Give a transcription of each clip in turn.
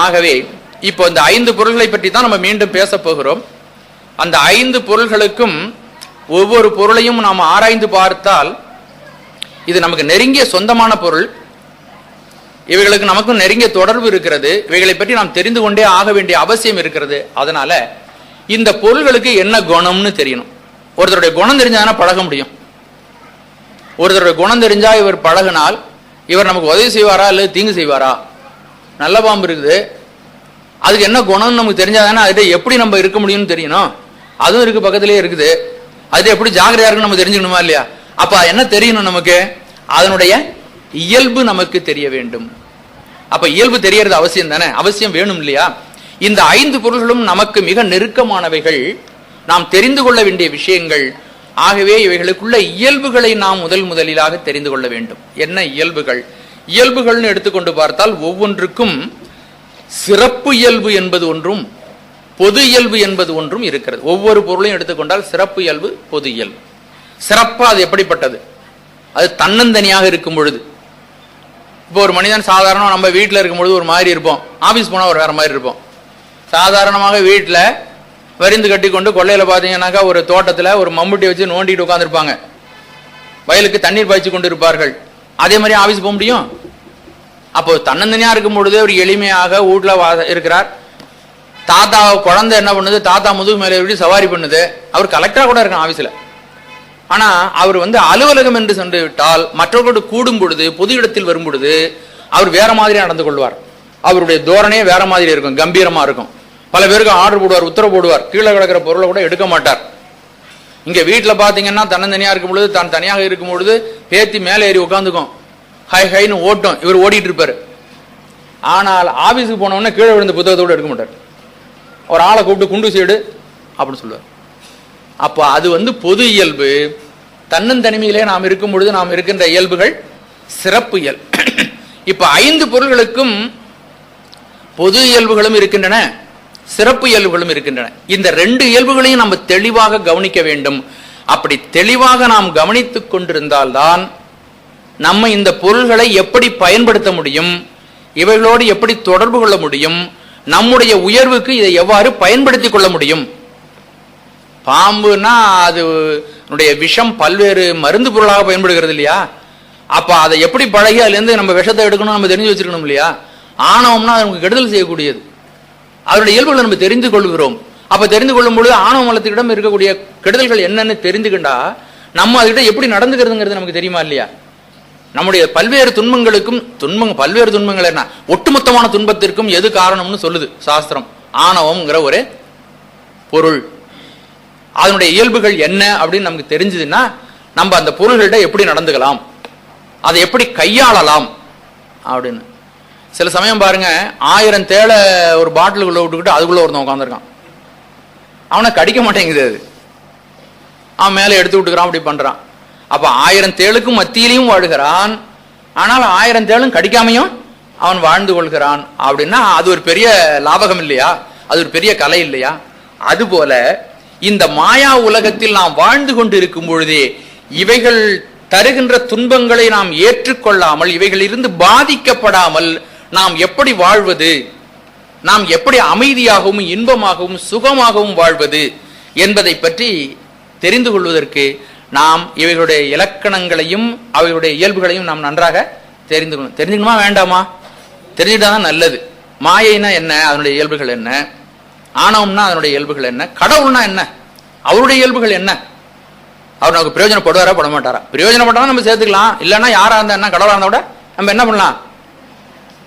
ஆகவே இப்போ இந்த 5 பொருள்களை பற்றி தான் நம்ம மீண்டும் பேச போகிறோம். அந்த 5 பொருள்களுக்கும் ஒவ்வொரு பொருளையும் நாம் ஆராய்ந்து பார்த்தால் இது நமக்கு நெருங்கிய சொந்தமான பொருள், இவைகளுக்கு நமக்கும் நெருங்கிய தொடர்பு இருக்கிறது, இவைகளை பற்றி நாம் தெரிந்து கொண்டே ஆக வேண்டிய அவசியம் இருக்கிறது. அதனால இந்த பொருள்களுக்கு என்ன குணம்னு தெரியணும். ஒருத்தருடைய குணம் தெரிஞ்சாதானே பழக முடியும். ஒருத்தருடைய குணம் தெரிஞ்சா இவர் பழகினால் இவர் நமக்கு உதவி செய்வாரா இல்லை தீங்கு செய்வாரா? நல்ல பாம்பு இருக்குது, அதுக்கு என்ன குணம்னு நமக்கு தெரிஞ்சாதானே அதுகிட்ட எப்படி நம்ம இருக்க முடியும்னு தெரியணும். அதுவும் இருக்கு, பக்கத்திலேயே இருக்குது, அது எப்படி ஜாகிரதையா இருக்குன்னு நம்ம தெரிஞ்சுக்கணுமா இல்லையா? அப்ப என்ன தெரியணும் நமக்கு? அதனுடைய இயல்பு நமக்கு தெரிய வேண்டும். அப்ப இயல்பு தெரியறது அவசியம் தானே, அவசியம் வேணும் இல்லையா? இந்த 5 பொருள்களும் நமக்கு மிக நெருக்கமானவைகள், நாம் தெரிந்து கொள்ள வேண்டிய விஷயங்கள். ஆகவே இவைகளுக்குள்ள இயல்புகளை நாம் முதலிலாக தெரிந்து கொள்ள வேண்டும். என்ன இயல்புகள்? இயல்புகள்னு எடுத்துக்கொண்டு பார்த்தால் ஒவ்வொன்றுக்கும் சிறப்பு இயல்பு என்பது ஒன்றும் பொது இயல்பு என்பது ஒன்றும் இருக்கிறது. ஒவ்வொரு பொருளையும் எடுத்துக்கொண்டால் சிறப்பு இயல்பு, பொது இயல்பு. சிறப்பா அது எப்படிப்பட்டது? அது தன்னந்தனியாக இருக்கும் பொழுது. இப்போ ஒரு மனிதன் சாதாரண நம்ம வீட்டில் இருக்கும் பொழுது ஒரு மாதிரி இருப்போம், ஆபீஸ் போனால் ஒரு வேற மாதிரி இருப்போம். சாதாரணமாக வீட்டில் வரிந்து கட்டி கொண்டு கொள்ளையில் பார்த்தீங்கன்னாக்கா ஒரு தோட்டத்தில் ஒரு மம்முட்டி வச்சு நோண்டிட்டு உட்காந்துருப்பாங்க, வயலுக்கு தண்ணீர் பாய்ச்சி கொண்டு இருப்பார்கள். அதே மாதிரி ஆபீஸ் போக முடியும்? அப்போ தன்னந்தனியா இருக்கும் பொழுது ஒரு எளிமையாக வீட்டில் இருக்கிறார். தாத்தா குழந்தை என்ன பண்ணுது, தாத்தா முதுகு மேலே எப்படி சவாரி பண்ணுது. அவர் கலெக்டரா கூட இருக்கான் ஆபீஸ்ல. ஆனா அவர் அலுவலகம் என்று சென்று விட்டால் மற்றவர்களோடு கூடும் பொழுது, பொது இடத்தில் வரும் பொழுது அவர் வேற மாதிரி நடந்து கொள்வார். அவருடைய தோரணையே வேற மாதிரி இருக்கும், கம்பீரமா இருக்கும். பல பேருக்கு ஆர்டர் போடுவார், உத்தரவு போடுவார், கீழே கிடக்கிற பொருளை கூட எடுக்க மாட்டார். இங்க வீட்டில் பாத்தீங்கன்னா தன்னந்தனியா இருக்கும் பொழுது, தான் தனியாக இருக்கும் பொழுது பேத்தி மேலே ஏறி உட்காந்துக்கும், ஹை ஹைன்னு ஓட்டும், இவர் ஓடிட்டு இருப்பாரு. ஆனால் ஆபீஸுக்கு போனவொடனே கீழே விழுந்த புத்தகத்தோடு எடுக்க மாட்டார். ஒரு ஆளை கூப்பிட்டு குண்டு சீடு அப்படின்னு சொல்லுவார். அப்ப அது பொது இயல்பு. தன்னந்தனிமையிலே நாம் இருக்கும் பொழுது நாம் இருக்கின்ற இயல்புகள் சிறப்பு இயல்பு. இப்ப 5 பொருள்களுக்கும் பொது இயல்புகளும் இருக்கின்றன, சிறப்பு இயல்புகளும் இருக்கின்றன. இந்த 2 இயல்புகளையும் நம்ம தெளிவாக கவனிக்க வேண்டும். அப்படி தெளிவாக நாம் கவனித்துக் கொண்டிருந்தால்தான் நம்ம இந்த பொருள்களை எப்படி பயன்படுத்த முடியும், இவைகளோடு எப்படி தொடர்பு கொள்ள முடியும், நம்முடைய உயர்வுக்கு இதை எவ்வாறு பயன்படுத்திக் கொள்ள முடியும். பாம்புனா அது விஷம் பல்வேறு மருந்து பொருளாக பயன்படுகிறது இல்லையா? அப்ப அதை எப்படி பழகி அதுல இருந்து நம்ம விஷத்தை எடுக்கணும் நம்ம தெரிஞ்சு வச்சிருக்கணும் இல்லையா? ஆணவம்னா நமக்கு கெடுதல் செய்யக்கூடியது. அதனுடைய இயல்புகளை நம்ம தெரிந்து கொள்கிறோம். அப்ப தெரிந்து கொள்ளும் பொழுது ஆணவ மலத்திடம் இருக்கக்கூடிய கெடுதல்கள் என்னன்னு தெரிந்துக்கிட்டா நம்ம அதுகிட்ட எப்படி நடந்துக்கிறதுங்கிறது நமக்கு தெரியுமா இல்லையா? நம்முடைய பல்வேறு துன்பங்களுக்கும் பல்வேறு துன்பங்கள் என்ன, ஒட்டுமொத்தமான துன்பத்திற்கும் எது காரணம்னு சொல்லுது சாஸ்திரம்? ஆணவம்ங்கிற ஒரு பொருள். அதனுடைய இயல்புகள் என்ன அப்படின்னு நமக்கு தெரிஞ்சதுன்னா நம்ம அந்த பொருள்கிட்ட எப்படி நடந்துக்கலாம், அதை எப்படி கையாளலாம் அப்படின்னு. சில சமயம் பாருங்க, 1000 தேளை ஒரு பாட்டிலுக்குள்ள விட்டுக்கிட்டு அதுக்குள்ள ஒருத்தன் உட்காந்துருக்கான், அவனை கடிக்க மாட்டேங்குது, அது அவன் மேலே எடுத்து விட்டுக்கிறான், அப்படி பண்றான். அப்ப 1000 தேளுக்கும் மத்தியிலையும் வாழ்கிறான், ஆனால் 1000 தேளும் கடிக்காமையும் அவன் வாழ்ந்து கொள்கிறான். அப்படின்னா அது ஒரு பெரிய லாபகம் இல்லையா? அது ஒரு பெரிய கலை இல்லையா? அதுபோல இந்த மாயா உலகத்தில் நாம் வாழ்ந்து கொண்டு இருக்கும் பொழுதே இவைகள் தருகின்ற துன்பங்களை நாம் ஏற்றுக்கொள்ளாமல், இவைகளிலிருந்து பாதிக்கப்படாமல் நாம் எப்படி வாழ்வது, நாம் எப்படி அமைதியாகவும் இன்பமாகவும் சுகமாகவும் வாழ்வது என்பதை பற்றி தெரிந்து கொள்வதற்கு நாம் இவைகளுடைய இலக்கணங்களையும் அவைகளுடைய இயல்புகளையும் நாம் நன்றாக தெரிஞ்சுக்கணுமா வேண்டாமா? தெரிஞ்சுட்டாதான் நல்லது. மாயைனா என்ன, அதனுடைய இயல்புகள் என்ன, ஆணவம்னா அதனுடைய இயல்புகள் என்ன, கடவுள்னா என்ன, அவருடைய இயல்புகள் என்ன, அவர் நமக்கு பிரயோஜனப்படுவாரா பட மாட்டாரா? பிரயோஜனப்பட்டாலும் நம்ம சேர்த்துக்கலாம், இல்லைன்னா யாரா இருந்தா என்ன, கடவுளா இருந்தா கூட நம்ம என்ன பண்ணலாம்,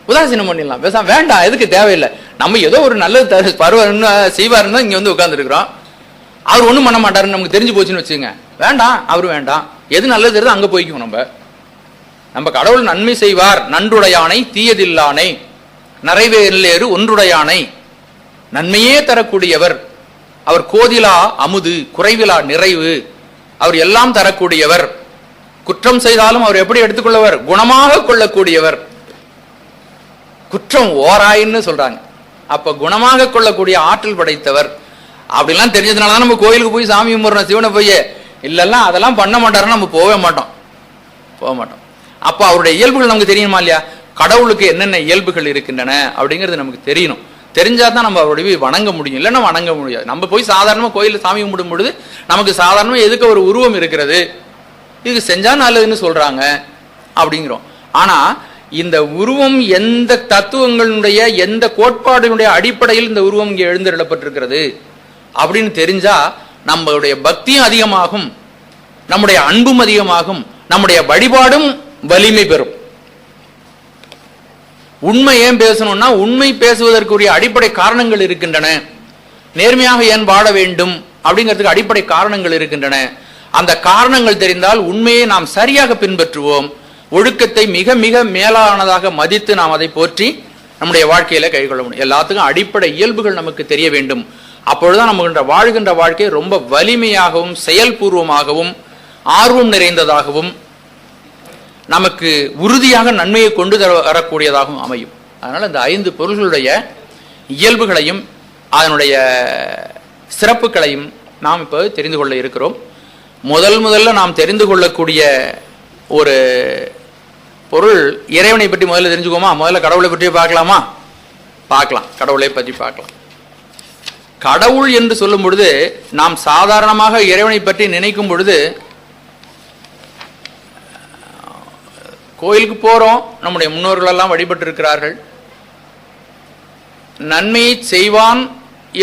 உதாசீனம் பண்ணிடலாம், பேசாம வேண்டாம், எதுக்கு தேவையில்லை. நம்ம ஏதோ ஒரு நல்லது பருவம் செய்வாருன்னு இங்க வந்து இருக்கிறோம், அவர் ஒண்ணும் பண்ண மாட்டாருன்னு நமக்கு தெரிஞ்சு போச்சுன்னு வச்சுங்க, வேண்டாம், அவரு வேண்டாம், எது நல்லது தெரியுது அங்க போய்க்கும். நம்ம கடவுள் நன்மை செய்வார், நன்றுடையானை தீயதில்லானை நிறைவேறு ஒன்றுடையானை, நன்மையே தரக்கூடியவர், அவர் கோதிலா அமுது, குறைவிலா நிறைவு, அவர் எல்லாம் தரக்கூடியவர், குற்றம் செய்தாலும் அவர் எப்படி எடுத்துக்கொள்ளவர், குணமாக கொள்ளக்கூடியவர், குற்றம் ஓராயின்னு சொல்றாங்க. அப்ப குணமாக கொள்ளக்கூடிய ஆற்றல் படைத்தவர். அப்படிலாம் தெரிஞ்சதுனாலதான் நம்ம கோயிலுக்கு போய் சாமி கும்பிடுறோம், சிவனை போய். இல்லைன்னா அதெல்லாம் பண்ண மாட்டாருன்னா நம்ம போக மாட்டோம். அப்ப அவருடைய இயல்புகள் நமக்கு தெரியுமா இல்லையா? கடவுளுக்கு என்னென்ன இயல்புகள் இருக்கின்றன அப்படிங்கிறது நமக்கு தெரியணும். தெரிஞ்சாதான் நம்ம அவருடைய வணங்க முடியும், இல்லைன்னா வணங்க முடியாது. நம்ம போய் சாதாரணமா கோயிலில் சாமி கும்பிடும் பொழுது நமக்கு சாதாரணமா எதுக்கு ஒரு உருவம் இருக்கிறது, இதுக்கு செஞ்சா நல்லதுன்னு சொல்றாங்க அப்படிங்கிறோம். ஆனா இந்த உருவம் எந்த தத்துவங்களுடைய எந்த கோட்பாடுகளுடைய அடிப்படையில் இந்த உருவம் இங்கே எழுந்தருளப்பட்டிருக்கிறது அப்படின்னு தெரிஞ்சா நம்மளுடைய பக்தியும் அதிகமாகும், நம்முடைய அன்பும் அதிகமாகும், நம்முடைய வழிபாடும் வலிமை பெறும். உண்மை ஏன் பேசணும்னா உண்மை பேசுவதற்குரிய அடிப்படை காரணங்கள் இருக்கின்றன. நேர்மையாக ஏன் வாழ வேண்டும் அப்படிங்கிறதுக்கு அடிப்படை காரணங்கள் இருக்கின்றன. அந்த காரணங்கள் தெரிந்தால் உண்மையை நாம் சரியாக பின்பற்றுவோம். ஒழுக்கத்தை மிக மிக மேலானதாக மதித்து நாம் அதை போற்றி நம்முடைய வாழ்க்கையில கைகொள்ள முடியும். எல்லாத்துக்கும் அடிப்படை இயல்புகள் நமக்கு தெரிய வேண்டும். அப்பொழுதுதான் நம்ம வாழ்கின்ற வாழ்க்கை ரொம்ப வலிமையாகவும் செயல்பூர்வமாகவும் ஆர்வம் நிறைந்ததாகவும் நமக்கு உறுதியாக நன்மையை கொண்டு வரக்கூடியதாகவும் அமையும். அதனால இந்த 5 பொருள்களுடைய இயல்புகளையும் அதனுடைய சிறப்புகளையும் நாம் இப்போ தெரிந்து கொள்ள இருக்கிறோம். முதல்ல நாம் தெரிந்து கொள்ளக்கூடிய ஒரு பொருள் இறைவனை பற்றி முதல்ல தெரிஞ்சுக்கோமா? முதல்ல கடவுளை பற்றி பார்க்கலாமா? பார்க்கலாம். கடவுளை பற்றி பார்க்கலாம். கடவுள் என்று சொல்லும் பொழுது நாம் சாதாரணமாக இறைவனை பற்றி நினைக்கும் பொழுது கோயிலுக்கு போறோம், நம்முடைய முன்னோர்கள் எல்லாம் வழிபட்டு இருக்கிறார்கள், நன்மையை செய்வான்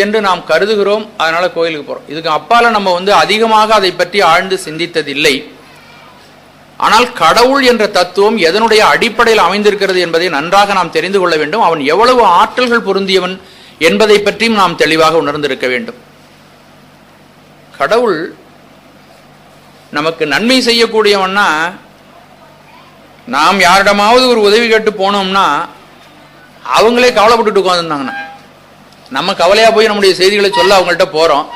என்று நாம் கருதுகிறோம், அதனால கோயிலுக்கு போறோம். இதுக்கு அப்பால நம்ம அதிகமாக அதை பற்றி ஆழ்ந்து சிந்தித்ததில்லை. ஆனால் கடவுள் என்ற தத்துவம் எதனுடைய அடிப்படையில் அமைந்திருக்கிறது என்பதை நன்றாக நாம் தெரிந்து கொள்ள வேண்டும். அவன் எவ்வளவு ஆற்றல்கள் பொருந்தியவன் என்பதை பற்றியும் நாம் தெளிவாக உணர்ந்திருக்க வேண்டும். கடவுள் நமக்கு நன்மை செய்யக்கூடியவன்னா, நாம் யாரிடமாவது ஒரு உதவி கேட்டு போனோம்னா அவங்களே கவலைப்பட்டு உட்காந்துருந்தாங்கன்னா நம்ம கவலையா போய் நம்முடைய செய்திகளை சொல்ல அவங்கள்ட்ட போறோம்.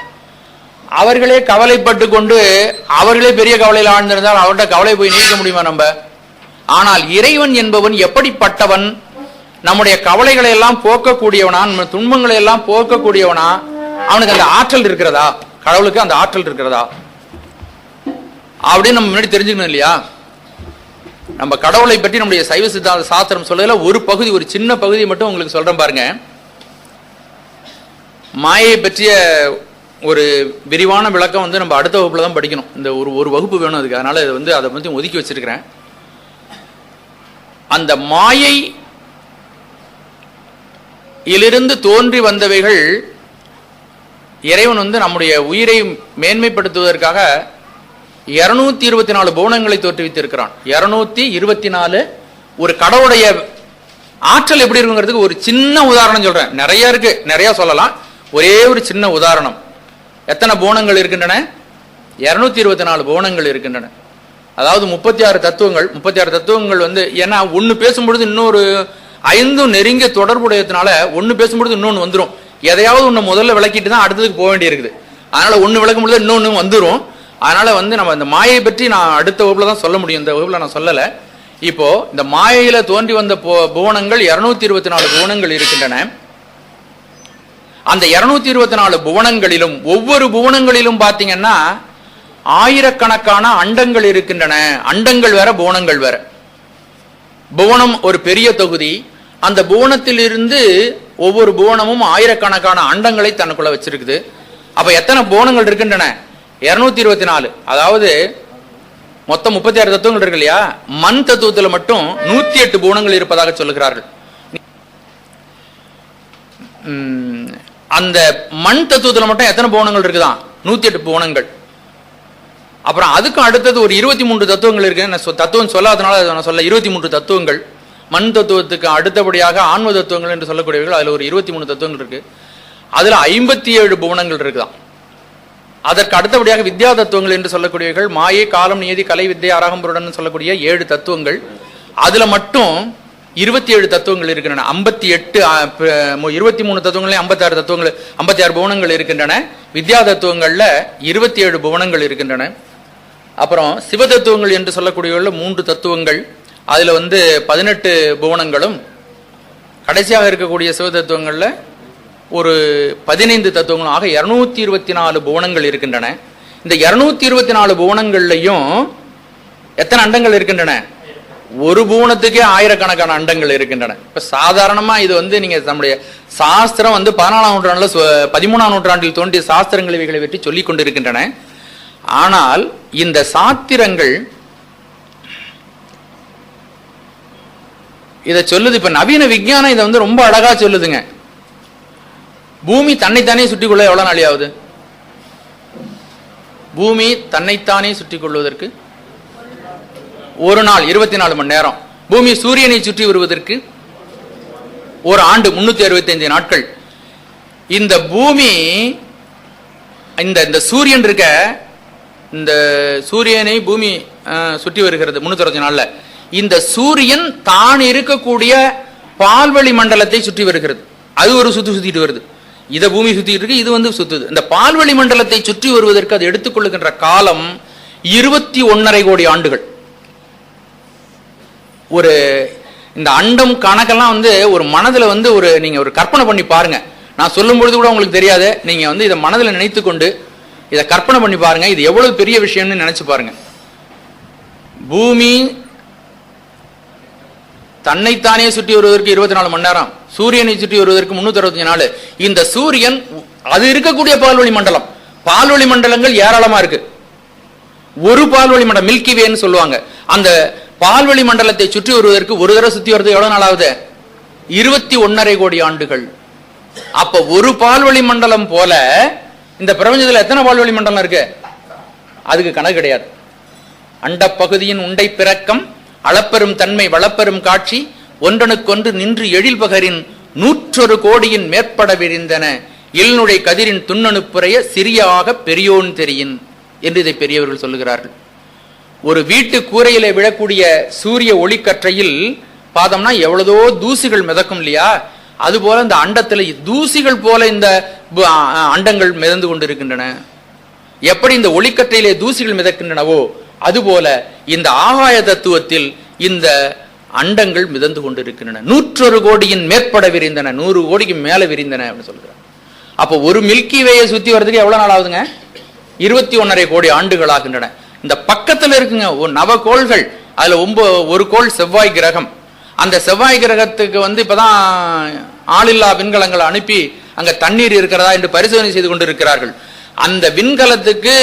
அவர்களே கவலைப்பட்டு கொண்டு அவர்களே பெரிய கவலையில் ஆழ்ந்திருந்தால் அவர்கிட்ட கவலை போய் நீக்க முடியுமா நம்ம? ஆனால் இறைவன் என்பவன் எப்படிப்பட்டவன்? நம்முடைய கவலைகளை எல்லாம் போக்கக்கூடியவனா, நம்ம துன்பங்களை எல்லாம் போக்கக்கூடியவனா? அவனுக்கு அந்த ஆற்றல் இருக்கிறதா? கடவுளுக்கு அந்த ஆற்றல் இருக்கிறதா அப்படின்னு நம்ம முன்னாடி தெரிஞ்சுக்கணும் இல்லையா? நம்ம கடவுளை பற்றி நம்முடைய சைவ சித்தாந்த சாஸ்திரம் சொல்லல ஒரு பகுதி, ஒரு சின்ன பகுதியை மட்டும் உங்களுக்கு சொல்றேன் பாருங்க. மாயை பற்றிய ஒரு விரிவான விளக்கம் நம்ம அடுத்த வகுப்புல தான் படிக்கணும். இந்த ஒரு வகுப்பு வேணும் அதுக்கு. அதனால அதை பற்றி ஒதுக்கி வச்சிருக்கிறேன். அந்த மாயை இலிருந்து தோன்றி வந்தவைகள் இறைவன் நம்முடைய உயிரை மேன்மைப்படுத்துவதற்காக 224 புவனங்களை தோற்றுவித்திருக்கிறான். 224 ஒரு கடவுளுடைய ஆற்றல் எப்படி இருக்குங்கிறதுக்கு ஒரு சின்ன உதாரணம் சொல்றேன். நிறைய இருக்கு, நிறைய சொல்லலாம். ஒரே ஒரு சின்ன உதாரணம். எத்தனை புவனங்கள் இருக்கின்றன? 224 புவனங்கள் இருக்கின்றன. அதாவது 36 தத்துவங்கள். 36 தத்துவங்கள் ஏன்னா ஒன்னு பேசும்பொழுது இன்னொரு 5 நெருங்கிய தொடர்புடையதுனால ஒன்னு பேசும்பொழுது இன்னொன்னு வந்துடும். எதையாவது ஒன்னு முதல்ல விளக்கிட்டு தான் அடுத்ததுக்கு போக வேண்டி இருக்குது. அதனால ஒன்னு விளக்கும் பொழுது இன்னொன்னு வந்துடும். அதனால நம்ம இந்த மாயை பற்றி நான் அடுத்த வகுப்புல தான் சொல்ல முடியும். இந்த வகுப்புல நான் சொல்லல. இப்போ இந்த மாயையில தோன்றி வந்த புவனங்கள் 224 புவனங்கள் இருக்கின்றன. அந்த 224 புவனங்களிலும் ஒவ்வொரு புவனங்களிலும் பாத்தீங்கன்னா ஆயிரக்கணக்கான அண்டங்கள் இருக்கின்றன. அண்டங்கள் வேற, புவனங்கள் வேற. புவனம் ஒரு பெரிய தொகுதி. அந்த புவனத்திலிருந்து ஒவ்வொரு புவனமும் ஆயிரக்கணக்கான அண்டங்களை தனக்குள்ள வச்சிருக்குது. அப்ப எத்தனை புவனங்கள் இருக்கின்றன? 224. அதாவது மொத்தம் 36 தத்துவங்கள் இருக்கு இல்லையா? மண் தத்துவத்தில் மட்டும் 108 புவனங்கள் இருப்பதாக சொல்லுகிறார்கள். அந்த மண் தத்துவத்தில் மட்டும் எத்தனை புவனங்கள் இருக்குதான்? 108 புவனங்கள். அப்புறம் அதுக்கும் அடுத்தது ஒரு 23 தத்துவங்கள் இருக்கு. தத்துவம் சொல்லாதனால நான் சொல்ல 23 தத்துவங்கள். மண் தத்துவத்துக்கு அடுத்தபடியாக ஆன்ம தத்துவங்கள் என்று சொல்லக்கூடியவர்கள் அதுல ஒரு 23 தத்துவங்கள் இருக்கு. அதுல 57 புவனங்கள் இருக்குதான். அதற்கு அடுத்தபடியாக வித்யா தத்துவங்கள் என்று சொல்லக்கூடியவர்கள் மாயை, காலம், நியதி, கலை, வித்யா, அராகம்பருடன் சொல்லக்கூடிய 7 தத்துவங்கள். அதுல மட்டும் 27 தத்துவங்கள் இருக்கின்றன. 58 23 தத்துவங்களே 56 தத்துவங்கள், 56 புவனங்கள் இருக்கின்றன. வித்யா தத்துவங்கள்ல 27 புவனங்கள் இருக்கின்றன. அப்புறம் சிவ தத்துவங்கள் என்று சொல்லக்கூடியவர்கள் 3 தத்துவங்கள். அதுல 18 புவனங்களும், கடைசியாக இருக்கக்கூடிய சிவ தத்துவங்கள்ல ஒரு 15 தத்துவங்களும், ஆக 224 புவனங்கள் இருக்கின்றன. இந்த 224 புவனங்கள்லையும் எத்தனை அண்டங்கள் இருக்கின்றன? ஒரு பூணத்துக்கே ஆயிரக்கணக்கான அண்டங்கள் இருக்கின்றன. இப்ப சாதாரணமா இது நீங்க நம்முடைய சாஸ்திரம் 14ஆம் நூற்றாண்டுல 13ஆம் நூற்றாண்டில் தோன்றிய சாஸ்திரங்கள் இவைகளை பற்றி சொல்லிக் கொண்டிருக்கின்றன. ஆனால் இந்த சாத்திரங்கள் இதை சொல்லுது. இப்ப நவீன விஞ்ஞானம் இதை ரொம்ப அழகா சொல்லுதுங்க. பூமி தன்னைத்தானே சுற்றிக் கொள்ள எவ்வளவு நாள் ஆகுது? பூமி தன்னைத்தானே சுற்றிக் கொள்வதற்கு ஒரு நாள் 24 மணி நேரம். பூமி சூரியனை சுற்றி வருவதற்கு ஒரு ஆண்டு 365 நாட்கள். இந்த பூமி இந்த சூரியன் இருக்க, இந்த சூரியனை பூமி சுற்றி வருகிறது 365 நாள்ல. இந்த சூரியன் தான் இருக்கக்கூடிய பால்வெளி மண்டலத்தை சுற்றி வருகிறது. அது ஒரு சுத்திட்டு வருது. இத பூமி சுத்திட்டு இருக்கு, இது சுத்துது. இந்த பால்வெளி மண்டலத்தை சுற்றி வருவதற்கு அது எடுத்துக்கொள்ளுகின்ற காலம் 21.5 கோடி ஆண்டுகள். ஒரு இந்த அண்டம் கணக்கெல்லாம் ஒரு மனதுல நீங்க ஒரு கற்பனை பண்ணி பாருங்க. நான் சொல்லும் பொழுது கூட உங்களுக்கு தெரியாது. நீங்க இதை மனதில் நினைத்து கொண்டு இதை கற்பனை பண்ணி பாருங்க. இது எவ்வளவு பெரிய விஷயம்னு நினைச்சு பாருங்க. பூமி தன்னைத்தானே சுற்றி வருவதற்கு 24 மணி நேரம், சூரியனை சுற்றி வருவதற்கு 365 நாள். இந்த சூரியன் அது இருக்கக்கூடிய பால்வெளி மண்டலம். பால்வெளி மண்டலங்கள் ஏராளமா இருக்கு. ஒரு பால்வெளி மண்டலம் மில்கி வேன்னு சொல்லுவாங்க. அந்த பால்வெளி மண்டலத்தை சுற்றி வருவதற்கு ஒரு தடவை சுத்தி வருது எவ்வளவு நாள் ஆகுது? 21.5 கோடி ஆண்டுகள். அப்ப ஒரு பால்வெளி மண்டலம் போல இந்த பிரபஞ்சத்துல எத்தனை பால்வெளி மண்டலம் இருக்கு? அதுக்கு கணக்கு கிடையாது. அண்ட பகுதியின் உண்டை பிறக்கம் அளப்பெரும் தன்மை வளப்பெரும் காட்சி ஒன்றனுக்கொன்று நின்று எழில் பகரின் 101 கோடியின் மேற்பட விரிந்தன இல்நுழை கதிரின் துண்ணனுப்புறைய சிறியாக பெரியோன் தெரியின் என்று இதை பெரியவர்கள் சொல்லுகிறார்கள். ஒரு வீட்டு கூரையில விழக்கூடிய சூரிய ஒளிக்கற்றையில் பார்த்தோம்னா எவ்வளவோ தூசிகள் மிதக்கும் இல்லையா? அதுபோல இந்த அண்டத்துல தூசிகள் போல இந்த அண்டங்கள் மிதந்து கொண்டிருக்கின்றன. எப்படி இந்த ஒளிக்கற்றையிலே தூசிகள் மிதக்கின்றனவோ அதுபோல இந்த ஆகாய தத்துவத்தில் இந்த அண்டங்கள் மிதந்து கொண்டிருக்கின்றன. 101 கோடியின் மேற்பட விரிந்தன, 100 கோடிக்கு மேல விரிந்தன அப்படின்னு சொல்றாங்க. அப்போ ஒரு மில்கி வேயை சுத்தி வர்றதுக்கு எவ்வளவு நாள் ஆகுதுங்க? 21.5 கோடி ஆண்டுகள் ஆகின்றன. இந்த பக்கத்துல இருக்குங்க ஒரு நவகோள்கள். அதுல ஒரு கோள் செவ்வாய் கிரகம். அந்த செவ்வாய் கிரகத்துக்கு இப்பதான் ஆளில்லா விண்கலங்களை அனுப்பி அங்க தண்ணீர் இருக்கிறதா என்று பரிசோதனை செய்து கொண்டிருக்கிறார்கள். அந்த விண்கலத்துக்கு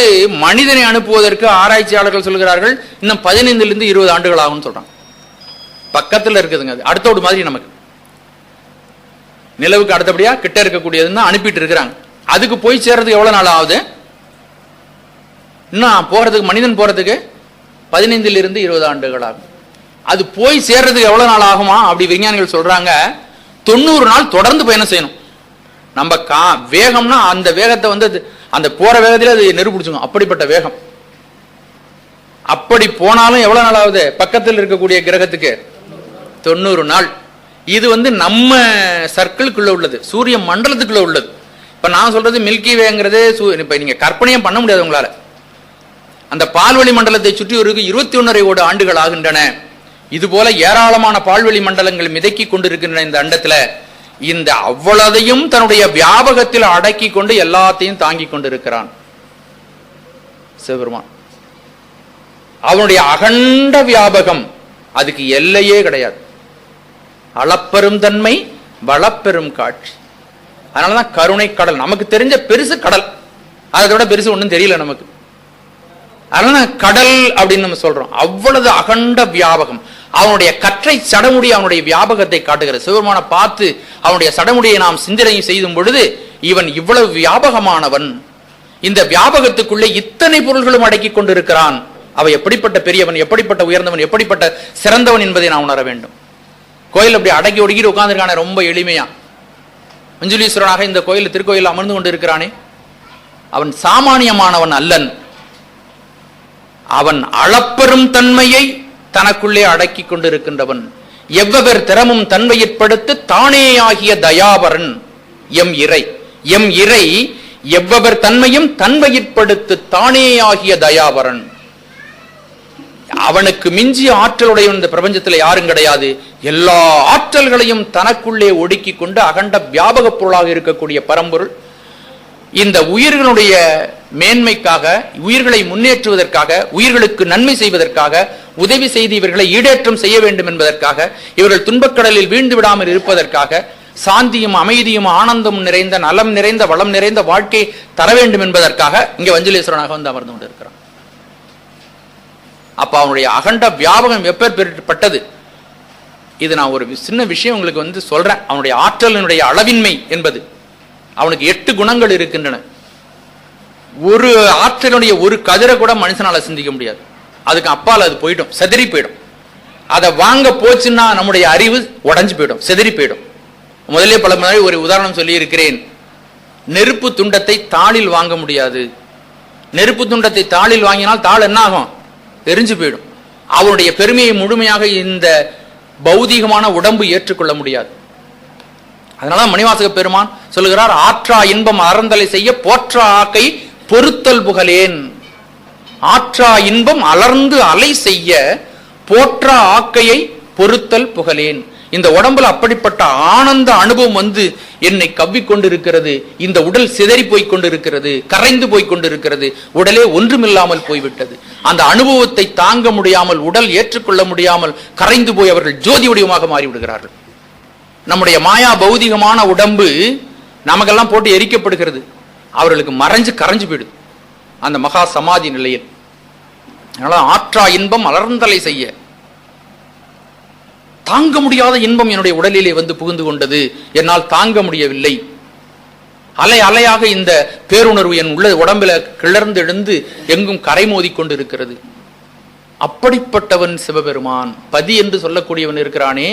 மனிதனை அனுப்புவதற்கு ஆராய்ச்சியாளர்கள் சொல்கிறார்கள் இன்னும் 15 to 20 ஆண்டுகள் ஆகும் சொல்றாங்க. பக்கத்துல இருக்குதுங்க. அது அடுத்தோடு மாதிரி நமக்கு நிலவுக்கு அடுத்தபடியா கிட்ட இருக்கக்கூடியதுன்னு அனுப்பிட்டு இருக்கிறாங்க. அதுக்கு போய் சேர்றதுக்கு எவ்வளவு நாள் ஆகுது? இன்னும் போறதுக்கு மனிதன் போறதுக்கு 15 to 20 ஆண்டுகள் ஆகும். அது போய் சேர்றதுக்கு எவ்வளவு நாள் ஆகுமா? அப்படி விஞ்ஞானிகள் சொல்றாங்க 90 நாள் தொடர்ந்து பயணம் செய்யணும். நம்ம வேகம்னா அந்த வேகத்தை அந்த போற வேகத்துல அது நெருப்பிடிச்சுங்க. அப்படிப்பட்ட வேகம். அப்படி போனாலும் எவ்வளவு நாள் ஆகுது? பக்கத்தில் இருக்கக்கூடிய கிரகத்துக்கு 90 நாள். இது நம்ம சர்க்கிளுக்குள்ள உள்ளது, சூரிய மண்டலத்துக்குள்ள உள்ளது. இப்ப நான் சொல்றது மில்கி வேங்கிறது இப்ப நீங்க கற்பனையும் பண்ண முடியாது உங்களால. அந்த பால்வெளி மண்டலத்தை சுற்றி ஒரு 21.5 கோடி ஆண்டுகள் ஆகின்றன. இது போல ஏராளமான பால்வெளி மண்டலங்கள் மிதக்கி கொண்டிருக்கின்றன இந்த அண்டத்துல. இந்த அவ்வளதையும் தன்னுடைய வியாபகத்தில் அடக்கி கொண்டு எல்லாத்தையும் தாங்கி கொண்டிருக்கிறான் சிவபெருமான். அவனுடைய அகண்ட வியாபகம், அதுக்கு எல்லையே கிடையாது. அளப்பெரும் தன்மை வளப்பெரும் காட்சி. அதனாலதான் கருணை கடல். நமக்கு தெரிஞ்ச பெருசு கடல், அதை விட பெருசு ஒண்ணும் தெரியல நமக்கு. அதனால கடல் அப்படின்னு நம்ம சொல்றோம். அவ்வளவு அகண்ட வியாபகம். அவனுடைய கற்றை சடமுடி அவனுடைய வியாபகத்தை காட்டுகிற. சிவபெருமான பார்த்து அவனுடைய சடமுடியை நாம் சிந்தனை செய்யும் பொழுது இவன் இவ்வளவு வியாபகமானவன், இந்த வியாபகத்துக்குள்ளே இத்தனை பொருள்களும் அடக்கி கொண்டிருக்கிறான். அவ எப்படிப்பட்ட பெரியவன், எப்படிப்பட்ட உயர்ந்தவன், எப்படிப்பட்ட சிறந்தவன் என்பதை நான் உணர வேண்டும். கோயில் அப்படி அடக்கி ஒடுக்கிட்டு உட்கார்ந்துருக்கானே ரொம்ப எளிமையா. மஞ்சுளீஸ்வரனாக இந்த கோயில் திருக்கோயில் அமர்ந்து கொண்டிருக்கிறானே, அவன் சாமானியமானவன் அல்லன். அவன் அளப்பெரும் தன்மையை தனக்குள்ளே அடக்கி கொண்டிருக்கின்றவன். எவ்வவர் திறமும் தன்மையிற்படுத்து தானே ஆகிய தயாபரன் எம் இறை. எம் இறை எவ்வவர் தன்மையும் தன்மையிற்படுத்து தானே ஆகிய தயாபரன். அவனுக்கு மிஞ்சிய ஆற்றலுடைய இந்த பிரபஞ்சத்தில் யாரும் கிடையாது. எல்லா ஆற்றல்களையும் தனக்குள்ளே ஒடுக்கி கொண்டு அகண்ட வியாபக பொருளாக இருக்கக்கூடிய பரம்பொருள் இந்த உயிர்களுடைய மேன்மைக்காக, உயிர்களை முன்னேற்றுவதற்காக, உயிர்களுக்கு நன்மை செய்வதற்காக, உதவி செய்து இவர்களை ஈடேற்றம் செய்ய வேண்டும் என்பதற்காக, இவர்கள் துன்பக்கடலில் வீழ்ந்து விடாமல் இருப்பதற்காக, சாந்தியும் அமைதியும் ஆனந்தமும் நிறைந்த நலம் நிறைந்த வளம் நிறைந்த வாழ்க்கை தர வேண்டும் என்பதற்காக இங்க வஞ்சலேஸ்வரனாக வந்து அமர்ந்து கொண்டிருக்கிறான். அப்ப அவனுடைய அகண்ட வியாபகம் எப்பேற்பட்டது. இது நான் ஒரு சின்ன விஷயம் உங்களுக்கு வந்து சொல்றேன். அவனுடைய ஆற்றலினுடைய அளவின்மை என்பது, அவனுக்கு 8 குணங்கள் இருக்கின்றன. ஒரு ஆற்றலுடைய ஒரு கதிரை கூட மனுஷனால சிந்திக்க முடியாது. அதுக்கு அப்பால் அது போயிடும், செதறி போயிடும். அதை வாங்க போச்சுன்னா நம்முடைய அறிவு உடஞ்சு போயிடும், செதறி போயிடும். முதலே பல முறை ஒரு உதாரணம் சொல்லி இருக்கிறேன். நெருப்பு துண்டத்தை தாளில் வாங்க முடியாது. நெருப்பு துண்டத்தை தாளில் வாங்கினால் தாள் என்ன ஆகும்? எரிஞ்சு போயிடும். அவனுடைய பெருமையை முழுமையாக இந்த பௌதீகமான உடம்பு ஏற்றுக்கொள்ள முடியாது. அதனால மணிவாசக பெருமான் சொல்லுகிறார், ஆற்றா இன்பம் அறந்தலை செய்ய போற்றா ஆக்கை பொறுத்தல் புகழேன். ஆற்றா இன்பம் அலர்ந்து அலை செய்ய போற்றா ஆக்கையை பொறுத்தல் புகழேன். இந்த உடம்புல அப்படிப்பட்ட ஆனந்த அனுபவம் வந்து என்னை கவ்விக்கொண்டிருக்கிறது. இந்த உடல் சிதறி போய் கொண்டிருக்கிறது, கரைந்து போய் கொண்டிருக்கிறது, உடலே ஒன்றுமில்லாமல் போய்விட்டது. அந்த அனுபவத்தை தாங்க முடியாமல், உடல் ஏற்றுக்கொள்ள முடியாமல் கரைந்து போய் அவர்கள் ஜோதி வடிவமாக மாறிவிடுகிறார்கள். நம்முடைய மாயா பௌதிகமான உடம்பு நமக்கெல்லாம் போட்டு எரிக்கப்படுகிறது. அவர்களுக்கு மறைஞ்சு கரைஞ்சு போயிடுது அந்த மகா சமாதி நிலையில். அதனால ஆற்றா இன்பம் அலர்ந்தலை செய்ய, தாங்க முடியாத இன்பம் என்னுடைய உடலிலே வந்து புகுந்து கொண்டது, என்னால் தாங்க முடியவில்லை. அலை அலையாக இந்த பேருணர்வு என் உள்ள உடம்பில கிளர்ந்து எழுந்து எங்கும் கரை மோதி கொண்டு இருக்கிறது. அப்படிப்பட்டவன் சிவபெருமான். பதி என்று சொல்லக்கூடியவன் இருக்கிறானே,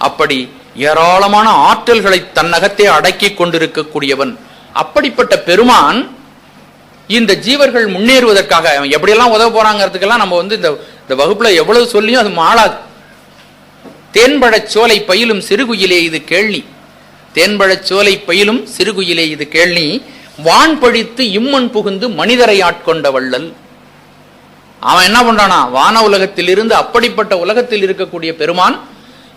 அப்படி ஏராளமான ஆற்றல்களை தன்னகத்தே அடக்கி கொண்டிருக்கக்கூடியவன். அப்படிப்பட்ட பெருமான் இந்த ஜீவர்கள் முன்னேறுவதற்காக எப்படியெல்லாம் உதவ போறாங்கிறதுக்கெல்லாம் நம்ம வந்து இந்த வகுப்புல எவ்வளவு சொல்லியும் அது மாளாது. தேன்பழச் சோலை பயிலும் சிறுகுயிலே இது கேள்வி. தேன்பழச் சோலை பயிலும் சிறுகுயிலே இது கேள்வி. வான் பழித்து இம்மன் புகுந்து மனிதரை ஆட்கொண்ட வள்ளல். அவன் என்ன பண்றானா, வான உலகத்தில் இருந்து அப்படிப்பட்ட உலகத்தில் இருக்கக்கூடிய பெருமான்,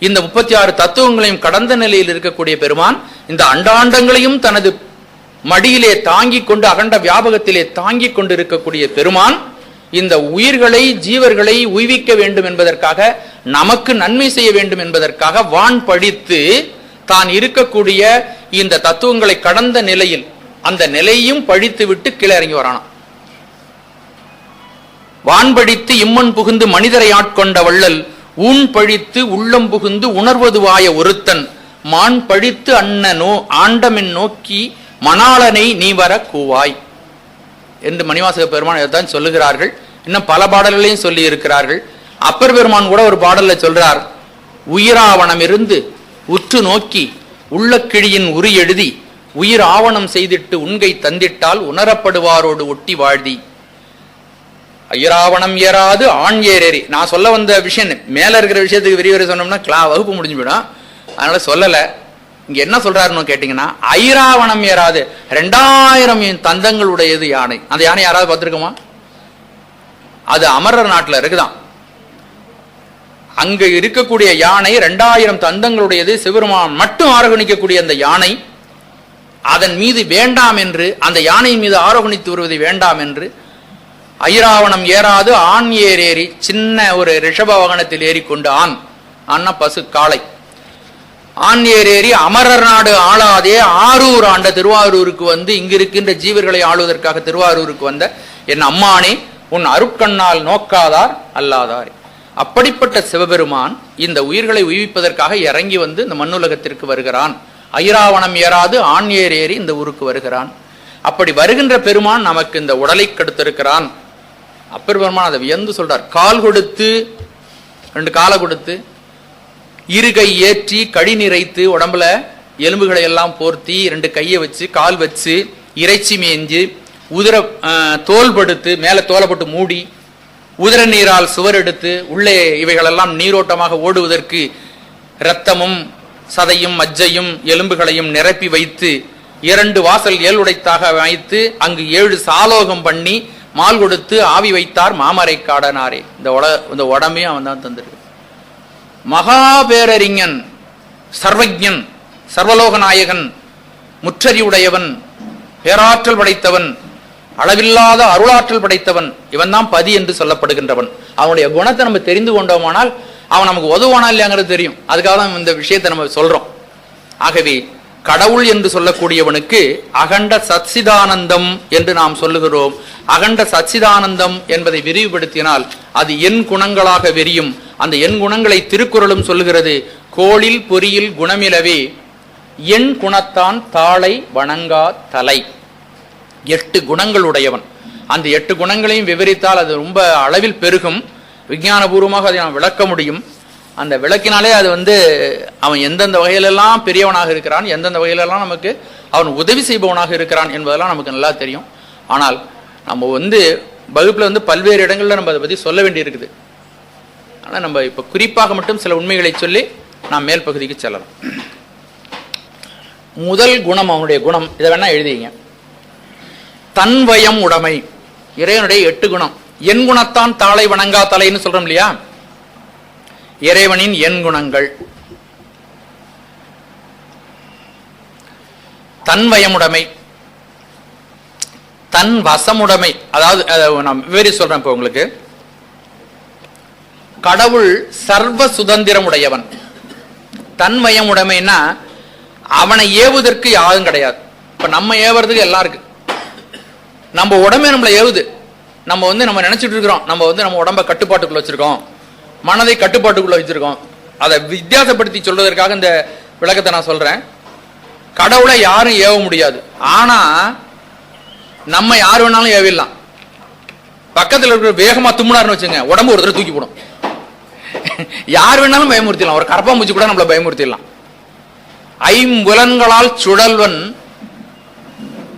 இந்த 36 தத்துவங்களையும் கடந்த நிலையில் இருக்கக்கூடிய பெருமான், இந்த அண்டாண்டங்களையும் தனது மடியிலே தாங்கிக் கொண்டு அகண்ட வியாபகத்திலே தாங்கிக் கொண்டு இருக்கக்கூடிய பெருமான், இந்த உயிர்களை ஜீவர்களை உய்விக்க வேண்டும் என்பதற்காக, நமக்கு நன்மை செய்ய வேண்டும் என்பதற்காக வான் பழித்து தான் இருக்கக்கூடிய இந்த தத்துவங்களை கடந்த நிலையில் அந்த நிலையும் பழித்து விட்டு கீழே இறங்கி வரானாம். வான் பழித்து இம்மன் புகுந்து மனிதரை ஆட்கொண்ட வள்ளல், ஊன் பழித்து உள்ளம் புகுந்து உணர்வதுவாய ஒருத்தன், மான் பழித்து அண்ணனோ ஆண்டமின் நோக்கி மணாளனை நீ வர கூவாய் என்று மணிவாசக பெருமான் இதைத்தான் சொல்லுகிறார்கள். இன்னும் பல பாடல்களையும் சொல்லி இருக்கிறார்கள். அப்பர் பெருமான் கூட ஒரு பாடல்ல சொல்றார், உயிராவணம் இருந்து உற்று நோக்கி உள்ள கிழியின் உரி எழுதி உயிர் ஆவணம் செய்திட்டு உண்கை தந்திட்டால் உணரப்படுவாரோடு ஒட்டி வாழ்தி. ஐயராவணம் ஏறாது ஆண் ஏறேறி. நான் சொல்ல வந்த விஷயம் மேல இருக்கிற விஷயத்துக்கு விரிவரை சொன்னோம்னா வகுப்பு முடிஞ்சு போயிடும். அதனால சொல்லல. இங்க என்ன சொல்றாருன்னு கேட்டீங்கன்னா, ஐராவணம் ஏறாது 2000 தந்தங்களுடையது யானை. அந்த யானை யாராவது பார்த்திருக்குமா? அது அமரர் நாட்டுல இருக்குதான். அங்க இருக்கக்கூடிய யானை 2000 தந்தங்களுடையது. சிவபெருமான் மட்டும் ஆரோகணிக்கக்கூடிய அந்த யானை, அதன் மீது வேண்டாம் என்று, அந்த யானை மீது ஆரோகணித்து வருவதை வேண்டாம் என்று, ஐராவணம் ஏறாது ஆண் ஏறி, சின்ன ஒரு ரிஷப வாகனத்தில் ஏறிக்கொண்டு, ஆன்னா பசு காளை, ஆண் ஏறி அமரர் நாடு ஆளாதே ஆரூர் ஆண்ட திருவாரூருக்கு வந்து இங்கு இருக்கின்ற ஜீவர்களை ஆளுவதற்காக திருவாரூருக்கு வந்த என் அம்மானே உன் அருட்கண்ணால் நோக்காதார் அல்லாதார். அப்படிப்பட்ட சிவபெருமான் இந்த உயிர்களை உய்விப்பதற்காக இறங்கி வந்து இந்த மண்ணுலகத்திற்கு வருகிறான். ஐராவணம் ஏறாது ஆண் ஏறி இந்த ஊருக்கு வருகிறான். அப்படி வருகின்ற பெருமான் நமக்கு இந்த உடலை கெடுத்திருக்கிறான். அப்பர் பெருமான் அதை வியந்து சொல்றார். கால் கொடுத்து, 2 காலை கொடுத்து, இருகை ஏற்றி கடி நிறைத்து, உடம்புல எலும்புகளை எல்லாம் போர்த்தி, 2 கையை வச்சு, கால் வச்சு, இறைச்சி மேஞ்சு, உதிர தோல் படுத்து, மேல தோலை போட்டு மூடி, உதிர நீரால் சுவர் எடுத்து, உள்ளே இவைகளெல்லாம் நீரோட்டமாக ஓடுவதற்கு இரத்தமும் சதையும் மஜ்ஜையும் எலும்புகளையும் நிரப்பி வைத்து, 2 வாசல் ஏழுடைத்தாக வைத்து, அங்கு 7 சாலோகம் பண்ணி மால் கொடுத்து ஆவி வைத்தார் மாமரை காடனாரே. இந்த உடம்பையும் அவன் தான் தந்திருக்கு. மகா பேரறிஞன், சர்வஜன், சர்வலோக நாயகன், முற்றறிவுடையவன், பேராற்றல் படைத்தவன், அளவில்லாத அருளாற்றல் படைத்தவன், இவன் தான் பதி என்று சொல்லப்படுகின்றவன். அவனுடைய குணத்தை நம்ம தெரிந்து கொண்டோமானால் அவன் நமக்கு உதவானா இல்லையாங்கிறது தெரியும். அதுக்காக தான் இந்த விஷயத்தை நம்ம சொல்றோம். ஆகவே கடவுள் என்று சொல்லக்கூடியவனுக்கு அகண்ட சச்சிதானந்தம் என்று நாம் சொல்லுகிறோம். அகண்ட சச்சிதானந்தம் என்பதை விரிவுபடுத்தினால் அது என் குணங்களாக விரியும். அந்த என் குணங்களை திருக்குறளும் சொல்லுகிறது. கோளில் பொறியில் குணமிலவே என் குணத்தான் தாளை வணங்கா தலை. 8 குணங்களுடையவன். அந்த 8 குணங்களையும் விவரித்தால் அது ரொம்ப அளவில் பெருகும். விஞ்ஞானபூர்வமாக அதை நாம் விளக்க முடியும். அந்த விளக்கினாலே அது அவன் எந்தெந்த வகையிலெல்லாம் பெரியவனாக இருக்கிறான், எந்தெந்த வகையிலெல்லாம் நமக்கு அவன் உதவி செய்பவனாக இருக்கிறான் என்பதெல்லாம் நமக்கு நல்லா தெரியும். ஆனால் நம்ம வகுப்புல பல்வேறு இடங்கள்ல நம்ம அதை பத்தி சொல்ல வேண்டி இருக்குது. ஆனால் நம்ம இப்ப குறிப்பாக மட்டும் சில உண்மைகளை சொல்லி நாம் மேல் பகுதிக்கு செல்லலாம். முதல் குணம், அவனுடைய குணம், இதை வேணா எழுதிங்க. தன்வயம் உடைமை. இறைவனுடைய 8 குணம். என் குணத்தான் தாளை வணங்கா தலைன்னு சொல்றோம் இல்லையா? இறைவனின் என் குணங்கள். தன்வயமுடைமை, தன் வசமுடைமை. அதாவது நான் விவரி சொல்றேன் இப்ப உங்களுக்கு. கடவுள் சர்வ சுதந்திரம் உடையவன். தன்வயமுடைமைன்னா அவனை ஏவுவதற்கு யாரும் கிடையாது. இப்ப நம்ம ஏவுறதுக்கு எல்லாம் இருக்கு. நம்ம உடம்பே நம்மளை ஏவுது. நம்ம நம்ம நினைச்சிட்டு இருக்கிறோம் நம்ம உடம்ப கட்டுப்பாட்டுக்குள்ள வச்சிருக்கோம், மனதை கட்டுப்பாட்டுக்குள்ள வச்சிருக்கோம். அதை வித்தியாசப்படுத்தி சொல்வதற்காக இந்த விளக்கத்தை நான் சொல்றேன். கடவுளை யாரும் ஏவ முடியாது. ஆனா நம்ம யார் வேணாலும் ஏவிடலாம். பக்கத்தில் இருக்கிற வேகமா தும்முனாருன்னு வச்சுங்க, உடம்பு ஒரு தடவை தூக்கி போடும். யார் வேணாலும் பயமுறுத்திடலாம். ஒரு கரப்பாம்பூச்சி கூட நம்மளை பயமுறுத்திடலாம். ஐம்புலன்களால் சுழல்வன்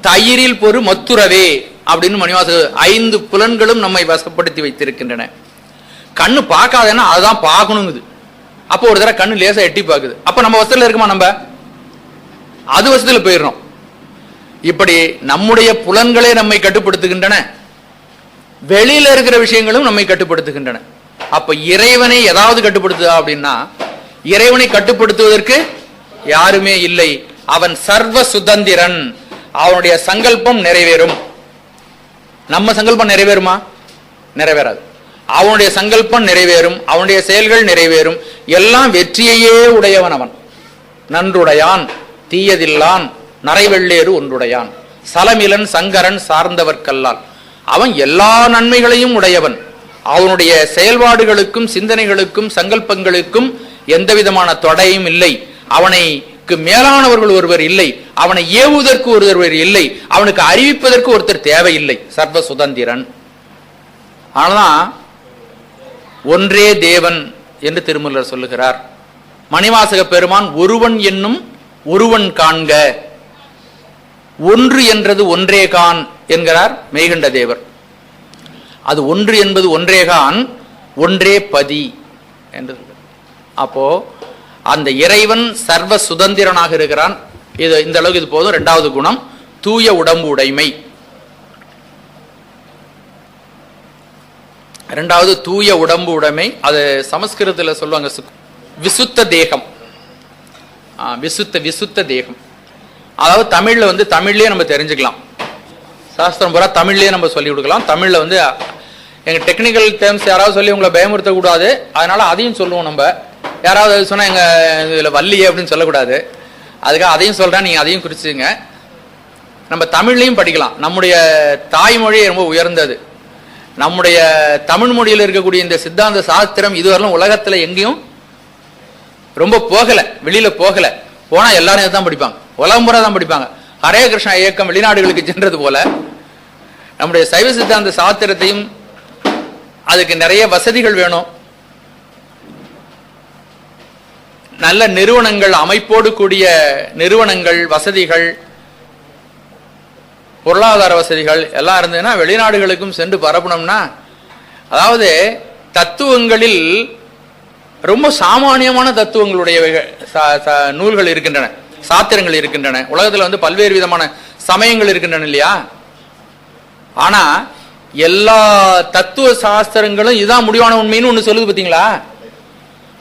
தயிரில் பொறு மத்துரவே அப்படின்னு மணிவாச 5 புலன்களும் நம்மை வசப்படுத்தி வைத்திருக்கின்றன. கண்ணு பார்க்காதேன்னா அதுதான் பார்க்கணுங்குது. அப்போ ஒரு தடவை கண்ணு லேசா எட்டி பார்க்குது. அப்ப நம்ம வசத்துல இருக்குமா? நம்ம அது வசத்துல போயிடணும். இப்படி நம்முடைய புலன்களே நம்மை கட்டுப்படுத்துகின்றன. வெளியில இருக்கிற விஷயங்களும் நம்மை கட்டுப்படுத்துகின்றன. அப்ப இறைவனை ஏதாவது கட்டுப்படுத்துதா அப்படின்னா இறைவனை கட்டுப்படுத்துவதற்கு யாருமே இல்லை. அவன் சர்வ சுதந்திரன். அவனுடைய சங்கல்பம் நிறைவேறும். நம்ம சங்கல்பம் நிறைவேறுமா? நிறைவேறாது. அவனுடைய சங்கல்பம் நிறைவேறும், அவனுடைய செயல்கள் நிறைவேறும். எல்லாம் வெற்றியையே உடையவன் அவன். நன்றுடையான் தீயதில்லான் நரைவெள்ளேறு ஒன்றுடையான் சலமிலன் சங்கரன் சார்ந்தவர்கல்லால். அவன் எல்லா நன்மைகளையும் உடையவன். அவனுடைய செயல்பாடுகளுக்கும் சிந்தனைகளுக்கும் சங்கல்பங்களுக்கும் எந்த விதமான தடையும் இல்லை. அவனுக்கு மேலானவர்கள் ஒருவர் இல்லை. அவனை ஏவுவதற்கு ஒருவர் இல்லை. அவனுக்கு அறிவிப்பதற்கு ஒருத்தர் தேவையில்லை. சர்வ சுதந்திரன். ஆனாதான் ஒன்றே தேவன் என்று திருமூலர் சொல்லுகிறார். மணிவாசக பெருமான் ஒருவன் என்னும் ஒருவன் காண்க, ஒன்று என்றது ஒன்றே கான் என்கிறார் மெய்கண்ட தேவர். அது ஒன்று என்பது ஒன்றே கான், ஒன்றே பதி என்று. அப்போ அந்த இறைவன் சர்வ சுதந்திரனாக இருக்கிறான். இது இந்த அளவுக்கு இது போதும். 2வது குணம் தூய உடம்பு உடைமை. 2வது தூய உடம்பு உடைமை. அது சமஸ்கிருதத்தில் சொல்லுவாங்க விசுத்த தேகம். விசுத்த தேகம். அதாவது தமிழ்ல தமிழ்லயே நம்ம தெரிஞ்சுக்கலாம். சாஸ்திரம் பூரா தமிழ்லயே நம்ம சொல்லி கொடுக்கலாம். தமிழ்ல எங்க டெக்னிக்கல் டேர்ம்ஸ் யாராவது சொல்லி உங்களை பயமுறுத்த கூடாது. அதனால அதையும் சொல்லுவோம். நம்ம யாராவது சொன்னா எங்க இதுல வள்ளியே அப்படின்னு சொல்லக்கூடாது. அதுக்காக அதையும் சொல்றேன், நீங்க அதையும் குறிச்சுங்க. நம்ம தமிழ்லையும் படிக்கலாம். நம்முடைய தாய்மொழி ரொம்ப உயர்ந்தது. நம்முடைய தமிழ் மொழியில் இருக்கக்கூடிய இந்த சித்தாந்த சாஸ்திரம் இதுவரையிலும் உலகத்துல எங்கேயும் ரொம்ப போகல, வெளியில போகல. போனா எல்லாரும் இதான் படிப்பாங்க, உலகம் பூரா தான் படிப்பாங்க. ஹரே கிருஷ்ணா இயக்கம் வெளிநாடுகளுக்கு சென்றது போல நம்முடைய சைவ சித்தாந்த சாஸ்திரத்தையும் அதுக்கு நிறைய வசதிகள் வேணும். நல்ல நிறுவனங்கள், அமைப்போடு கூடிய நிறுவனங்கள், வசதிகள், பொருளாதார வசதிகள் எல்லாம் இருந்ததுன்னா வெளிநாடுகளுக்கும் சென்று பரப்பணும்னா, அதாவது தத்துவங்களில் ரொம்ப சாமானியமான தத்துவங்களுடைய நூல்கள் இருக்கின்றன, சாத்திரங்கள் இருக்கின்றன. உலகத்தில் பல்வேறு விதமான சமயங்கள் இருக்கின்றன இல்லையா? ஆனா எல்லா தத்துவ சாஸ்திரங்களும் இதுதான் முடிவான உண்மைன்னு ஒண்ணு சொல்லுது பார்த்தீங்களா?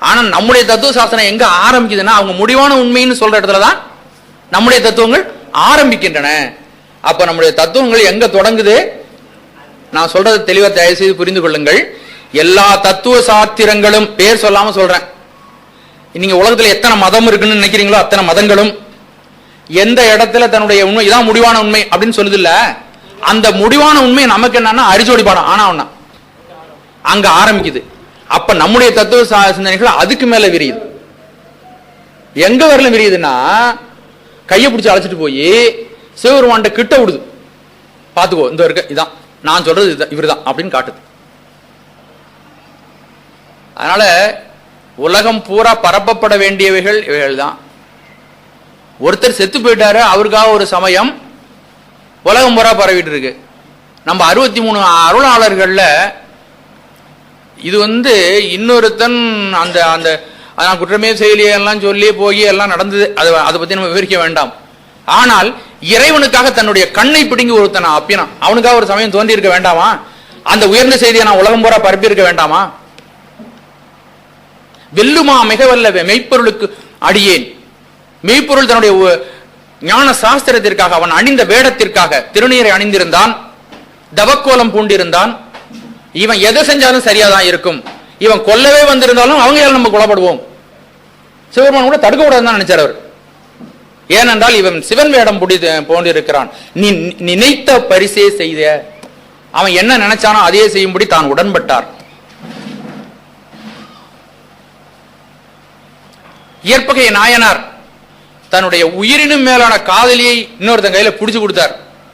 ஆனா நம்முடைய தத்துவ சாஸ்திரம் எங்க ஆரம்பிக்குதுன்னா அவங்க முடிவான உண்மைன்னு சொல்ற இடத்துலதான் நம்முடைய தத்துவங்கள் ஆரம்பிக்கின்றன. அப்ப நம்முடைய தத்துவங்கள் எங்க தொடங்குது? நான் சொல்றது தெளிவா தயவு செய்து புரிந்து கொள்ளுங்கள். எல்லா தத்துவ சாத்திரங்களும், பேர் சொல்லாம சொல்றேன், நீங்க உலகத்துல எத்தனை மதம் இருக்குன்னு நினைக்கிறீங்களோ அத்தனை மதங்களும் எந்த இடத்துல தன்னுடைய உண்மை இதான் முடிவான உண்மை அப்படின்னு சொல்லுது இல்ல, அந்த முடிவான உண்மை நமக்கு என்னன்னா அரிஜோடி பாடம் ஆனா ஒண்ணா அங்க ஆரம்பிக்குது. அப்ப நம்முடைய தத்துவ சிந்தனைகள் அதுக்கு மேல விரியுது. எங்க வரல விரியுதுன்னா, கையை பிடிச்சி அழைச்சிட்டு போய் சிவபெருமான்ட்ட கிட்ட விடுது. பாத்துக்கோ, இந்த இருக்க இதான் நான் சொல்றது இவர்தான் அப்படின்னு காட்டுது. அதனால உலகம் பூரா பரப்பப்பட வேண்டியவைகள் இவைகள் தான். ஒருத்தர் செத்து போயிட்டாரு, அவருக்காக ஒரு சமயம் உலகம் பூரா பரவிட்டு இருக்கு. நம்ம 63 அருளாளர்கள்ல இது இன்னொருத்தன் அந்த அந்த குற்றமே செயலியெல்லாம் சொல்லி போய் எல்லாம் நடந்தது, அதை பத்தி நம்ம விவரிக்க வேண்டாம். ஆனால் இறைவனுக்காக தன்னுடைய கண்ணை பிடுங்கி ஒருத்தன் அப்பினான், அவனுக்காக ஒரு சமயம் தோன்றி இருக்க வேண்டாமா? அந்த உயர்ந்த செய்தியை நான் உலகம் பூரா பரப்பி இருக்க வேண்டாமா? வெல்லுமா மிக வல்ல மெய்ப்பொருளுக்கு அடியேன். மெய்ப்பொருள் தன்னுடைய ஞான சாஸ்திரத்திற்காக அவன் அணிந்த வேடத்திற்காக திருநீரை அணிந்திருந்தான், தவக்கோலம் பூண்டிருந்தான். இவன் எதை செஞ்சாலும் சரியாதான் இருக்கும், இவன் கொல்லவே வந்திருந்தாலும் அவங்க நம்ம கொல்லப்படுவோம். சிவபெருமான் கூட தடுக்க கூடாதுன்னு நினைச்சார் அவர். ஏனென்றால் இவன் சிவன் வேடம் போன்றிருக்கிறான். நீ நினைத்த பரிசே செய்த, அவன் என்ன நினைச்சானோ அதையே செய்யும்படி தான் உடன்பட்டார். இயற்பகை நாயனார் தன்னுடைய உயிரினும் மேலான காதலியை இன்னொருத்தன் கையில புடிச்சு கொடுத்தார்,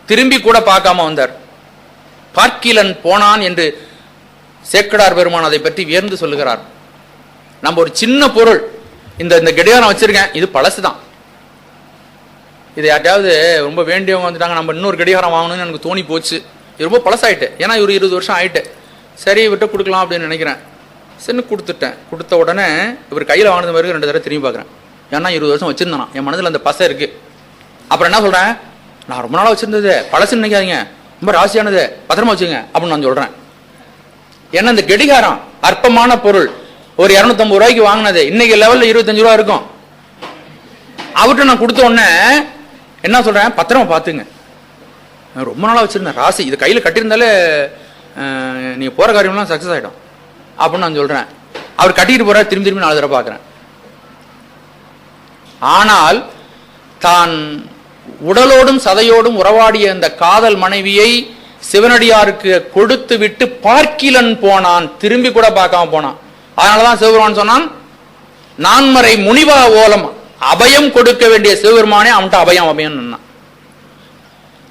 திரும்பி கூட பார்க்காம வந்தார். பார்க்கிலன் போனான் என்று சேக்கடார் பெருமான் அதை பற்றி வியர்ந்து சொல்லுகிறார். நம்ம ஒரு சின்ன பொருள், இந்த கடிகாரம் வச்சிருக்கேன், இது பழசுதான், இது யார்ட்டாவது ரொம்ப வேண்டியவங்க வந்துட்டாங்க, நம்ம இன்னொரு கடிகாரம் வாங்கணும்னு எனக்கு தோணி போச்சு, இது ரொம்ப பழசாயிட்டு, ஏன்னா ஒரு 20 வருஷம் ஆயிட்டு, சரி விட்டு கொடுக்கலாம் அப்படின்னு நினைக்கிறேன். சென்னு கொடுத்துட்டேன். கொடுத்த உடனே இவர் கையில் வாங்கினது பிறகு 2 தடவை திரும்பி பார்க்குறேன். ஏன்னா 20 வருஷம் வச்சிருந்தானா, என் மனதில் அந்த பசை இருக்கு. அப்புறம் என்ன சொல்றேன், நான் ரொம்ப நாளாக வச்சிருந்தது, பழசுன்னு நினைக்காதீங்க, ரொம்ப ராசியானது, பத்திரமா வச்சுங்க அப்படின்னு நான் சொல்றேன். ஏன்னா இந்த கடிகாரம் அற்பமான பொருள், ஒரு 250 ரூபாய்க்கு வாங்கினது இன்னைக்கு லெவல்ல 25 ரூபா இருக்கும். அவர்கிட்ட நான் கொடுத்த உடனே என்ன சொல்றேன், பத்திரமா பார்த்துங்க, ரொம்ப நாளாக வச்சிருந்தேன், ராசி, இது கையில் கட்டியிருந்தாலே நீங்க போற காரியம்லாம் சக்சஸ் ஆகிடும் அப்படின்னு நான் சொல்றேன். அவர் கட்டிட்டு போறாரு, திரும்பி 4 தடவை பார்க்குறேன். ஆனால் தான் உடலோடும் சதையோடும் உறவாடிய அந்த காதல் மனைவியை சிவனடியாருக்கு கொடுத்து விட்டு பார்க்கிலன் போனான், திரும்பி கூட பார்க்காம போனான். அதனாலதான் சிவபெருமான் சொன்னான், நான்மறை முனிவா ஓலம், அபயம் கொடுக்க வேண்டிய சிவபெருமானே அவன்கிட்ட அபயம் அபயம்.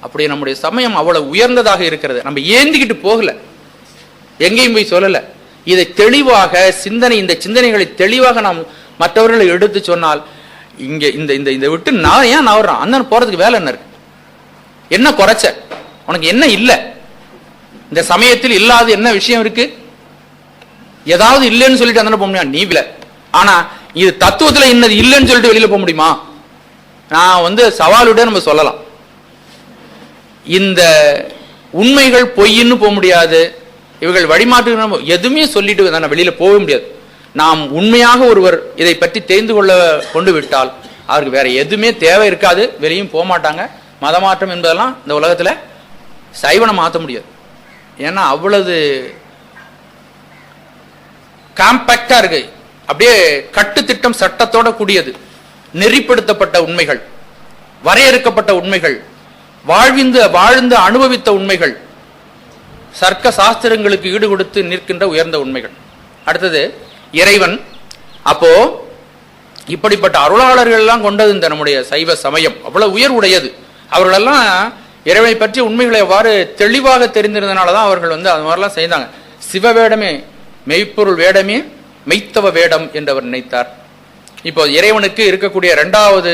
அப்படி நம்முடைய சமயம் அவ்வளவு உயர்ந்ததாக இருக்கிறது. நம்ம ஏந்திக்கிட்டு போகல, எங்கேயும் போய் சொல்லல. இதை தெளிவாக இந்த சிந்தனைகளை தெளிவாக நாம் மற்றவர்களை எடுத்து சொன்னால், இங்க இந்த விட்டு நான் ஏன் நவர்றான், அந்த போறதுக்கு வேலை என்ன இருக்கு, என்ன குறைச்ச, உனக்கு என்ன இல்லை, இந்த சமயத்தில் இல்லாத என்ன விஷயம் இருக்கு, ஏதாவது இல்லைன்னு சொல்லிட்டு அந்த போக முடியாது நீ இல்ல. ஆனா இது தத்துவத்துல இன்னது இல்லைன்னு சொல்லிட்டு வெளியில போக முடியுமா? நான் சவாலுடைய நம்ம சொல்லலாம், இந்த உண்மைகள் பொய்ன்னு போக முடியாது, இவர்கள் வழிமாற்று எதுவுமே சொல்லிட்டு நான் வெளியில போக முடியாது. நாம் உண்மையாக ஒருவர் இதை பற்றி தெரிந்து கொண்டு விட்டால் அவருக்கு வேற எதுவுமே தேவை இருக்காது, வெளியும் போக மாட்டாங்க. மதமாற்றம் என்பதெல்லாம் இந்த உலகத்துல சைவனை மாற்ற முடியாது. ஏன்னா அவ்வளவு காம்பேக்டா இருக்கு, அப்படியே கட்டுத்திட்டம் சட்டத்தோட கூடியது, நெறிப்படுத்தப்பட்ட உண்மைகள், வரையறுக்கப்பட்ட உண்மைகள், வாழ்ந்து அனுபவித்த உண்மைகள், சர்க்க சாஸ்திரங்களுக்கு ஈடு கொடுத்து நிற்கின்ற உயர்ந்த உண்மைகள். அடுத்தது இறைவன். அப்போ இப்படிப்பட்ட அருளாளர்கள் எல்லாம் கொண்டது இந்த நம்முடைய சைவ சமயம் அவ்வளவு உயர்வுடையது. அவர்களெல்லாம் இறைவனை பற்றி உண்மைகளை எவ்வாறு தெளிவாக தெரிந்திருந்தனாலதான் அவர்கள் அது மாதிரிலாம் செய்தாங்க. சிவ வேடமே மெய்ப்பொருள் வேடமே மெய்த்தவ வேடம் என்று அவர் நினைத்தார். இப்போ இறைவனுக்கு இருக்கக்கூடிய 2வது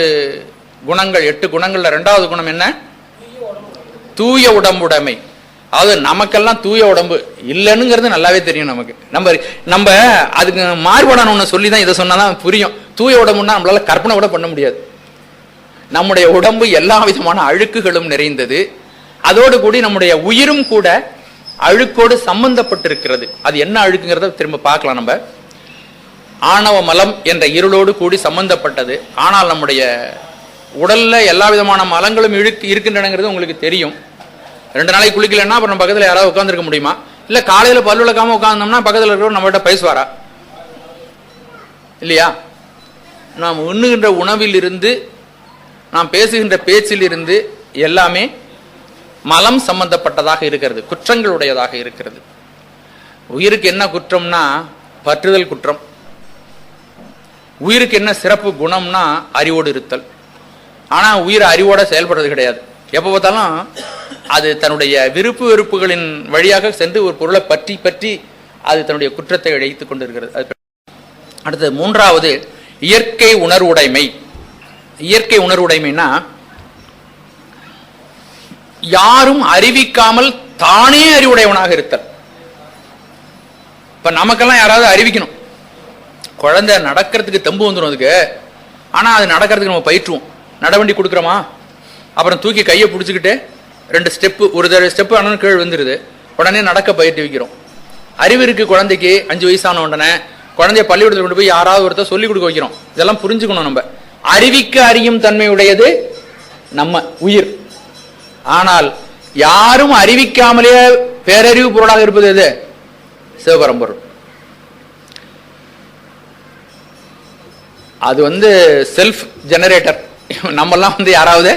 குணங்கள், 8 குணங்கள்ல 2வது குணம் என்ன? தூய உடம்புடைமை. அதாவது நமக்கெல்லாம் தூய உடம்பு இல்லைன்னுங்கிறது நல்லாவே தெரியும் நமக்கு. நம்ம அதுக்கு மாறுபாடான ஒண்ணு சொல்லிதான் இதை சொன்னாதான் புரியும். தூய உடம்புன்னா நம்மளால கற்பனை கூட பண்ண முடியாது. நம்முடைய உடம்பு எல்லா விதமான அழுக்குகளும் நிறைந்தது, அதோடு கூடி நம்முடைய உயிரும் கூட அழுக்கோடு சம்பந்தப்பட்டிருக்கிறது. அது என்ன அழுக்குங்கிறத திரும்ப பார்க்கலாம். நம்ம ஆணவ மலம் என்ற இருளோடு கூடி சம்பந்தப்பட்டது. ஆனால் நம்முடைய உடல்ல எல்லா விதமான மலங்களும் இருக்கின்றனங்கிறது உங்களுக்கு தெரியும். 2 நாளைக்கு குளிக்கலன்னா அப்புறம் பக்கத்தில் யாராவது உட்காந்துருக்க முடியுமா? இல்ல காலையில பல்லு விளக்காம உட்கார்ந்தோம்னா பக்கத்தில் இருக்கிறவங்க நம்மகிட்ட பேசுவாரா? இல்லையா? நாம் உண்ணுகின்ற உணவில் இருந்து, நாம் பேசுகின்ற பேச்சில் இருந்து எல்லாமே மலம் சம்பந்தப்பட்டதாக இருக்கிறது, குற்றங்களுடையதாக இருக்கிறது. உயிருக்கு என்ன குற்றம்னா பற்றுதல் குற்றம். உயிருக்கு என்ன சிறப்பு குணம்னா அறிவோடு இருத்தல். ஆனா உயிர் அறிவோட செயல்படுறது கிடையாது. எப்ப பார்த்தாலும் அது தன்னுடைய விருப்பு வெறுப்புகளின் வழியாக சென்று ஒரு பொருளை பற்றி பற்றி அது தன்னுடைய குற்றத்தை இழைத்துக் கொண்டிருக்கிறது. அடுத்தது 3வது இயற்கை உணர்வுடைமை. இயற்கை உணர்வுடைமைனா யாரும் அறிவிக்காமல் தானே அறிவுடையவனாக இருத்தல். இப்ப நமக்கெல்லாம் யாராவது அறிவிக்கணும். குழந்தை நடக்கிறதுக்கு தெம்பு வந்துடும் அதுக்கு. ஆனா அது நடக்கிறதுக்கு நம்ம பயிற்றுவோம். நடவண்டி கொடுக்குறோமா, அப்புறம் தூக்கி கையை பிடிச்சிக்கிட்டு 2 ஸ்டெப்பு, ஒரு ஸ்டெப்பு ஆனால் கீழ் வந்துருது, உடனே நடக்க பயிற்சி வைக்கிறோம். அறிவு இருக்கு குழந்தைக்கு. 5 வயசான உடனே குழந்தைய பள்ளிக்கூடத்தில் கொண்டு போய் யாராவது ஒருத்தர் சொல்லிக் கொடுக்க வைக்கிறோம். இதெல்லாம் புரிஞ்சுக்கணும். நம்ம அறிவிக்க அறியும் தன்மை உடையது நம்ம உயிர். ஆனால் யாரும் அறிவிக்காமலே பேரறிவு பொருளாக இருப்பது எது? சிவபரம்பொருள். அது செல்ஃப் ஜெனரேட்டர். நம்மெல்லாம் யாராவது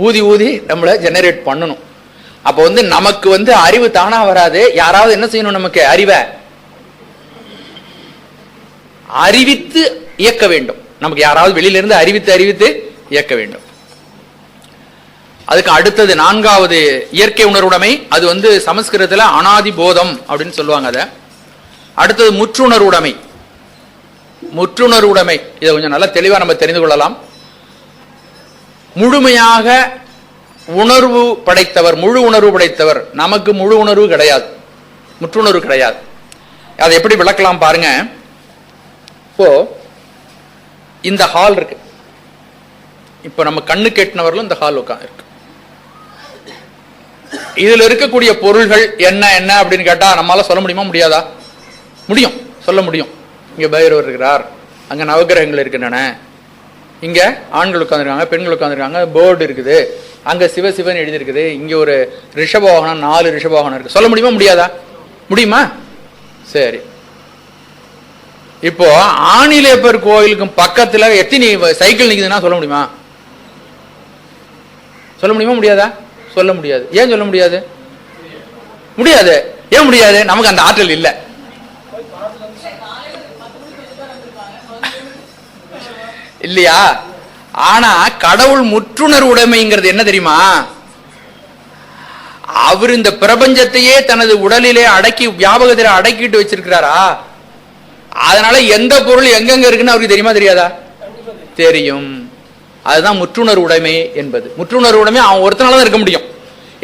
ஊதி ஊதி நம்மளை ஜெனரேட் பண்ணணும். அப்போ நமக்கு அறிவு தானா வராது. யாராவது என்ன செய்யணும்? நமக்கு அறிவை அறிவித்து இயக்க வேண்டும். நமக்கு யாராவது வெளியில இருந்து அறிவித்து அறிவித்து இயக்க வேண்டும். அதுக்கு அடுத்தது 4வது இயற்கை உணர்வுடைமை. அது சமஸ்கிருதத்துல அனாதி போதம் அப்படின்னு சொல்லுவாங்க. அத அடுத்தது முற்றுணர்வுடைமை. முற்றுணர்வுடைமை இதை கொஞ்சம் நல்லா தெளிவா நம்ம தெரிந்து கொள்ளலாம். முழுமையாக உணர்வு படைத்தவர், முழு உணர்வு படைத்தவர். நமக்கு முழு உணர்வு கிடையாது, முற்றுணர்வு கிடையாது. அதை எப்படி விளக்கலாம் பாருங்க. இப்போ இந்த ஹால் இருக்கு. இப்போ நம்ம கண்ணு கெட்டினவர்களும் இந்த ஹால் இருக்கு. இதுல இருக்கக்கூடிய பொருள்கள் என்ன என்ன அப்படின்னு கேட்டா நம்மளால சொல்ல முடியுமா? முடியாதா? முடியும், சொல்ல முடியும். இங்க பைரவர் இருக்கிறார், அங்க நவகிரகங்கள் இருக்கின்றன, இங்க ஆண்கள் உட்காந்துருக்காங்க, பெண்கள் உட்காந்துருக்காங்க, போர்டு இருக்குது, அங்க சிவசிவன் எழுதி இருக்குது, இங்க ஒரு ரிஷபவாகனம் 4 ரிஷபவாகனம் இருக்கு. சொல்ல முடியுமா? முடியாதா? முடியுமா? சரி. இப்போ ஆணிலேப்பர் கோயிலுக்கும் பக்கத்துல எத்தனை சைக்கிள் நிக்குதுன்னா சொல்ல முடியுமா? சொல்ல முடியுமா? முடியாதா? சொல்ல முடியாது. ஏன் சொல்ல முடியாது? முடியாது. ஏன் முடியாது? நமக்கு அந்த ஆற்றல் இல்லை. இல்லையா? ஆனா கடவுள் முற்றுணர்வு உடைமைங்கிறது என்ன தெரியுமா? அவர் இந்த பிரபஞ்சத்தையே தனது உடலிலே அடக்கி, வியாபகத்திலே அடக்கிட்டு வச்சிருக்கிறாரா? அதனால எந்த பொருள் எங்கெங்க இருக்குன்னு அவருக்கு தெரியுமா தெரியாதா? தெரியும். அதுதான் முற்றுணர்வு உடைமை என்பது. முற்றுணர்வு உடைமை அவன் ஒருத்தனால தான் இருக்க முடியும்.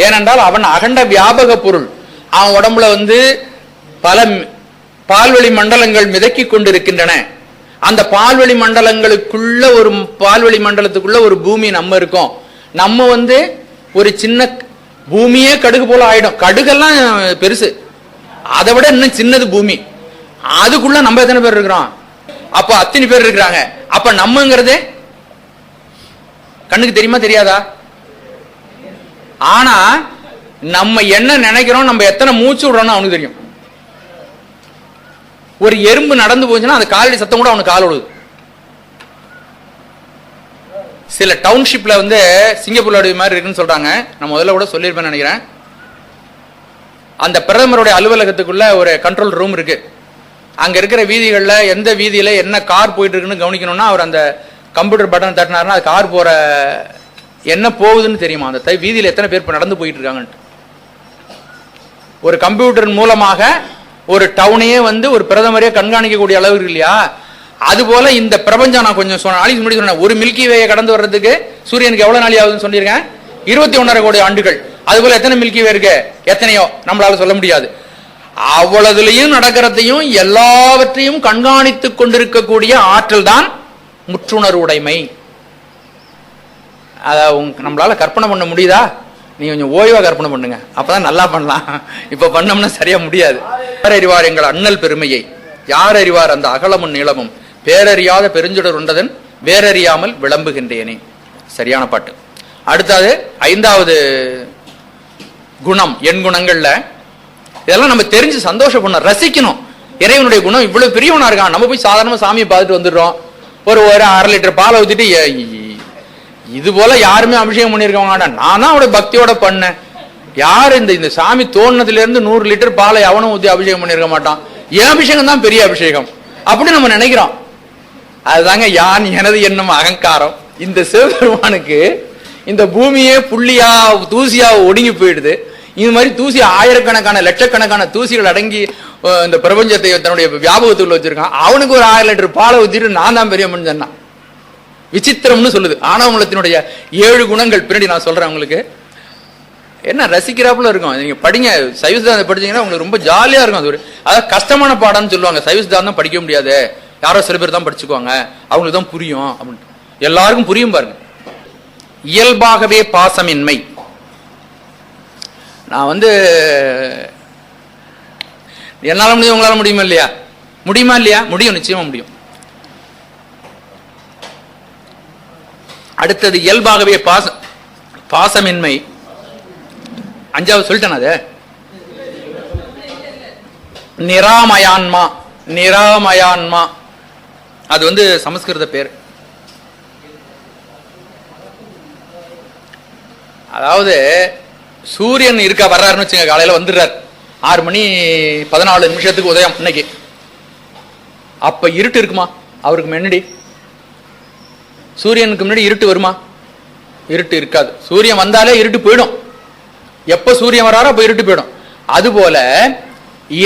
ஏனென்றால் அவன் அகண்ட வியாபக பொருள். அவன் உடம்புல பல பால்வெளி மண்டலங்கள் மிதக்கி கொண்டிருக்கின்றன. அந்த பால்வெளி மண்டலங்களுக்குள்ள, ஒரு பால்வெளி மண்டலத்துக்குள்ள ஒரு பூமி நம்ம இருக்கோம். நம்ம ஒரு சின்ன பூமியே கடுகு போல ஆயிடும். கடுகெல்லாம் பெருசு, அதை விட இன்னும் சின்னது பூமி. அதுக்குள்ள நம்ம எத்தனை பேர் இருக்கிறோம்? அப்ப அத்தனை பேர் இருக்கிறாங்க. அப்ப நம்மங்கிறது கண்ணுக்கு தெரியுமா தெரியாதா? ஆனா நம்ம என்ன நினைக்கிறோம், நம்ம எத்தனை மூச்சு விடுறோம்னு அவனுக்கு தெரியும். ஒரு எறும்பு நடந்து போச்சுன்னா அந்த காலடி சத்தம் கூட அவனுக்கு கால் விடுது. சில டவுன்ஷிப்ல சிங்கப்பூர் மாதிரி இருக்குன்னு சொல்றாங்க. நான் முதல்ல கூட சொல்லியிருப்பேன் நினைக்கிறேன். அந்த பிரதமருடைய அலுவலகத்துக்குள்ள ஒரு கண்ட்ரோல் ரூம் இருக்கு. அங்க இருக்கிற வீதிகள்ல எந்த வீதியில என்ன கார் போயிட்டு இருக்குன்னு கவனிக்கணும்னா அவர் அந்த கம்ப்யூட்டர் பட்டன் தட்டினாருன்னா அது கார் போற என்ன போகுதுன்னு தெரியுமா? அந்த வீதியில எத்தனை பேர் நடந்து போயிட்டு இருக்காங்கன்ட்டு ஒரு கம்ப்யூட்டர் மூலமாக ஒரு டவுனையே ஒரு பிரதமரே கண்காணிக்கக்கூடிய அளவு இருக்கு இல்லையா? அது போல இந்த பிரபஞ்சம். நான் கொஞ்சம் நாளைக்கு முன்னாடி சொன்னேன், ஒரு மில்கி வேயை கடந்து வர்றதுக்கு சூரியனுக்கு எவ்வளவு நாளி ஆகுதுன்னு சொல்லியிருக்கேன். 21.5 கோடி ஆண்டுகள். அது போல எத்தனை மில்கி வே இருக்கு? எத்தனையோ நம்மளால சொல்ல முடியாது. அவ்வளவுலையும் நடக்கிறதையும் எல்லாவற்றையும் கண்காணித்துக் கொண்டிருக்கக்கூடிய ஆற்றல் தான் முற்றுணர்வு உடைமை. அத நம்மளால கற்பனை பண்ண முடியுதா? நீங்க கொஞ்சம் ஓய்வா கற்பனை பண்ணுங்க, அப்பதான் நல்லா பண்ணலாம். இப்ப பண்ணோம்னா சரியா முடியாது. யார் அறிவார் எங்கள் அண்ணல் பெருமையை? யார் அறிவார் அந்த அகலமும் நீளமும்? பேரறியாத பெருஞ்சுடர் உண்டதன் வேறறியாமல் விளம்புகின்றேனே. சரியான பாட்டு. அடுத்தது 5வது குணம், எண் குணங்கள்ல இதெல்லாம் நம்ம தெரிஞ்சு சந்தோஷப்படணும், ரசிக்கணும். இறைவனுடைய குணம் இவ்வளவு பெரியவனா இருக்கான். நம்ம போய் சாதாரணமா சாமியை பார்த்துட்டு வந்துடுறோம். ஒரு 1/2 லிட்டர் பாலை ஊத்திட்டு இது போல யாருமே அபிஷேகம் பண்ணிருக்கவங்க, நான் தான் அவருடைய பக்தியோட பண்ணேன். யாரு இந்த சாமி தோணுனதுல இருந்து 100 லிட்டர் பாலை அவனும் ஊத்தி அபிஷேகம் பண்ணிருக்க மாட்டான். என் அபிஷேகம் தான் பெரிய அபிஷேகம் அப்படி நம்ம நினைக்கிறோம். அதுதாங்க யான் எனது என்னும் அகங்காரம். இந்த சிவபெருமானுக்கு இந்த பூமியே புள்ளியா தூசியா ஒடுங்கி போயிடுது. இது மாதிரி தூசி ஆயிரக்கணக்கான லட்சக்கணக்கான தூசிகள் அடங்கி இந்த பிரபஞ்சத்தை தன்னுடைய வியாபகத்துக்குள்ள வச்சிருக்கான். அவனுக்கு ஒரு 1000 லிட்டர் பாலை ஊத்திட்டு நான் தான் பெரிய மனுஷன். விசித்திரம்னு சொல்லுது ஆணவமலத்தினுடைய 7 குணங்கள். பின்னாடி நான் சொல்றேன் உங்களுக்கு. என்ன ரசிக்கிறாப்புல இருக்கும். நீங்க படிங்க, சைவ சித்தாந்தம் படிச்சீங்கன்னா உங்களுக்கு ரொம்ப ஜாலியா இருக்கும். அது ஒரு அதாவது கஷ்டமான பாடம்னு சொல்லுவாங்க. சைவ சித்தாந்தம் படிக்க முடியாது, யாரோ சில பேர் தான் படிச்சுக்குவாங்க, அவங்களுக்கு தான் புரியும் அப்படின்ட்டு. எல்லாருக்கும் புரியும் பாருங்க. இயல்பாகவே பாசமின்மை. நான் என்னால முடியும், உங்களால முடியுமா இல்லையா? முடியுமா இல்லையா? முடியும், நிச்சயமா முடியும். அடுத்தது இயல்பாகவே பாசமின்மை. 5வது சொல்லிட்டேன். அது நிராமயான்மா. நிராமயான்மா அது சமஸ்கிருத பேர். அதாவது சூரியன் வர்றாருன்னு வச்சுங்க, காலையில வந்துடுறார், 6 மணி 14 நிமிஷத்துக்கு உதயம் இன்னைக்கு. அப்ப இருட்டு இருக்குமா? அவருக்கு முன்னாடி சூரியனுக்கு முன்னாடி இருட்டு வருமா? இருட்டு இருக்காது. சூரியன் வந்தாலே இருட்டு போயிடும். எப்ப சூரியன் வராரோ அப்ப இருட்டு போயிடும். அதுபோல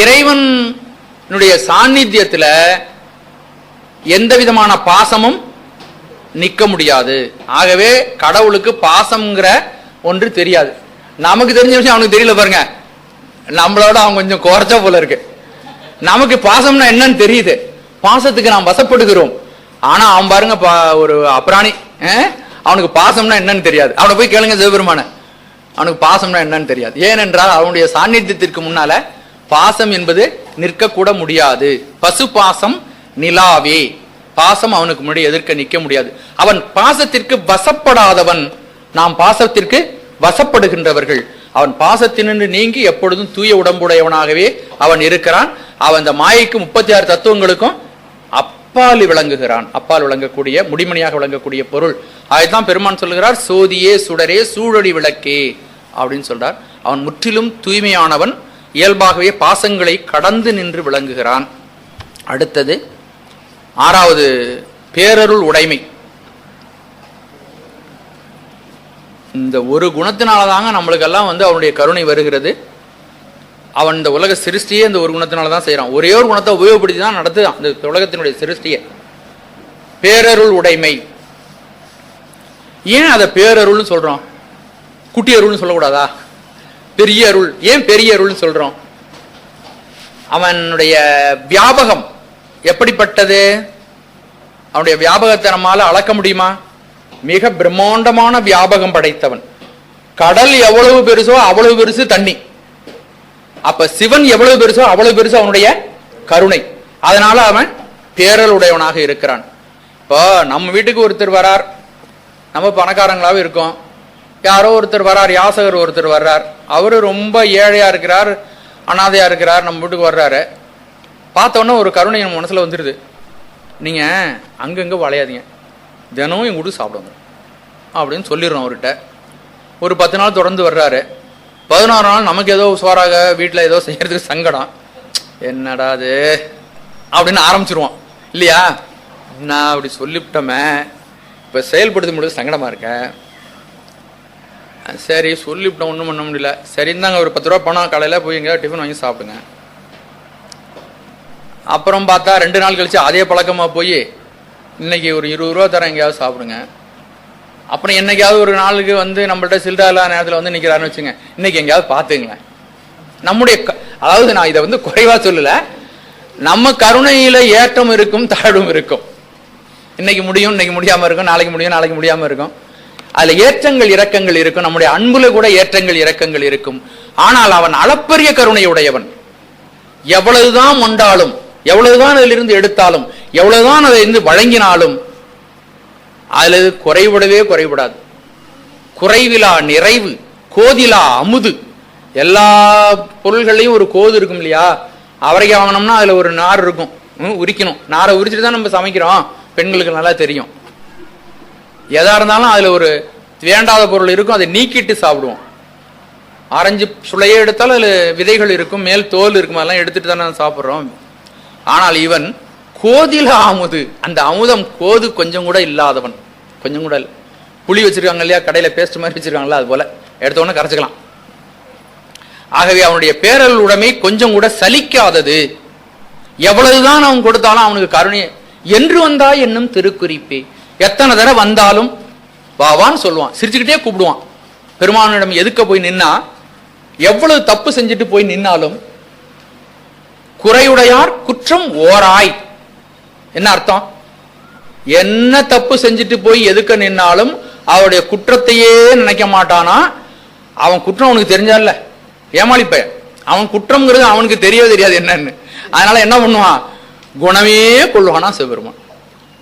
இறைவனுடைய சாநித்தியத்துல எந்த விதமான பாசமும் நிக்க முடியாது. ஆகவே கடவுளுக்கு பாசம்ங்கிற ஒன்று தெரியாது. நமக்கு தெரிஞ்ச விஷயம் அவனுக்கு தெரியல பாருங்க. நம்மளோட அவன் கொஞ்சம் குறைச்சா போல இருக்கு. நமக்கு பாசம்னா என்னன்னு தெரியுது, பாசத்துக்கு நாம் வசப்படுகிறோம். ஆனா அவன் பாருங்க ஒரு அப்ராணி, அவனுக்கு பாசம்னா என்னன்னு தெரியாது. அவனை போய் கேளுங்க சிவபெருமான, அவனுக்கு பாசம்னா என்னன்னு தெரியாது. ஏனென்றால் அவனுடைய சாநித்தியத்திற்கு முன்னால பாசம் என்பது நிற்க கூட முடியாது. பசு பாசம் நிலாவே, பாசம் அவனுக்கு முன்னாடி எதிர்க்க நிற்க முடியாது. அவன் பாசத்திற்கு வசப்படாதவன், நாம் பாசத்திற்கு வசப்படுகின்றவர்கள். அவன் பாசத்தினின்று நீங்கி எப்பொழுதும் தூய உடம்புடையவனாகவே அவன் இருக்கிறான். அவன் இந்த மாயைக்கு 36 தத்துவங்களுக்கும் அப்பால் விளங்குகிறான். அப்பால் விளங்கக்கூடிய, முடிமணியாக விளங்கக்கூடிய பொருள். அதுதான் பெருமான் சொல்லுகிறார், சோதியே சுடரே சூழொளி விளக்கே அப்படின்னு சொல்றார். அவன் முற்றிலும் தூய்மையானவன், இயல்பாகவே பாசங்களை கடந்து நின்று விளங்குகிறான். அடுத்தது 6வது பேரருள் உடைமை. இந்த ஒரு குணத்தினாலதாங்க நம்மளுக்கெல்லாம் அவனுடைய கருணை வருகிறது. அவன் இந்த உலக சிருஷ்டியே இந்த ஒரு குணத்தினாலதான் செய்யறான். ஒரே ஒரு குணத்தை உபயோகப்படுத்தி தான் நடத்துதான் இந்த உலகத்தினுடைய சிருஷ்டியை. பேரருள் உடைமை. ஏன் அதை பேரருள்னு சொல்றோம்? குட்டி அருள்னு சொல்லக்கூடாதா? பெரிய அருள். ஏன் பெரிய அருள்னு சொல்றோம்? அவனுடைய வியாபகம் எப்படிப்பட்டது? அவனுடைய வியாபகத்தை நம்மால அளக்க முடியுமா? மிக பிரம்மாண்டமான வியாபகம் படைத்தவன். கடல் எவ்வளவு பெருசோ அவ்வளவு பெருசு தண்ணி. அப்ப சிவன் எவ்வளவு பெருசோ அவ்வளவு பெருசு அவனுடைய கருணை. அதனால அவன் பேரருளுடையவனாக இருக்கிறான். இப்போ நம்ம வீட்டுக்கு ஒருத்தர் வரார், நம்ம பணக்காரங்களாவே இருக்கோம். யாரோ ஒருத்தர் வர்றார், யாசகர் ஒருத்தர் வர்றார், அவரு ரொம்ப ஏழையா இருக்கிறார், அனாதையா இருக்கிறார், நம்ம வீட்டுக்கு வர்றாரு. பார்த்தோன்னா ஒரு கருணை நம்ம மனசுல வந்துடுது. நீங்க அங்கங்க வளையாதீங்க, தினமும் எங்க வீட்டுக்கு சாப்பிடுங்க அப்படின்னு சொல்லிடுறோம் அவர்கிட்ட. ஒரு 10 நாள் தொடர்ந்து வர்றாரு. 11 நாள் நமக்கு ஏதோ சோறாக வீட்டில் ஏதோ செய்யறதுக்கு சங்கடம். என்னடா அது அப்படின்னு ஆரம்பிச்சிருவோம் இல்லையா? நான் அப்படி சொல்லிவிட்டோமே, இப்போ செயல்படுத்த முடியாது, சங்கடமா இருக்கேன். சரி சொல்லிவிட்டோம், ஒன்றும் பண்ண முடியல. சரி இருந்தாங்க ஒரு 10 ரூபா பணம், காலையில் போய் எங்கேயாவது டிஃபன் வாங்கி சாப்பிடுங்க. அப்புறம் பார்த்தா 2 நாள் கழிச்சு அதே பழக்கமாக போய் இன்னைக்கு ஒரு 20 ரூபா தரேன், எங்கேயாவது சாப்பிடுங்க. அப்புறம் என்னைக்காவது ஒரு நாளுக்கு நம்மள்ட்ட சில்லறை இல்லாத நேரத்தில் நிற்கிறாருன்னு வச்சுங்க, இன்னைக்கு எங்கேயாவது பார்த்துங்களேன். நம்முடைய அதாவது நான் இதை குறைவா சொல்லல, நம்ம கருணையில ஏற்றம் இருக்கும், தாழ்வும் இருக்கும். இன்னைக்கு முடியும், இன்னைக்கு முடியாம இருக்கும், நாளைக்கு முடியும், நாளைக்கு முடியாம இருக்கும். அதுல ஏற்றங்கள் இறக்கங்கள் இருக்கும். நம்முடைய அன்புல கூட ஏற்றங்கள் இறக்கங்கள் இருக்கும். ஆனால் அவன் அளப்பரிய கருணை உடையவன். எவ்வளவுதான் கொண்டாலும், எவ்வளவுதான் அதிலிருந்து எடுத்தாலும், எவ்வளவுதான் அதை வழங்கினாலும் அதுல குறைவிடவே குறைவிடாது. குறைவிலா நிறைவு, கோதிலா அமுது. எல்லா பொருள்களையும் ஒரு கோது இருக்கும் இல்லையா? அவரைக்காய் வாங்கினோம்னா அதுல ஒரு நார் இருக்கும், உரிக்கணும். நாரை உரிச்சுட்டு தான் நம்ம சமைக்கிறோம், பெண்களுக்கு நல்லா தெரியும். எதா இருந்தாலும் அதுல ஒரு வேண்டாத பொருள் இருக்கும், அதை நீக்கிட்டு சாப்பிடுவோம். ஆரஞ்சு சுளையே எடுத்தாலும் அதுல விதைகள் இருக்கும், மேல் தோல் இருக்கும், அதெல்லாம் எடுத்துட்டு தானே சாப்பிட்றோம். ஆனால் இவன் கோதில அமுது, அந்த அமுதம் கோது கொஞ்சம் கூட இல்லாதவன். கொஞ்சம் கூட இல்லை. புளி வச்சிருக்காங்க இல்லையா, கடையில பேஸ்ட் மாதிரி வச்சிருக்காங்களா, அது போல எடுத்த உடனே கரைச்சிக்கலாம். ஆகவே அவனுடைய பேரல் உடைமை கொஞ்சம் கூட சலிக்காதது. எவ்வளவுதான் அவன் கொடுத்தாலும் அவனுக்கு கருணை. என்று வந்தா என்னும் திருக்குறிப்பே, எத்தனை தடவை வந்தாலும் வாவான்னு சொல்லுவான், சிரிச்சுக்கிட்டே கூப்பிடுவான். பெருமானிடம் எதுக்க போய் நின்னா, எவ்வளவு தப்பு செஞ்சுட்டு போய் நின்னாலும் குறையுடையார் குற்றம் ஓராய். என்ன அர்த்தம்? என்ன தப்பு செஞ்சுட்டு போய் எதுக்க நின்னாலும் அவருடைய குற்றத்தையே நினைக்க மாட்டானா. அவன் குற்றம் அவனுக்கு தெரிஞ்சால, ஏமாளிப்ப அவன் குற்றம்ங்கிறது அவனுக்கு தெரியவே தெரியாது என்னன்னு. அதனால என்ன பண்ணுவான், குணமே கொள்வானா சிவபெருமான்.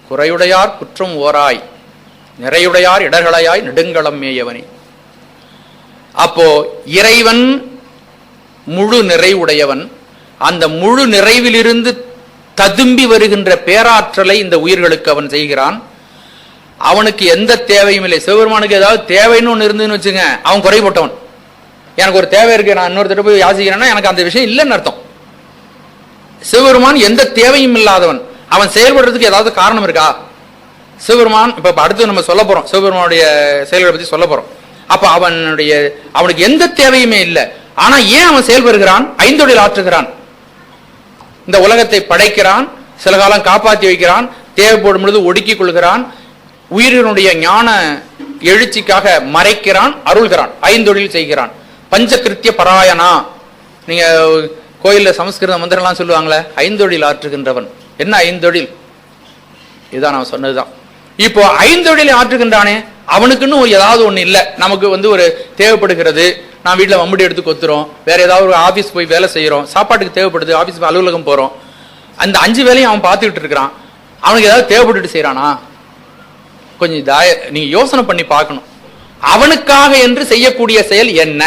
குறையுடையார் குற்றம் ஓராய், நிறையுடையார் இடர்களாய் நெடுங்களம் மேயவனே. அப்போ இறைவன் முழு நிறைவுடையவன். அந்த முழு நிறைவிலிருந்து ததும்பி வருகின்ற பேராற்றலை இந்த உயிர்களுக்கு அவன் செய்கிறான். அவனுக்கு எந்த தேவையும் இல்லை. சிவபெருமானுக்கு ஏதாவது தேவைன்னு ஒன்று இருந்துன்னு வச்சுங்க, அவன் குறைபட்டவன். எனக்கு ஒரு தேவை இருக்கு, நான் இன்னொருத்தர் போய் யாசிக்கிறேன்னா எனக்கு அந்த விஷயம் இல்லைன்னு அர்த்தம். சிவபெருமான் எந்த தேவையும் இல்லாதவன். அவன் செயல்படுறதுக்கு ஏதாவது காரணம் இருக்கா? சிவபெருமான் இப்ப அடுத்து நம்ம சொல்ல போறோம், சிவபெருமானுடைய செயல்களை பத்தி சொல்ல போறோம். அப்ப அவனுக்கு எந்த தேவையுமே இல்லை. ஆனா ஏன் அவன் செயல்படுகிறான்? ஐந்தொழில் ஆற்றுகிறான். இந்த உலகத்தை படைக்கிறான், சில காலம் காப்பாற்றி வைக்கிறான், தேவைப்படும் பொழுது ஒடுக்கிக் கொள்கிறான், உயிரினுடைய ஞான எழுச்சிக்காக மறைக்கிறான், அருள்கிறான், ஐந்தொழில் செய்கிறான். பஞ்சகிருத்திய பராயணா. நீங்க கோயில்ல சமஸ்கிருத மந்திரம்லாம் சொல்லுவாங்களே, ஐந்தொழில் ஆற்றுகின்றவன். என்ன ஐந்தொழில்? இதுதான் நான் சொன்னதுதான். இப்போ ஐந்தொழில் ஆற்றுகின்றானே, அவனுக்குன்னு ஏதாவது ஒண்ணு இல்லை. நமக்கு ஒரு தேவைப்படுகிறது, நான் வீட்டில் மம்படி எடுத்து கொத்துறோம், வேற ஏதாவது ஒரு ஆபீஸ் போய் வேலை செய்யறோம், சாப்பாட்டுக்கு தேவைப்படுது, ஆபீஸ் அலுவலகம் போறோம். அந்த 5 வேலையும் அவன் பார்த்துக்கிட்டு இருக்கிறான். அவனுக்கு ஏதாவது தேவைப்பட்டு செய்யறானா? கொஞ்சம் நீங்க யோசனை பண்ணி பார்க்கணும். அவனுக்காக என்று செய்யக்கூடிய செயல் என்ன?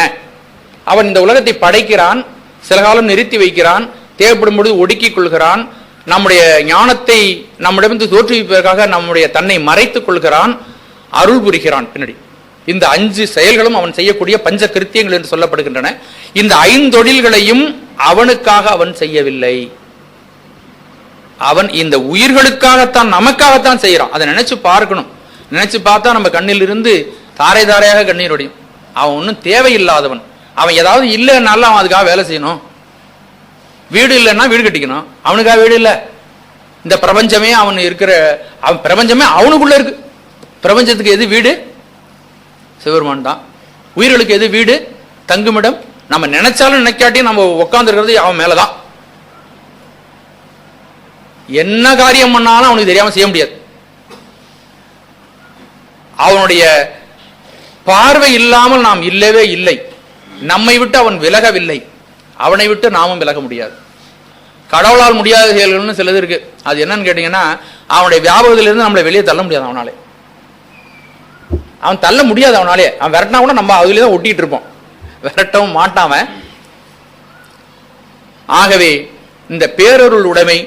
அவன் இந்த உலகத்தை படைக்கிறான், சில காலம் நிறுத்தி வைக்கிறான், தேவைப்படும் பொழுது ஒடுக்கிக் கொள்கிறான், நம்முடைய ஞானத்தை நம்மிடமிருந்து தோற்றுவிப்பதற்காக நம்முடைய தன்னை மறைத்துக் கொள்கிறான், அருள் புரிகிறான் பின்னாடி. இந்த 5 செயல்களும் அவன் செய்யக்கூடிய பஞ்ச கிருத்தியங்கள் என்று சொல்லப்படுகின்றன. இந்த 5 தொழில்களையும் அவனுக்காக அவன் செய்யவில்லை. அவன் இந்த உயிர்களுக்காகத்தான், நமக்காகத்தான் செய்யறான். அதை நினைச்சு பார்க்கணும். நினைச்சு பார்த்தா நம்ம கண்ணில் இருந்து தாரை தாரையாக கண்ணீர் ஒடியும். அவன் ஒன்னும் தேவையில்லாதவன். அவன் ஏதாவது இல்லைன்னாலும் அவன் அதுக்காக வேலை செய்யணும். வீடு இல்லைன்னா வீடு கட்டிக்கணும், அவனுக்காக வீடு இல்லை. இந்த பிரபஞ்சமே அவன் இருக்கிற, அவன் பிரபஞ்சமே அவனுக்குள்ள இருக்கு. பிரபஞ்சத்துக்கு எது வீடு? சிவபெருமான் தான். உயிர்களுக்கு எது வீடு? தங்குமிடம். நம்ம நினைச்சாலும் நினைக்காட்டியும் நம்ம உட்கார்ந்து இருக்கிறது அவன் மேலதான். என்ன காரியம் பண்ணாலும் அவனுக்கு தெரியாம செய்ய முடியாது. அவனுடைய பார்வை இல்லாமல் நாம் இல்லவே இல்லை. நம்மை விட்டு அவன் விலகவில்லை, அவனை விட்டு நாமும் விலக முடியாது. கடவுளால் முடியாத செயல்கள்னு சிலது இருக்கு. அது என்னன்னு கேட்டீங்கன்னா, அவனுடைய வியாபகத்திலிருந்து நம்மளை வெளியே தள்ள முடியாது. அவனாலே அவன் தள்ள முடியாது. அவனாலே அவன் விரட்டினா கூட நம்ம அதுலேயே தான் ஒட்டிட்டு இருப்போம், விரட்டவும் மாட்டான். ஆகவே இந்த பேரருள் உடைமை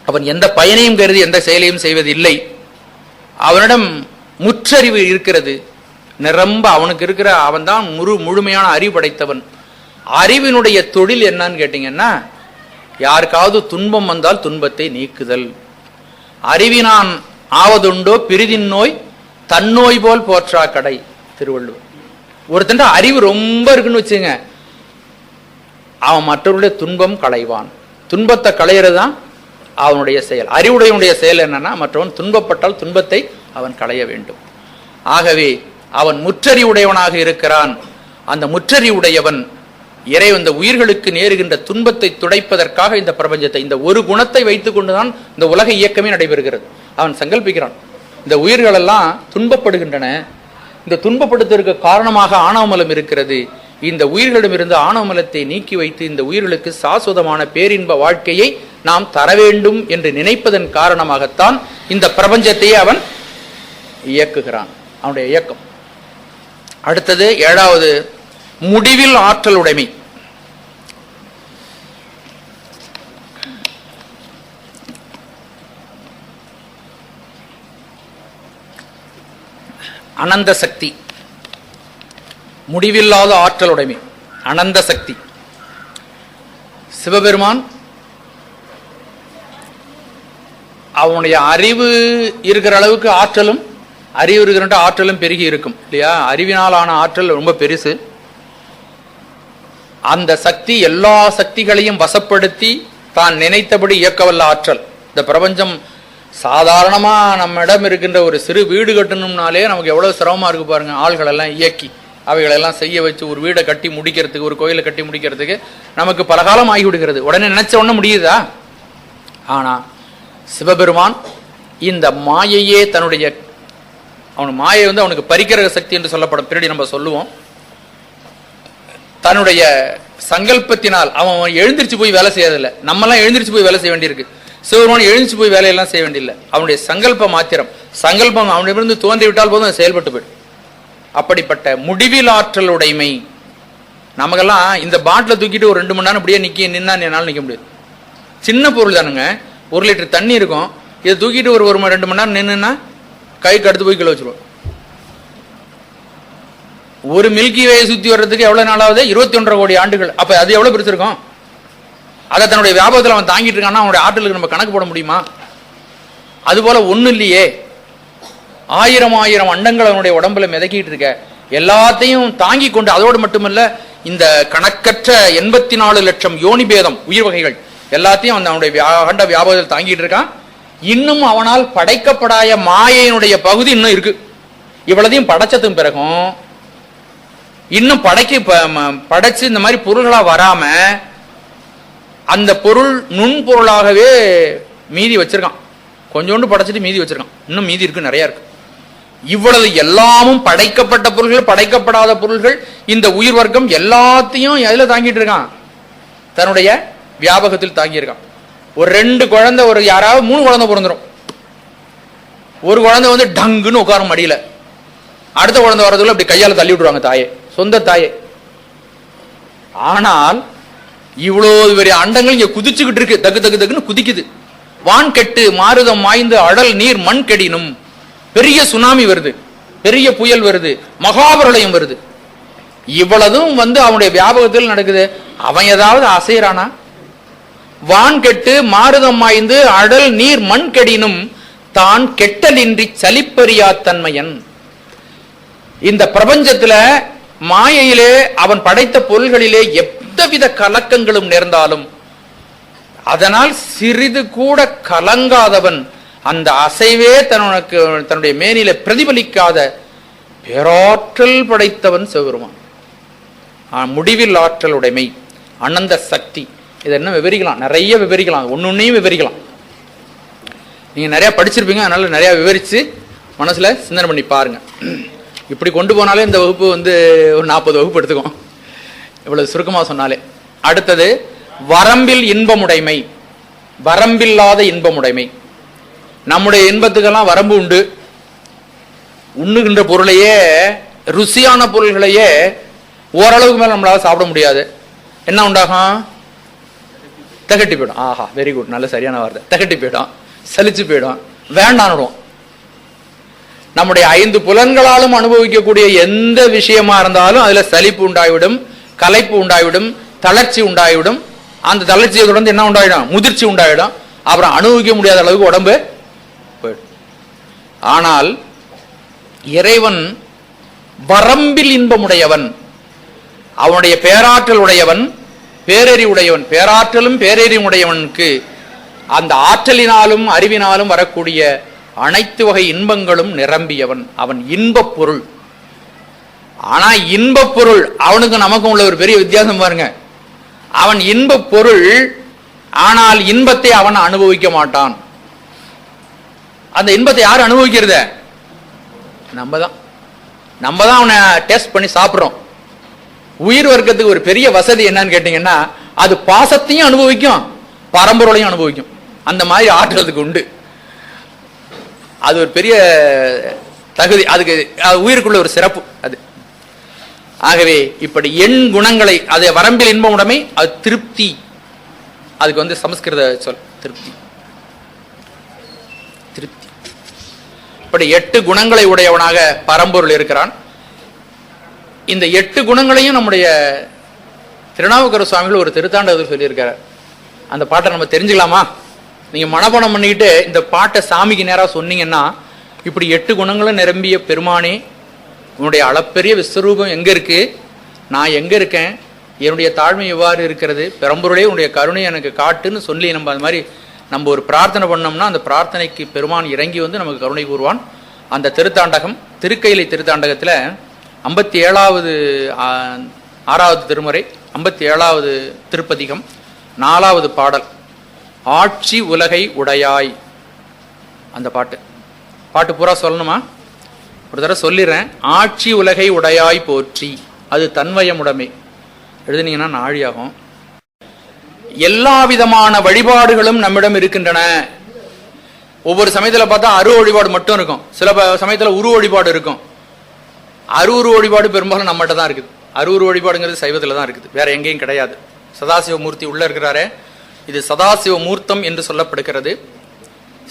அவன் எந்த பயனையும் கருதி எந்த செயலையும் செய்வதில்லை. அவனிடம் முற்றறிவு இருக்கிறது, நிரம்ப அவனுக்கு இருக்கிற, அவன் தான் முழுமையான அறிவு படைத்தவன். அறிவினுடைய தொழில் என்னன்னு கேட்டீங்கன்னா, யாருக்காவது துன்பம் வந்தால் துன்பத்தை நீக்குதல். அறிவினான் ஆவதுண்டோ பிரிதின் நோய் தன்னோய் போல் போற்றா கடை, திருவள்ளுவர். ஒருத்தன் அறிவு ரொம்ப இருக்குன்னு வச்சுங்க, அவன் மற்றவருடைய துன்பம் களைவான். துன்பத்தை களையிறது தான் அவனுடைய செயல். அறிவுடையனுடைய செயல் என்னன்னா, மற்றவன் துன்பப்பட்டால் துன்பத்தை அவன் களைய வேண்டும். ஆகவே அவன் முற்றறிவுடையவனாக இருக்கிறான். அந்த முற்றறிவுடையவன் இறைவன் இந்த உயிர்களுக்கு நேருகின்ற துன்பத்தை துடைப்பதற்காக இந்த பிரபஞ்சத்தை, இந்த ஒரு குணத்தை வைத்துக் கொண்டுதான் இந்த உலக இயக்கமே நடைபெறுகிறது. அவன் சங்கல்பிக்கிறான், இந்த உயிர்கள் எல்லாம் துன்பப்படுகின்றன, இந்த துன்பப்படுத்துவதற்கு காரணமாக ஆணவமலம் இருக்கிறது. இந்த உயிர்களிடமிருந்து ஆணவமலத்தை நீக்கி வைத்து இந்த உயிர்களுக்கு சாஸ்வதமான பேரின்ப வாழ்க்கையை நாம் தர வேண்டும் என்று நினைப்பதன் காரணமாகத்தான் இந்த பிரபஞ்சத்தையே அவன் இயக்குகிறான், அவனுடைய இயக்கம். அடுத்தது 7வது முடிவில் ஆற்றல் உடைமை. அனந்த சக்தி, முடிவில்லாத ஆற்றல் உடைமை, அனந்த சக்தி. சிவபெருமான் அவனுடைய அறிவு இருக்கிற அளவுக்கு ஆற்றலும், அறிவு இருக்கிற ஆற்றலும் பெருகி இருக்கும் இல்லையா? அறிவினால் ஆன ஆற்றல் ரொம்ப பெருசு. அந்த சக்தி எல்லா சக்திகளையும் வசப்படுத்தி தான் நினைத்தபடி இயக்கவல்ல ஆற்றல். இந்த பிரபஞ்சம் சாதாரணமா நம்மிடம் இருக்கின்ற ஒரு சிறு வீடு கட்டணும்னாலே நமக்கு எவ்வளவு சிரமமா இருக்கு பாருங்க. ஆள்கள் எல்லாம் இயக்கி அவைகளெல்லாம் செய்ய வச்சு ஒரு வீடை கட்டி முடிக்கிறதுக்கு, ஒரு கோயிலை கட்டி முடிக்கிறதுக்கு நமக்கு பல காலம் ஆகிவிடுகிறது. உடனே நினைச்ச உடனே முடியுதா? ஆனா சிவபெருமான் இந்த மாயையே தன்னுடைய, அவன் மாயை அவனுக்கு பரிக்கிரக சக்தி என்று சொல்லப்படும், பின்னாடி நம்ம சொல்லுவோம். தன்னுடைய சங்கல்பத்தினால் அவன் எழுந்திருச்சு போய் வேலை செய்யறதில்லை. நம்மெல்லாம் எழுந்திருச்சு போய் வேலை செய்ய வேண்டியிருக்கு. சிவபெருமான் எழுந்திருச்சு போய் வேலையெல்லாம் செய்ய வேண்டியதில்லை. அவனுடைய சங்கல்ப மாத்திரம், சங்கல்பம் அவனிடமிருந்து தோன்றிவிட்டால் போதும் அது செயல்பட்டு போயிடும். அப்படிப்பட்ட முடிவில் ஆற்றல் உடைமை. நமக்கெல்லாம் இந்த பாட்டில தூக்கிட்டு ஒரு 2 மணி நேரம் அப்படியே நின்னா என்னால் நிற்க முடியாது. சின்ன பொருள் தானுங்க, 1 லிட்டர் தண்ணி இருக்கும். இதை தூக்கிட்டு ஒரு 2 மணி நேரம் நின்றுன்னா கைக்கு அடுத்து போய் கிலோ வச்சிருவோம். ஒரு மில்கி வேயை சுத்தி வர்றதுக்கு எவ்வளவு நாளாவது? 21.5 கோடி ஆண்டுகள். அப்ப அது எவ்வளவு பெருசு இருக்கும்? அதை தன்னுடைய வியாபகத்தில் அவன் தாங்கிட்டு இருக்கான்னா அவனுடைய ஆற்றலுக்கு நம்ம கணக்கு போட முடியுமா? அது போல ஒண்ணு இல்லையே, 1000 அண்டங்கள் அவனுடைய உடம்புல மிதக்கிட்டு இருக்க, எல்லாத்தையும் தாங்கி கொண்டு, அதோடு மட்டுமல்ல இந்த கணக்கற்ற 84 லட்சம் யோனி பேதம் உயிர் வகைகள் எல்லாத்தையும் அவனுடைய அண்ட வியாபகத்தில் தாங்கிட்டு இருக்கான். இன்னும் அவனால் படைக்கப்படாத மாயையினுடைய பகுதி இன்னும் இருக்கு. இவ்வளதையும் படைச்சதும் பிறகும் இன்னும் படைச்சு இந்த மாதிரி பொருள்களா வராம அந்த பொருள் நுண்பொருளாகவே மீதி வச்சிருக்கான். கொஞ்சோண்டு படைச்சிட்டு மீதி வச்சிருக்கான். இன்னும் மீதி இருக்கு, நிறைய இருக்கு. இவ்வளவு எல்லாமும் படைக்கப்பட்ட பொருள்கள், படைக்கப்படாத பொருள்கள், இந்த உயிர் வர்க்கம் எல்லாத்தையும் எதுல தாங்கிட்டு இருக்கான்? தன்னுடைய வியாபகத்தில் தாங்கி இருக்கான். ஒரு 2 குழந்தை, ஒரு யாராவது 3 குழந்தை பிறந்துடும். ஒரு குழந்தை டங்குன்னு உட்காரும் மடியில, அடுத்த குழந்தை வர்றதுக்குள்ள அப்படி கையால தள்ளி விட்டுருவாங்க தாயே, சொந்த தாயே. ஆனால் இவ்வளவு பெரிய அண்டங்கள் இங்க குதிச்சுக்கிட்டு இருக்கு, தகு தகு தகுன்னு குதிக்குது. வான் கெட்டு மாருதம் மாய்ந்து அடல் நீர் மண் கெடினும், பெரிய சுனாமி வருது, பெரிய புயல் வருது, மகாபிரளயம் வருது. இவ்வளவும் அவனுடைய வியாபகத்தில் நடக்குது. அவன் ஏதாவது அசைறானா? வான் கெட்டு மாருதம் மாய்ந்து அடல் நீர் மண் கெடினும் தான் கெட்டலின்றி சலிப்பறியா தன்மையன். இந்த பிரபஞ்சத்துல மாயையிலே அவன் படைத்த பொருள்களிலே எந்தவித கலக்கங்களும் நேர்ந்தாலும் அதனால் சிறிது கூட கலங்காதவன், அந்த அசைவே தன்னுடைய மேனில பிரதிபலிக்காத பேராற்றல் படைத்தவன் சிவபெருமான். முடிவில் ஆற்றல் உடைமை, அனந்த சக்தி. இதை என்ன விவரிக்கலாம்? நிறைய விவரிக்கலாம், ஒன்னொன்னையும் விவரிக்கலாம். நீங்க நிறைய படிச்சிருப்பீங்க, அதனால நிறைய விவரிச்சு மனசுல சிந்தனை பண்ணி பாருங்க. இப்படி கொண்டு போனாலே இந்த வகுப்பு ஒரு 40 வகுப்பு எடுத்துக்கும், இவ்வளவு சுருக்கமா சொன்னாலே. அடுத்தது வரம்பில் இன்பமுடைமை, வரம்பில்லாத இன்பமுடைமை. நம்முடைய இன்பத்துக்கெல்லாம் வரம்பு உண்டு. உண்ணுகின்ற பொருளையே, ருசியான பொருள்களையே ஓரளவுக்கு மேல நம்மளால சாப்பிட முடியாது. என்ன உண்டாகும்? தகட்டி போயிடும். ஆஹா, வெரி குட், நல்ல சரியான வார்த்தை. தகட்டி போயிடும், சலிச்சு போயிடும், வேண்டாம். நம்முடைய 5 புலன்களாலும் அனுபவிக்கக்கூடிய எந்த விஷயமா இருந்தாலும் அதுல சலிப்பு உண்டாய்விடும், கலைப்பு உண்டாய்விடும், தளர்ச்சி உண்டாய்விடும். அந்த தளர்ச்சியை தொடர்ந்து என்ன உண்டாயிடும்? முதிர்ச்சி உண்டாயிடும். அப்புறம் அனுபவிக்க முடியாத அளவுக்கு உடம்பு போயிடும். ஆனால் இறைவன் வரம்பில் இன்பமுடையவன், அவனுடைய பேராற்றல் உடையவன், பேரறி உடையவன். பேராற்றலும் பேரறிவும் உடையவனுக்கு அந்த ஆற்றலினாலும் அறிவினாலும் வரக்கூடிய அனைத்து வகை இன்பங்களும் நிரம்பியவன். அவன் இன்பப் பொருள். ஆனா இன்பப் பொருள் அவனுக்கு நமக்கும் உள்ள ஒரு பெரிய வித்தியாசம் பாருங்க. அவன் இன்பப் பொருள், ஆனால் இன்பத்தை அவன் அனுபவிக்க மாட்டான். அந்த இன்பத்தை யார் அனுபவிக்கிறது? நம்ம தான் அவனை டெஸ்ட் பண்ணி சாப்பிடுறோம். உயிர் வர்க்கத்துக்கு ஒரு பெரிய வசதி என்னன்னு கேட்டீங்கன்னா, அது பாசத்தையும் அனுபவிக்கும், பரம்பொருளையும் அனுபவிக்கும். அந்த மாதிரி ஆற்றலுக்கு உண்டு. அது ஒரு பெரிய தகுதி, அதுக்கு உயிருக்குள்ள ஒரு சிறப்பு அது. ஆகவே இப்படி எண் குணங்களை, அது வரம்பில் இன்ப உடைமை, அது திருப்தி, அதுக்கு வந்து சமஸ்கிருத சொல் திருப்தி. திருப்தி. இப்படி 8 குணங்களை உடையவனாக பரம்பொருள் இருக்கிறான். இந்த 8 குணங்களையும் நம்முடைய திருநாவுக்கர சுவாமிகள் ஒரு திருத்தாண்டகத்தில் சொல்லியிருக்காரு. அந்த பாட்டை நம்ம தெரிஞ்சுக்கலாமா? நீங்க மனப்பாடம் பண்ணிக்கிட்டு இந்த பாட்டை சாமிக்கு நேராக சொன்னீங்கன்னா, இப்படி 8 குணங்களும் நிரம்பிய பெருமானே, உன்னுடைய அளப்பெரிய விஸ்வரூபம் எங்க இருக்கு, நான் எங்க இருக்கேன், என்னுடைய தாழ்மை எவ்வாறு இருக்கிறது, பெரம்பொருளே உன்னுடைய கருணை எனக்கு காட்டுன்னு சொல்லி நம்ம அது மாதிரி நம்ம ஒரு பிரார்த்தனை பண்ணோம்னா, அந்த பிரார்த்தனைக்கு பெருமான் இறங்கி வந்து நமக்கு கருணை கூறுவான். அந்த திருத்தாண்டகம், திருக்கையிலை திருத்தாண்டகத்தில் 57வது 6வது திருமுறை 57வது திருப்பதிகம் 4வது பாடல், ஆட்சி உலகை உடையாய். அந்த பாட்டு பூரா சொல்லணுமா? ஒரு தடவை சொல்லிடுறேன். ஆட்சி உலகை உடையாய் போற்றி, அது தன்வயமுடைமை. எழுதுனீங்கன்னா நாழியாகும். எல்லா விதமான வழிபாடுகளும் நம்மிடம் இருக்கின்றன. ஒவ்வொரு சமயத்தில் பார்த்தா அருவ வழிபாடு மட்டும் இருக்கும், சில சமயத்தில் உருவ வழிபாடு இருக்கும். அருவுரு வழிபாடு பெரும்பாலும் நம்மகிட்ட தான் இருக்குது. அருவுரு வழிபாடுங்கிறது சைவத்தில் தான் இருக்குது, வேற எங்கேயும் கிடையாது. சதாசிவமூர்த்தி உள்ள இருக்கிறாரே, இது சதாசிவ மூர்த்தம் என்று சொல்லப்படுகிறது.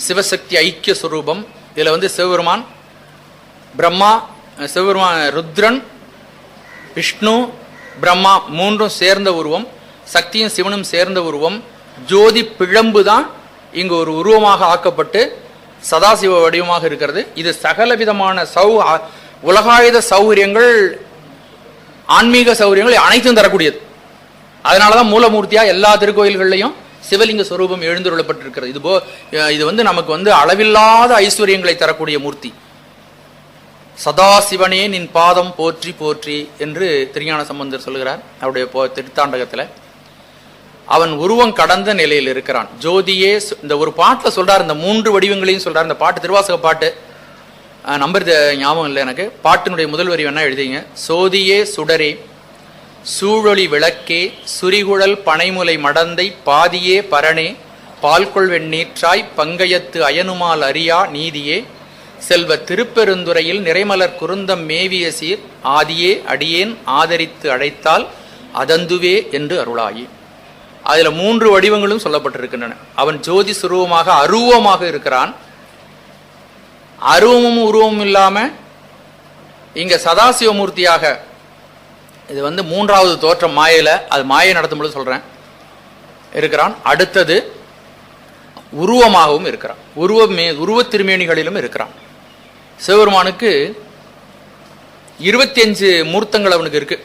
சிவசக்தி ஐக்கிய சுரூபம். இதுல வந்து சிவபெருமான், பிரம்மா, சிவபெருமான், ருத்ரன், விஷ்ணு, பிரம்மா மூன்றும் சேர்ந்த உருவம், சக்தியும் சிவனும் சேர்ந்த உருவம். ஜோதி பிழம்பு தான் இங்கு ஒரு உருவமாக ஆக்கப்பட்டு சதாசிவ வடிவமாக இருக்கிறது. இது சகல விதமான உலகாயுத சௌகரியங்கள், ஆன்மீக சௌகரியங்கள் அனைத்தும் தரக்கூடியது. அதனாலதான் மூலமூர்த்தியா எல்லா திருக்கோயில்கள்லையும் சிவலிங்க ஸ்வரூபம் எழுந்துருளப்பட்டிருக்கிறது. இது வந்து நமக்கு வந்து அளவில்லாத ஐஸ்வர்யங்களை தரக்கூடிய மூர்த்தி. சதாசிவனே நின் பாதம் போற்றி போற்றி என்று திருஞான சம்பந்தர் சொல்லுகிறார் அவருடைய திருத்தாண்டகத்தில். அவன் உருவம் கடந்த நிலையில் இருக்கிறான். ஜோதியே, இந்த ஒரு பாட்டில் சொல்றார், இந்த 3 வடிவங்களையும் சொல்றார். இந்த பாட்டு திருவாசக பாட்டு, நம்பர் ஞாபகம் இல்லை எனக்கு. பாட்டினுடைய முதல் வரி வேணா எழுதிங்க. சோதியே சுடரே சூழொளி விளக்கே சுரிகுழல் பனைமுலை மடந்தை பாதியே பரணே பால்கொள் வெண்ணீற்றாய் பங்கயத்து அயனுமால் அறியா நீதியே செல்வ திருப்பெருந்துறையில் நிறைமலர் குருந்தம் மேவிய சீர் ஆதியே அடியேன் ஆதரித்து அழைத்தால் அதந்துவே என்று அருளாயி. அதுல 3 வடிவங்களும் சொல்லப்பட்டிருக்கின்றன. அவன் ஜோதி சுரூபமாக அருவமாக இருக்கிறான். அருவமும் உருவமும் இல்லாம இங்க சதாசிவமூர்த்தியாக, இது வந்து 3வது தோற்றம் மாயையில, அது மாயை நடத்தும் பொழுது சொல்றேன், இருக்கிறான். அடுத்தது உருவமாகவும் இருக்கிறான், உருவ திருமேனிகளிலும் இருக்கிறான். சிவபெருமானுக்கு 25 மூர்த்தங்கள் அவனுக்கு இருக்கு.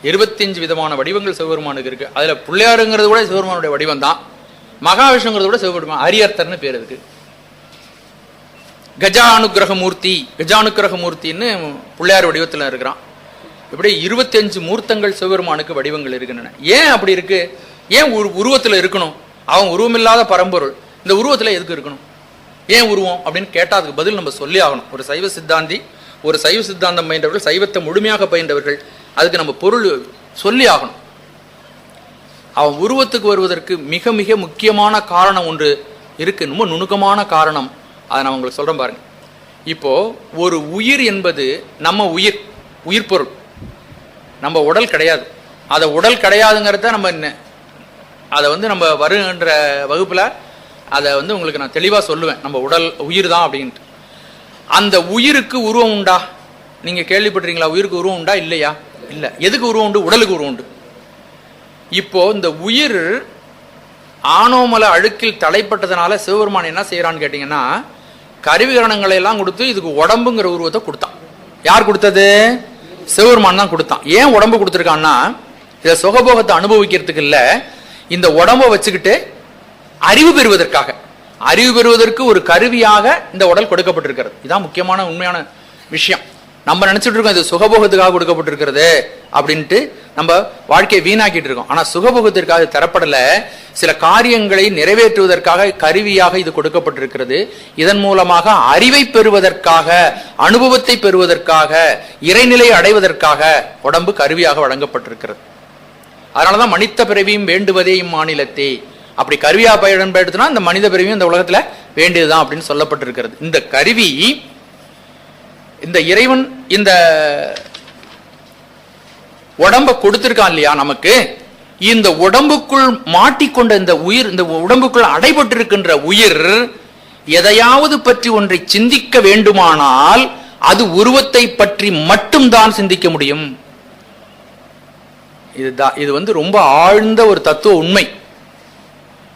25 விதமான வடிவங்கள் சிவபெருமானுக்கு இருக்கு. அதுல பிள்ளையாருங்கிறது கூட சிவபெருமானுடைய வடிவம் தான். மகாவிஷ்ணுங்கிறது கூட சிவபெருமான், அரியர்த்தர்னு பேர் இருக்கு. கஜானுக்கிரக மூர்த்தி, கஜானுக்கிரக மூர்த்தின்னு பிள்ளையார் வடிவத்தில் இருக்கிறான். இப்படி 25 மூர்த்தங்கள் சிவபெருமானுக்கு வடிவங்கள் இருக்கின்றன. ஏன் அப்படி இருக்கு? ஏன் உருவத்தில் இருக்கணும்? அவன் உருவமில்லாத பரம்பொருள், இந்த உருவத்தில் எதுக்கு இருக்கணும்? ஏன் உருவம் அப்படின்னு கேட்டால் அதுக்கு பதில் நம்ம சொல்லி ஆகணும். ஒரு சைவ சித்தாந்தி, ஒரு சைவ சித்தாந்தம் பயின்றவர்கள், சைவத்தை முழுமையாக பயின்றவர்கள், அதுக்கு நம்ம பொருள் சொல்லி ஆகணும். அவன் உருவத்துக்கு வருவதற்கு மிக மிக முக்கியமான காரணம் ஒன்று இருக்கு, ரொம்ப நுணுக்கமான காரணம். அதை நான் உங்களுக்கு சொல்றேன் பாருங்க. இப்போ ஒரு உயிர் என்பது நம்ம உயிர் பொருள், நம்ம உடல் கிடையாது. அதை உடல் கிடையாதுங்கிறத நம்ம அதை வந்து நம்ம வருகின்ற வகுப்புல அதை வந்து உங்களுக்கு நான் தெளிவா சொல்லுவேன். நம்ம உடல் உயிர் தான் அப்படின்ட்டு. அந்த உயிருக்கு உருவம் உண்டா? நீங்க கேள்விப்பட்டிருக்கீங்களா? உயிருக்கு உருவம் உண்டா? இல்லையா? இல்ல. எதுக்கு உருவம் உண்டு? உடலுக்கு உருவம் உண்டு. இப்போ இந்த உயிர் ஆணோமல அழுக்கில் தலைப்பட்டதுனால சிவபெருமான் என்ன செய்யறான்னு கேட்டீங்கன்னா, கருவிகரணங்களை எல்லாம் கொடுத்து இதுக்கு உடம்புங்கிற உருவத்தை கொடுத்தான். யார் கொடுத்தது? சிவபெருமான் தான் கொடுத்தான். ஏன் உடம்பு கொடுத்துருக்கான்னா, இதை சுகபோகத்தை அனுபவிக்கிறதுக்கு இல்ல, இந்த உடம்பை வச்சுக்கிட்டு அறிவு பெறுவதற்காக, அறிவு பெறுவதற்கு ஒரு கருவியாக இந்த உடல் கொடுக்கப்பட்டிருக்கிறது. இதுதான் முக்கியமான உண்மையான விஷயம். நம்ம நினைச்சிட்டு இருக்கோம் இது சுகபோகத்துக்காக கொடுக்கப்பட்டிருக்கிறது அப்படின்ட்டு நம்ம வாழ்க்கையை வீணாக்கிட்டு இருக்கோம். ஆனா சுகபோகத்திற்காக தரப்படல, சில காரியங்களை நிறைவேற்றுவதற்காக கருவியாக இது கொடுக்கப்பட்டிருக்கிறது. இதன் மூலமாக அறிவை பெறுவதற்காக, அனுபவத்தை பெறுவதற்காக, இறைநிலை அடைவதற்காக உடம்பு கருவியாக வழங்கப்பட்டிருக்கிறது. அதனாலதான் மனித பிறவியும் வேண்டுவதே இம்மாநிலத்தே. அப்படி கருவியா பயன்படுத்தினா இந்த மனித பிறவியும் இந்த உலகத்துல வேண்டியதுதான் அப்படின்னு சொல்லப்பட்டிருக்கிறது. இந்த கருவி இந்த இறைவன் இந்த உடம்ப கொடுத்திருக்கான் இல்லையா நமக்கு, இந்த உடம்புக்குள் மாட்டிக்கொண்ட இந்த உயிர், இந்த உடம்புக்குள் அடைபட்டிருக்கின்ற உயிர் எதையாவது பற்றி ஒன்றை சிந்திக்க வேண்டுமானால் அது உருவத்தை பற்றி மட்டும்தான் சிந்திக்க முடியும். இது ரொம்ப ஆழ்ந்த ஒரு தத்துவ உண்மை.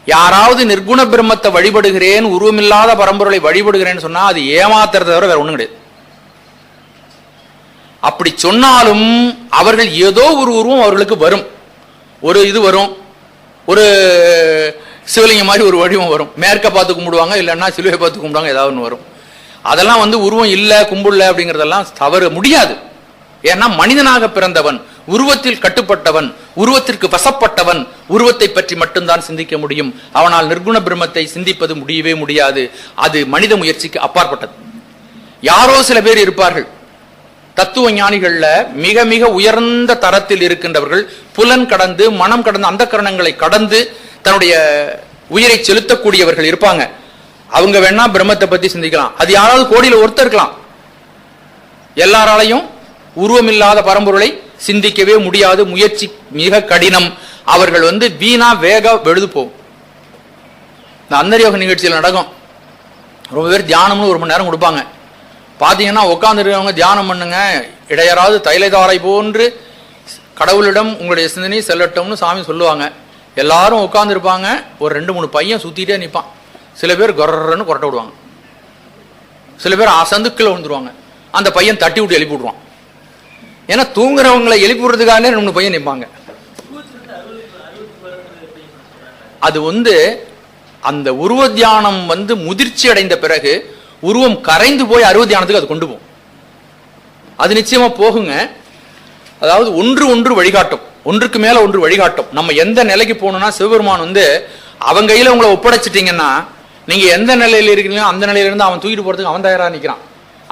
யாராவது நிர்குண பிரம்மத்தை வழிபடுகிறேன், உருவமில்லாத பரம்பொருளை வழிபடுகிறேன்னு சொன்னா அது ஏமாத்துறத தவிர வேற ஒண்ணும் கிடையாது. அப்படி சொன்னாலும் அவர்கள் ஏதோ ஒரு உருவம் அவர்களுக்கு வரும். ஒரு இது வரும், ஒரு சிவலிங்கம் மாதிரி ஒரு வடிவம் வரும். மேற்க பார்த்து கும்பிடுவாங்க, இல்லைன்னா சிலுவை பார்த்து கும்பிடுவாங்க, ஏதாவது ஒன்று வரும். அதெல்லாம் உருவம் இல்லை கும்பிடல அப்படிங்கிறதெல்லாம் தவறு, முடியாது. ஏன்னா மனிதனாக பிறந்தவன், உருவத்தில் கட்டுப்பட்டவன், உருவத்திற்கு வசப்பட்டவன், உருவத்தை பற்றி மட்டும்தான் சிந்திக்க முடியும். அவனால் நிர்குண பிரம்மத்தை சிந்திப்பது முடியவே முடியாது. அது மனித முயற்சிக்கு அப்பாற்பட்டது. யாரோ சில பேர் இருப்பார்கள், தத்துவ ஞானிகள்ல மிக மிக உயர்ந்த தரத்தில் இருக்கின்றவர்கள், புலன் கடந்து மனம் கடந்து அந்த கரணங்களை கடந்து தன்னுடைய உயிரை செலுத்தக்கூடியவர்கள் இருப்பாங்க. அவங்க வேணா பிரம்மத்தை பத்தி சிந்திக்கலாம். அது யாராவது கோடியில ஒருத்தர் இருக்கலாம். எல்லாராலையும் உருவமில்லாத பரம்பொருளை சிந்திக்கவே முடியாது. முயற்சி மிக கடினம். அவர்கள் வீணா வேக வெழுது போகும். இந்த அந்தர்யோக நிகழ்ச்சியில் நடக்கும். ரொம்ப பேர் தியானம்னு 1 மணி நேரம் கொடுப்பாங்க. பாத்தீங்கன்னா உட்கார்ந்து இருக்கவங்க தியானம் பண்ணுங்க, இடையராது தைலதாரை போன்று கடவுளிடம் உங்களுடைய சிந்தனை செல்லட்டும்னு சாமி சொல்லுவாங்க. எல்லாரும் உட்கார்ந்து இருப்பாங்க. ஒரு 2-3 பையன் சுத்திட்டே நிற்பான். சில பேர் கொரன்னு கொரட்டை விடுவாங்க, சில பேர் அசந்துக்குள்ள விழுந்துருவாங்க. அந்த பையன் தட்டி விட்டு எழுப்பி விடுவான். ஏன்னா தூங்குறவங்களை எழுப்பி விடுறதுக்காக 2 பையன் நிற்பாங்க. அது அந்த உருவ தியானம் முதிர்ச்சி அடைந்த பிறகு உருவம் கரைந்து போய் அருவ தியானத்துக்கு அது கொண்டு போகும். அது நிச்சயமா போகுங்க. அதாவது ஒன்று வழிகாட்டும், ஒன்றுக்கு மேல ஒன்று வழிகாட்டும். நம்ம எந்த நிலைக்கு போகணும்னா, சிவபெருமான் அவங்க கையில உங்களை ஒப்படைச்சிட்டீங்கன்னா நீங்க எந்த நிலையில இருக்கீங்களோ அந்த நிலையில இருந்து அவன் தூக்கிட்டு போறதுக்கு அவன் தயாரா நிக்கிறான்.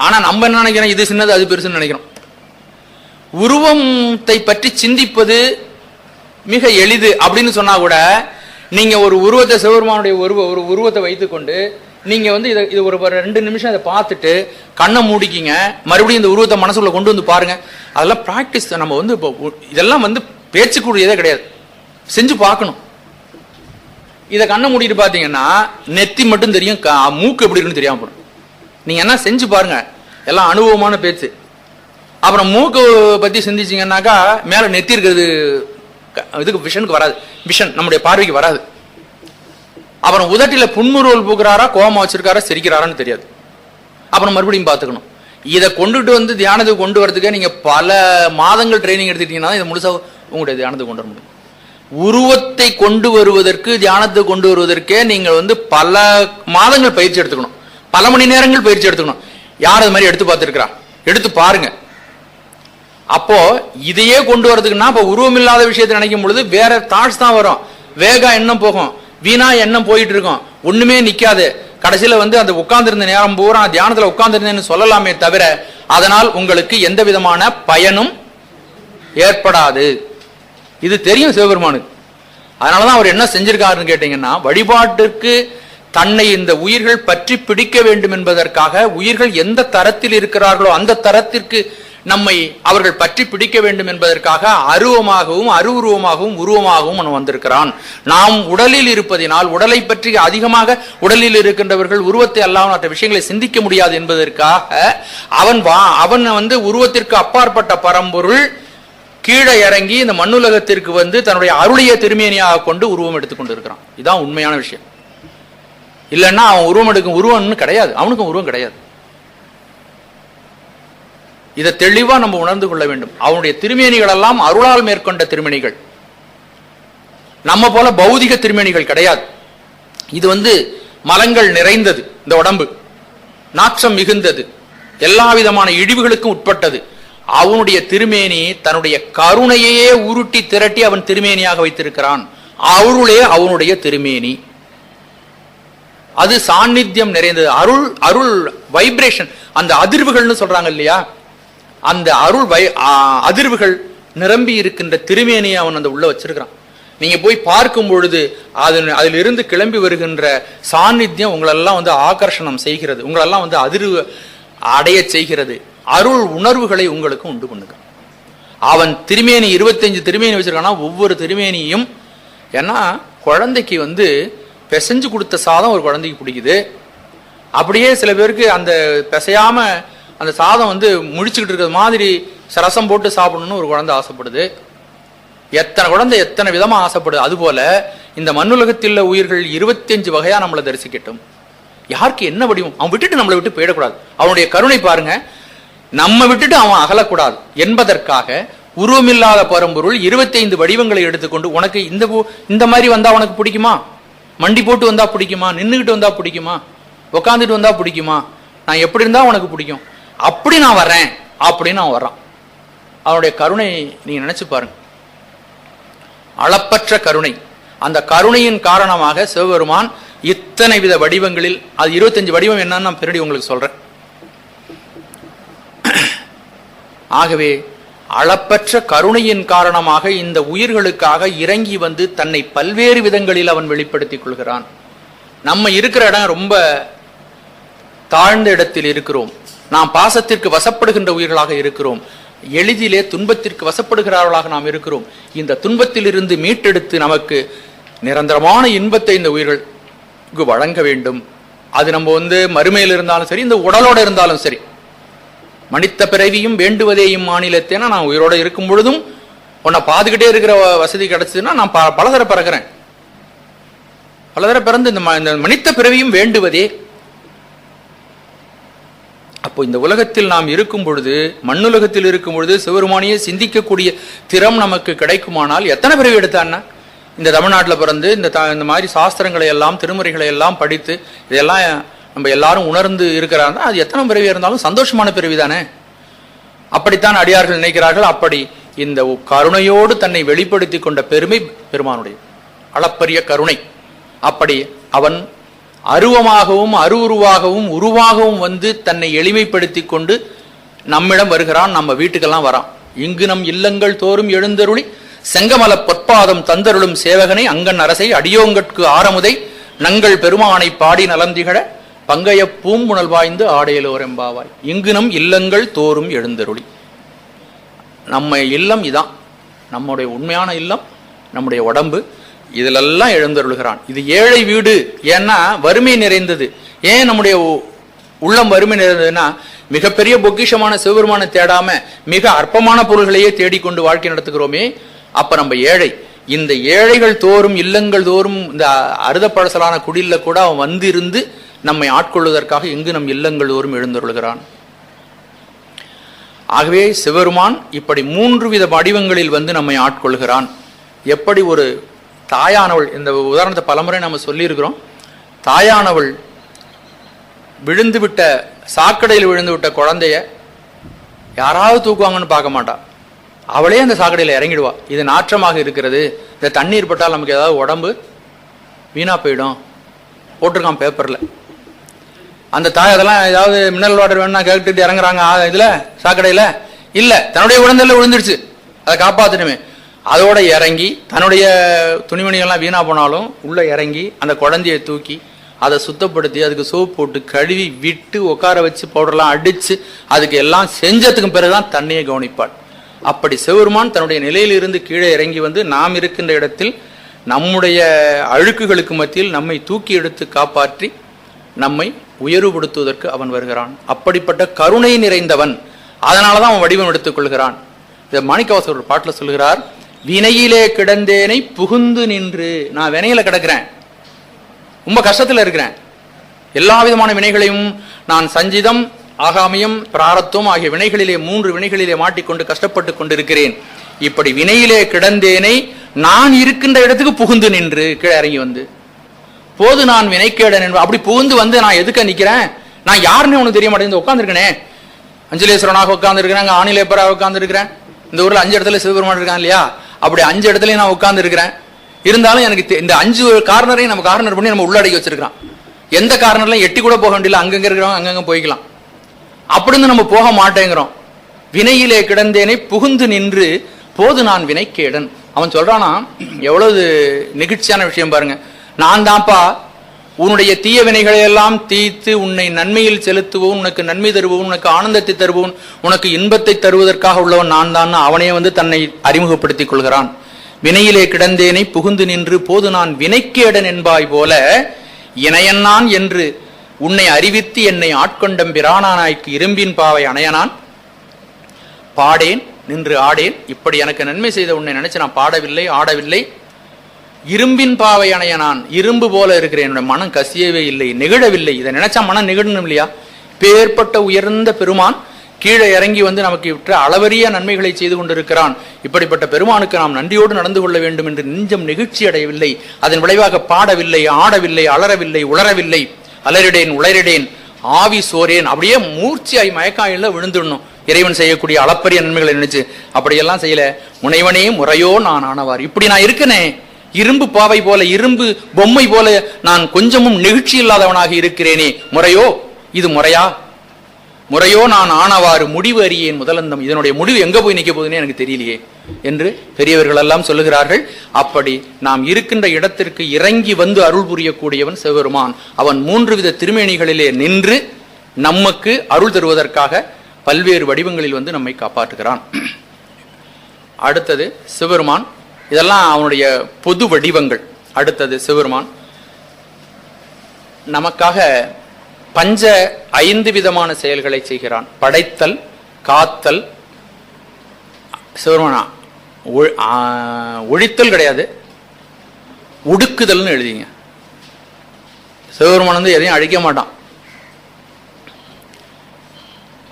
ஆனா நம்ம என்ன நினைக்கிறோம், இது சின்னது அது பெருசுன்னு நினைக்கிறோம். உருவத்தை பற்றி சிந்திப்பது மிக எளிது அப்படின்னு சொன்னா கூட, நீங்க ஒரு உருவத்தை, சிவபெருமானுடைய ஒரு உருவத்தை வைத்துக்கொண்டு நீங்க இது ஒரு 2 நிமிஷம் அதை பார்த்துட்டு கண்ணை மூடிக்கிங்க, மறுபடியும் இந்த உருவத்தை மனசுக்குள்ள கொண்டு பாருங்க. அதெல்லாம் பிராக்டிஸ். நம்ம இதெல்லாம் பேச்சுக்கூடியதே கிடையாது, செஞ்சு பார்க்கணும். இதை கண்ணை மூடிட்டு பார்த்தீங்கன்னா நெத்தி மட்டும் தெரியும், மூக்கு எப்படி இருக்குன்னு தெரியாம போடும். நீங்க என்ன செஞ்சு பாருங்க, எல்லாம் அனுபவமான பேச்சு. அப்புறம் மூக்கு பத்தி சிந்திச்சீங்கன்னாக்கா மேல நெத்தி இருக்கிறது இதுக்கு விஷனுக்கு வராது, விஷன் நம்முடைய பார்வைக்கு வராது. அப்புறம் உதட்டில புன்முறுவல் பூக்குறாரா, கோபமா வச்சிருக்காரா, சிரிக்கிறாரான்னு தெரியாது. அப்புறம் மறுபடியும் பார்த்துக்கணும். இதை கொண்டுட்டு தியானத்துக்கு கொண்டு வரதுக்கு நீங்க பல மாதங்கள் ட்ரைனிங் எடுத்துட்டீங்கன்னா இதை முழுசா உங்களுடைய தியானத்துக்கு கொண்டு வர முடியும். உருவத்தை கொண்டு வருவதற்கு, தியானத்தை கொண்டு வருவதற்கே நீங்க பல மாதங்கள் பயிற்சி எடுத்துக்கணும், பல மணி நேரங்கள் பயிற்சி எடுத்துக்கணும். யார் அது மாதிரி எடுத்து பார்த்துருக்கிறா, எடுத்து பாருங்க. அப்போ இதையே கொண்டு வரதுக்குன்னா, இப்போ உருவம் இல்லாத விஷயத்தை நினைக்கும் பொழுது வேற தாட்ஸ் தான் வரும், வேக எண்ணம் போகும், வீணா எண்ணம் போயிட்டு இருக்கும், ஒண்ணுமே நிக்காது. கடைசியில அந்த உட்கார்ந்திருந்த நேரம் பூரா தியானத்துல உட்கார்ந்திருந்தேன்னு சொல்லலாமே தவிர அதனால் உங்களுக்கு எந்த விதமான பயனும் ஏற்படாது. இது தெரியும் சிவபெருமானுக்கு. அதனாலதான் அவர் என்ன செஞ்சிருக்காருன்னு கேட்டீங்கன்னா, வழிபாட்டிற்கு தன்னை இந்த உயிர்கள் பற்றி பிடிக்க வேண்டும் என்பதற்காக, உயிர்கள் எந்த தரத்தில் இருக்கிறார்களோ அந்த தரத்திற்கு நம்மை அவர்கள் பற்றி பிடிக்க வேண்டும் என்பதற்காக அருவமாகவும் அருவுருவமாகவும் உருவமாகவும் வந்திருக்கிறான். நாம் உடலில் இருப்பதினால், உடலை பற்றி அதிகமாக உடலில் இருக்கின்றவர்கள் உருவத்தை அல்லாமல் மற்ற விஷயங்களை சிந்திக்க முடியாது என்பதற்காக அவன் உருவத்திற்கு அப்பாற்பட்ட பரம்பொருள் கீழே இறங்கி இந்த மண்ணுலகத்திற்கு தன்னுடைய அருளிய திருமேனியாக கொண்டு உருவம் எடுத்துக்கொண்டு இருக்கிறான். இதுதான் உண்மையான விஷயம். இல்லைன்னா அவன் உருவம் எடுக்கும் உருவம்னு கிடையாது, அவனுக்கும் உருவம் கிடையாது. இதை தெளிவா நம்ம உணர்ந்து கொள்ள வேண்டும். அவனுடைய திருமேனிகள் எல்லாம் அருளால் மேற்கொண்ட திருமேனிகள், நம்ம போல பௌதிக திருமேனிகள் கிடையாது. இது மலங்கள் நிறைந்தது, இந்த உடம்பு நாற்றம் மிகுந்தது, எல்லா விதமான இழிவுகளுக்கும் உட்பட்டது. அவனுடைய திருமேனி தன்னுடைய கருணையே உருட்டி திரட்டி அவன் திருமேனியாக வைத்திருக்கிறான். அருளே அவனுடைய திருமேனி. அது சாநித்தியம் நிறைந்தது. அருள் அருள் வைப்ரேஷன், அந்த அதிர்வுகள்னு சொல்றாங்க இல்லையா, அந்த அருள் அதிர்வுகள் நிரம்பி இருக்கின்ற திருமேனியை அவன் உள்ள வச்சிருக்கிறான். நீங்க போய் பார்க்கும் பொழுது அதிலிருந்து கிளம்பி வருகின்ற சாநித்தியம் உங்களெல்லாம் ஆகர்ஷணம் செய்கிறது, உங்களெல்லாம் அதிர்வு அடைய செய்கிறது. அருள் உணர்வுகளை உங்களுக்கு உண்டு பண்ணுங்க. அவன் திருமேனி 25 திருமேனி வச்சிருக்கானா, ஒவ்வொரு திருமேனியும் ஏன்னா குழந்தைக்கு பிசைஞ்சு கொடுத்த சாதம் ஒரு குழந்தைக்கு பிடிக்குது. அப்படியே சில பேருக்கு அந்த பிசையாம அந்த சாதம் முழிச்சுக்கிட்டு இருக்கிற மாதிரி ரசம் போட்டு சாப்பிடணும்னு ஒரு குழந்தை ஆசைப்படுது. எத்தனை குழந்தை எத்தனை விதமா ஆசைப்படுது. அதுபோல இந்த மண்ணுலகத்தில் உள்ள உயிர்கள் 25 வகையா நம்மளை தரிசிக்கட்டும். யாருக்கு என்ன வடிவம், அவன் விட்டுட்டு நம்மளை விட்டு போயிடக்கூடாது. அவனுடைய கருணை பாருங்க, நம்ம விட்டுட்டு அவன் அகலக்கூடாது என்பதற்காக உருவமில்லாத பரம்பொருள் 25 வடிவங்களை எடுத்துக்கொண்டு, உனக்கு இந்த மாதிரி வந்தா உனக்கு பிடிக்குமா, மண்டி போட்டு வந்தா பிடிக்குமா, நின்றுகிட்டு வந்தா பிடிக்குமா, உக்காந்துட்டு வந்தா பிடிக்குமா, நான் எப்படி இருந்தா உனக்கு பிடிக்கும், அப்படி நான் வர்றேன் அப்படின்னு அவன் வர்றான். அவனுடைய கருணை நீங்க நினைச்சு பாருங்க, அளப்பற்ற கருணை. அந்த கருணையின் காரணமாக சிவபெருமான் இத்தனை வித வடிவங்களில், அது 25 வடிவம் என்னன்னு நான் பின்னாடி உங்களுக்கு சொல்றேன். ஆகவே அளப்பற்ற கருணையின் காரணமாக இந்த உயிர்களுக்காக இறங்கி தன்னை பல்வேறு விதங்களில் அவன் வெளிப்படுத்திக் கொள்கிறான். நம்ம இருக்கிற இடம் ரொம்ப தாழ்ந்த இடத்தில் இருக்கிறோம். நாம் பாசத்திற்கு வசப்படுகின்ற உயிர்களாக இருக்கிறோம். எளிதிலே துன்பத்திற்கு வசப்படுகிறார்களாக நாம் இருக்கிறோம். இந்த துன்பத்தில் இருந்து மீட்டெடுத்து நமக்கு நிரந்தரமான இன்பத்தை இந்த உயிர்களுக்கு வழங்க வேண்டும். அது நம்ம மறுமையில் இருந்தாலும் சரி, இந்த உடலோட இருந்தாலும் சரி. மனித பிறவியும் வேண்டுவதேயும் மாநிலத்தேனா, நான் உயிரோட இருக்கும் பொழுதும் உன்னை பாதுகிட்டே இருக்கிற வசதி கிடைச்சதுன்னா நான் பலதர பிறக்கிறேன். பலதர பிறந்து இந்த மனித பிறவியும் வேண்டுவதே. அப்போ இந்த உலகத்தில் நாம் இருக்கும் பொழுது, மண்ணுலகத்தில் இருக்கும் பொழுது சிவபெருமானியை சிந்திக்கக்கூடிய திறம் நமக்கு கிடைக்குமானால் எத்தனை பிறவி எடுத்தான்னா, இந்த தமிழ்நாட்டில் பிறந்து இந்த மாதிரி சாஸ்திரங்களை எல்லாம் திருமுறைகளை எல்லாம் படித்து இதெல்லாம் நம்ம எல்லாரும் உணர்ந்து இருக்கிறாங்க, அது எத்தனை பிறவி இருந்தாலும் சந்தோஷமான பிறவி தானே. அப்படித்தான் அடியார்கள் நினைக்கிறார்கள். அப்படி இந்த கருணையோடு தன்னை வெளிப்படுத்தி கொண்ட பெருமை பெருமானுடைய அளப்பரிய கருணை. அப்படி அவன் அருவமாகவும் அருவுருவாகவும் உருவாகவும் தன்னை எளிமைப்படுத்தி கொண்டு நம்மிடம் வருகிறான், நம்ம வீட்டுக்கெல்லாம் வரான். இங்கு நம் இல்லங்கள் தோறும் எழுந்தருளி செங்கமல பொற்பாதம் தந்தருளும் சேவகனை அங்கன் அரசை அடியோங்கட்கு ஆரமுதை நங்கள் பெருமானை பாடி நலந்திகழ பங்கைய பூம்புணல் வாய்ந்து ஆடையலோர் எம்பாவாய். இங்கு நம் இல்லங்கள் தோறும் எழுந்தருளி. நம்ம இல்லம் இதான், நம்முடைய உண்மையான இல்லம், நம்முடைய உடம்பு. இதிலெல்லாம் எழுந்தருளுகிறான். இது ஏழை வீடு. ஏன்னா வறுமை நிறைந்தது. ஏன் நம்முடைய உள்ளம் வறுமை நிறைந்ததுன்னா, மிகப்பெரிய பொக்கிஷமான சிவபெருமானை தேடாம மிக அற்பமான பொருள்களையே தேடிக்கொண்டு வாழ்க்கை நடத்துகிறோமே. அப்ப நம்ம ஏழை. இந்த ஏழைகள் தோறும் இல்லங்கள் தோறும் இந்த அறுத பழசலான குடில கூட அவன் இருந்து நம்மை ஆட்கொள்வதற்காக இங்கு நம் இல்லங்கள் தோறும் எழுந்தருளுகிறான். ஆகவே சிவபெருமான் இப்படி 3 வித வடிவங்களில் நம்மை ஆட்கொள்கிறான். எப்படி ஒரு தாயானவள், இந்த உதாரணத்தை பலமுறை நம்ம சொல்லி இருக்கிறோம். தாயானவள் விழுந்துவிட்ட சாக்கடையில் விழுந்து விட்ட குழந்தைய யாராவது தூக்குவாங்கன்னு பார்க்க மாட்டா. அவளே அந்த சாக்கடையில் இறங்கிடுவா. இது நாற்றமாக இருக்கிறது, இந்த தண்ணீர் பட்டால் நமக்கு ஏதாவது உடம்பு வீணா போயிடும், போட்டிருக்கான் பேப்பர்ல. அந்த தாய் அதெல்லாம் ஏதாவது மினரல் வாட்டர் வேணும்னா கேட்டுட்டு இறங்குறாங்க இதுல சாக்கடையில. இல்ல, தன்னுடைய குழந்தையில விழுந்துருச்சு, அதை காப்பாற்றணுமே. அதோட இறங்கி தன்னுடைய துணிமணிகள்லாம் வீணா போனாலும் உள்ள இறங்கி அந்த குழந்தைய தூக்கி அதை சுத்தப்படுத்தி அதுக்கு சோப் போட்டு கழுவி விட்டு உட்கார வச்சு பவுடர்லாம் அடிச்சு அதுக்கு எல்லாம் செஞ்சதுக்கு பிறகுதான் தண்ணியை கவனிப்பாள். அப்படி சிவபெருமான் தன்னுடைய நிலையிலிருந்து கீழே இறங்கி நாம் இருக்கின்ற இடத்தில் நம்முடைய அழுக்குகளுக்கு மத்தியில் நம்மை தூக்கி எடுத்து காப்பாற்றி நம்மை உயர்வுபடுத்துவதற்கு அவன் வருகிறான். அப்படிப்பட்ட கருணை நிறைந்தவன். அதனாலதான் அவன் வடிவம் எடுத்துக் கொள்கிறான். இதை மாணிக்கவாசகர் ஒரு பாட்டில் சொல்கிறார், வினையிலே கிடந்தேனை புகுந்து நின்று. நான் வினையில கிடக்கிறேன், ரொம்ப கஷ்டத்துல இருக்கிறேன், எல்லா விதமான வினைகளையும் நான் சஞ்சிதம் ஆகாமியம் பிராரத்துவம் ஆகிய வினைகளிலே 3 வினைகளிலே மாட்டிக்கொண்டு கஷ்டப்பட்டு கொண்டிருக்கிறேன். இப்படி வினையிலே கிடந்தேனை நான் இருக்கின்ற இடத்துக்கு புகுந்து நின்று கீழே இறங்கி போது நான் வினைக்கேடன் என்பது. அப்படி புகுந்து நான் எதுக்க நிக்கிறேன், நான் யாருன்னு உனக்கு தெரிய மாட்டேங்குது. உட்காந்துருக்கனே, அஞ்சலேஸ்வரனாக உட்கார்ந்து இருக்கிறேன், ஆணிலேப்பராக உட்கார்ந்து இருக்கிறேன். இந்த ஊர்ல 5 இடத்துல சிவபெருமான் இருக்கான் இல்லையா, அப்படி 5 இடத்துலயும் நான் உட்கார்ந்து இருக்கிறேன். இருந்தாலும் எனக்கு இந்த 5 கார்னரையும் நம்ம கார்னர் பண்ணி நம்ம உள்ளடக்கி வச்சிருக்கான். எந்த கார்னர்லாம் எட்டி கூட போக வேண்டியல, அங்கங்க இருக்கிறவங்க அங்கங்க போய்க்கலாம். அப்படின்னு நம்ம போக மாட்டேங்கிறோம். வினையிலே கிடந்தேனை புகுந்து நின்று போது நான் வினைக்கேடன். அவன் சொல்றானா, எவ்வளவு நெகிழ்ச்சியான விஷயம் பாருங்க. நான் தான்ப்பா உன்னுடைய தீய வினைகளை எல்லாம் தீர்த்து உன்னை நன்மையில் செலுத்துவோன், உனக்கு நன்மை தருவோன், உனக்கு ஆனந்தத்தை தருவோன், உனக்கு இன்பத்தை தருவதற்காக உள்ளவன் நான் தான் அவனே தன்னை அறிமுகப்படுத்திக் கொள்கிறான். வினையிலே கிடந்தேனை புகுந்து நின்று போது நான் வினைக்கேடன் என்பாய் போல இணையன்னான் என்று உன்னை அறிவித்து என்னை ஆட்கொண்டம் பிரானானாய்க்கு இரும்பின் பாவை அணையனான் பாடேன் நின்று ஆடேன். இப்படி எனக்கு நன்மை செய்த உன்னை நினைச்சு நான் பாடவில்லை, ஆடவில்லை. இரும்பின் பாவை அணைய நான் இரும்பு போல இருக்கிறேன், என்னோட மனம் கசியவே இல்லை, நெகிழவில்லை. இதை நினைச்சா மனம் நெகிழணும் இல்லையா? பேர்பட்ட உயர்ந்த பெருமான் கீழே இறங்கி நமக்கு விற்ற அளவரிய நன்மைகளை செய்து கொண்டிருக்கிறான். இப்படிப்பட்ட பெருமானுக்கு நாம் நன்றியோடு நடந்து கொள்ள வேண்டும் என்று நெஞ்சம் நெகிழ்ச்சி அடையவில்லை. அதன் விளைவாக பாடவில்லை, ஆடவில்லை, அலறவில்லை, உளரவில்லை. அலறிடேன், உளரிடேன், ஆவி சோரேன். அப்படியே மூர்ச்சியாய் மயக்காயில விழுந்துடணும் இறைவன் செய்யக்கூடிய அளப்பரிய நன்மைகளை நினைச்சு. அப்படியெல்லாம் செய்யல. முனைவனே முறையோ நான் ஆனவார். இப்படி நான் இருக்கனே, இரும்பு பாவை போல, இரும்பு பொம்மை போல நான் கொஞ்சமும் நெகிழ்ச்சி இல்லாதவனாக இருக்கிறேனே, முறையோ இது முறையா? முறையோ நான் ஆனவாறு முடிவு அறியேன் முதலந்தம். இதனுடைய முடிவு எங்க போய் நிற்க போகுதுன்னு எனக்கு தெரியலையே என்று பெரியவர்கள் எல்லாம் சொல்லுகிறார்கள். அப்படி நாம் இருக்கின்ற இடத்திற்கு இறங்கி அருள் புரியக்கூடியவன் சிவபெருமான். அவன் 3 வித திருமேனிகளிலே நின்று நமக்கு அருள் தருவதற்காக பல்வேறு வடிவங்களில் நம்மை காப்பாற்றுகிறான். அடுத்தது சிவபெருமான். இதெல்லாம் அவனுடைய பொது வடிவங்கள். அடுத்தது சிவபெருமான் நமக்காக 5 விதமான செயல்களை செய்கிறான். படைத்தல், காத்தல். சிவபெருமானா ஒழித்தல் கிடையாது, ஒடுக்குதல்னு எழுதிங்க. சிவபெருமான் எதையும் அழிக்க மாட்டான்,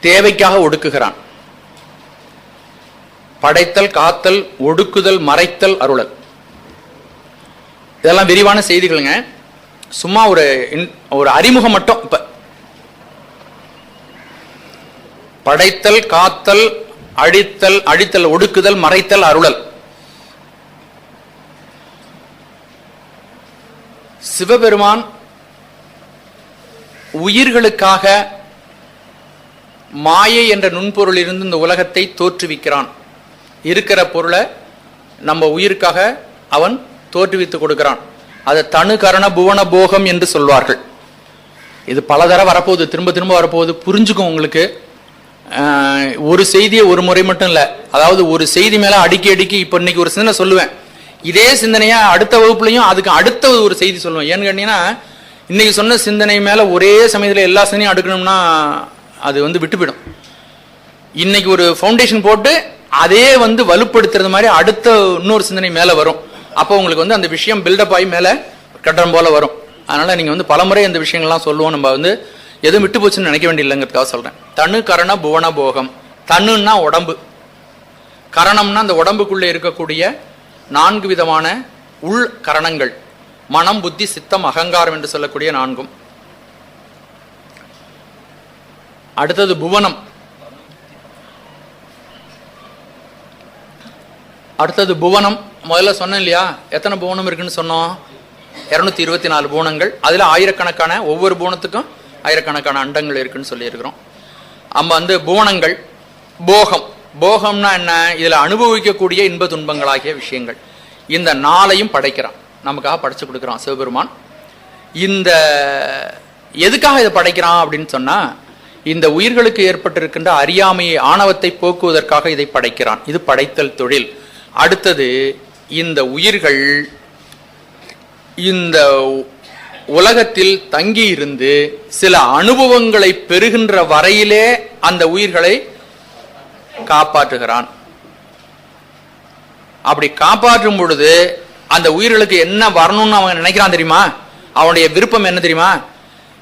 தேவைக்காக ஒடுக்குகிறான். படைத்தல், காத்தல், ஒடுக்குதல், மறைத்தல், அருளல். இதெல்லாம் விரிவான செய்திகளுங்க. சும்மா ஒரு அறிமுகம் மட்டும். இப்ப படைத்தல், காத்தல், அழித்தல், ஒடுக்குதல், மறைத்தல், அருளல். சிவபெருமான் உயிர்களுக்காக மாயை என்ற நுண்பொருள் இருந்து இந்த உலகத்தை தோற்றுவிக்கிறான். இருக்கிற பொருளை நம்ம உயிருக்காக அவன் தோற்றுவித்து கொடுக்கிறான். அதை தனு கரண புவன போகம் என்று சொல்வார்கள். இது பலதர வரப்போகுது, திரும்ப திரும்ப வரப்போகுது. புரிஞ்சுக்கும் உங்களுக்கு. ஒரு செய்தியை ஒரு முறை மட்டும் இல்லை, அதாவது ஒரு செய்தி மேல அடுக்கி இப்ப இன்னைக்கு ஒரு சிந்தனை சொல்லுவேன், இதே சிந்தனையா அடுத்த வகுப்புலையும் அதுக்கு அடுத்த ஒரு செய்தி சொல்லுவேன். ஏன்னு கேட்டீங்கன்னா, இன்னைக்கு சொன்ன சிந்தனை மேல ஒரே சமயத்துல எல்லா சிந்தனையும் அடுக்கணும்னா அது விட்டுவிடும். இன்னைக்கு ஒரு ஃபவுண்டேஷன் போட்டு அதே வலுப்படுத்துறது மாதிரி அடுத்த இன்னொரு சிந்தனை மேல வரும். அப்போ உங்களுக்கு அந்த விஷயம் பில்டப் ஆகி மேல கட்டடம் போல வரும். அதனால நீங்க பலமுறை இந்த விஷயங்கள்லாம் சொல்லுவோம். நம்ம எதுவும் விட்டு போச்சுன்னு நினைக்க வேண்டியதில்லைங்கிறதுக்காக சொல்றேன். தனு கரண புவன போகம். தனுன்னா உடம்பு, கரணம்னா அந்த உடம்புக்குள்ளே இருக்கக்கூடிய 4 விதமான உள் கரணங்கள். மனம், புத்தி, சித்தம், அகங்காரம் என்று சொல்லக்கூடிய 4. அடுத்தது புவனம். அடுத்தது புவனம். முதல்ல சொன்னேன் இல்லையா, எத்தனை புவனம் இருக்குன்னு சொன்னோம்? 224 புவனங்கள். அதுல ஆயிரக்கணக்கான, ஒவ்வொரு புவனத்துக்கும் ஆயிரக்கணக்கான அண்டங்கள் இருக்குன்னு சொல்லி இருக்கிறோம். நம்ம புவனங்கள். போகம். போகம்னா என்ன? இதுல அனுபவிக்கக்கூடிய இன்ப துன்பங்களாகிய விஷயங்கள். இந்த 4ஐயும் படைக்கிறான், நமக்காக படைச்சு கொடுக்கிறான் சிவபெருமான். இந்த எதுக்காக இதை படைக்கிறான் அப்படின்னு சொன்னா, இந்த உயிர்களுக்கு ஏற்பட்டிருக்கின்ற அறியாமையை, ஆணவத்தை போக்குவதற்காக இதை படைக்கிறான். இது படைத்தல் தொழில். அடுத்தது, இந்த உயிர்கள் இந்த உலகத்தில் தங்கி இருந்து சில அனுபவங்களை பெறுகின்ற வரையிலே அந்த உயிர்களை காப்பாற்றுகிறான். அப்படி காப்பாற்றும் பொழுது அந்த உயிர்களுக்கு என்ன வரணும்னு அவன் நினைக்கிறான் தெரியுமா? அவனுடைய விருப்பம் என்ன தெரியுமா?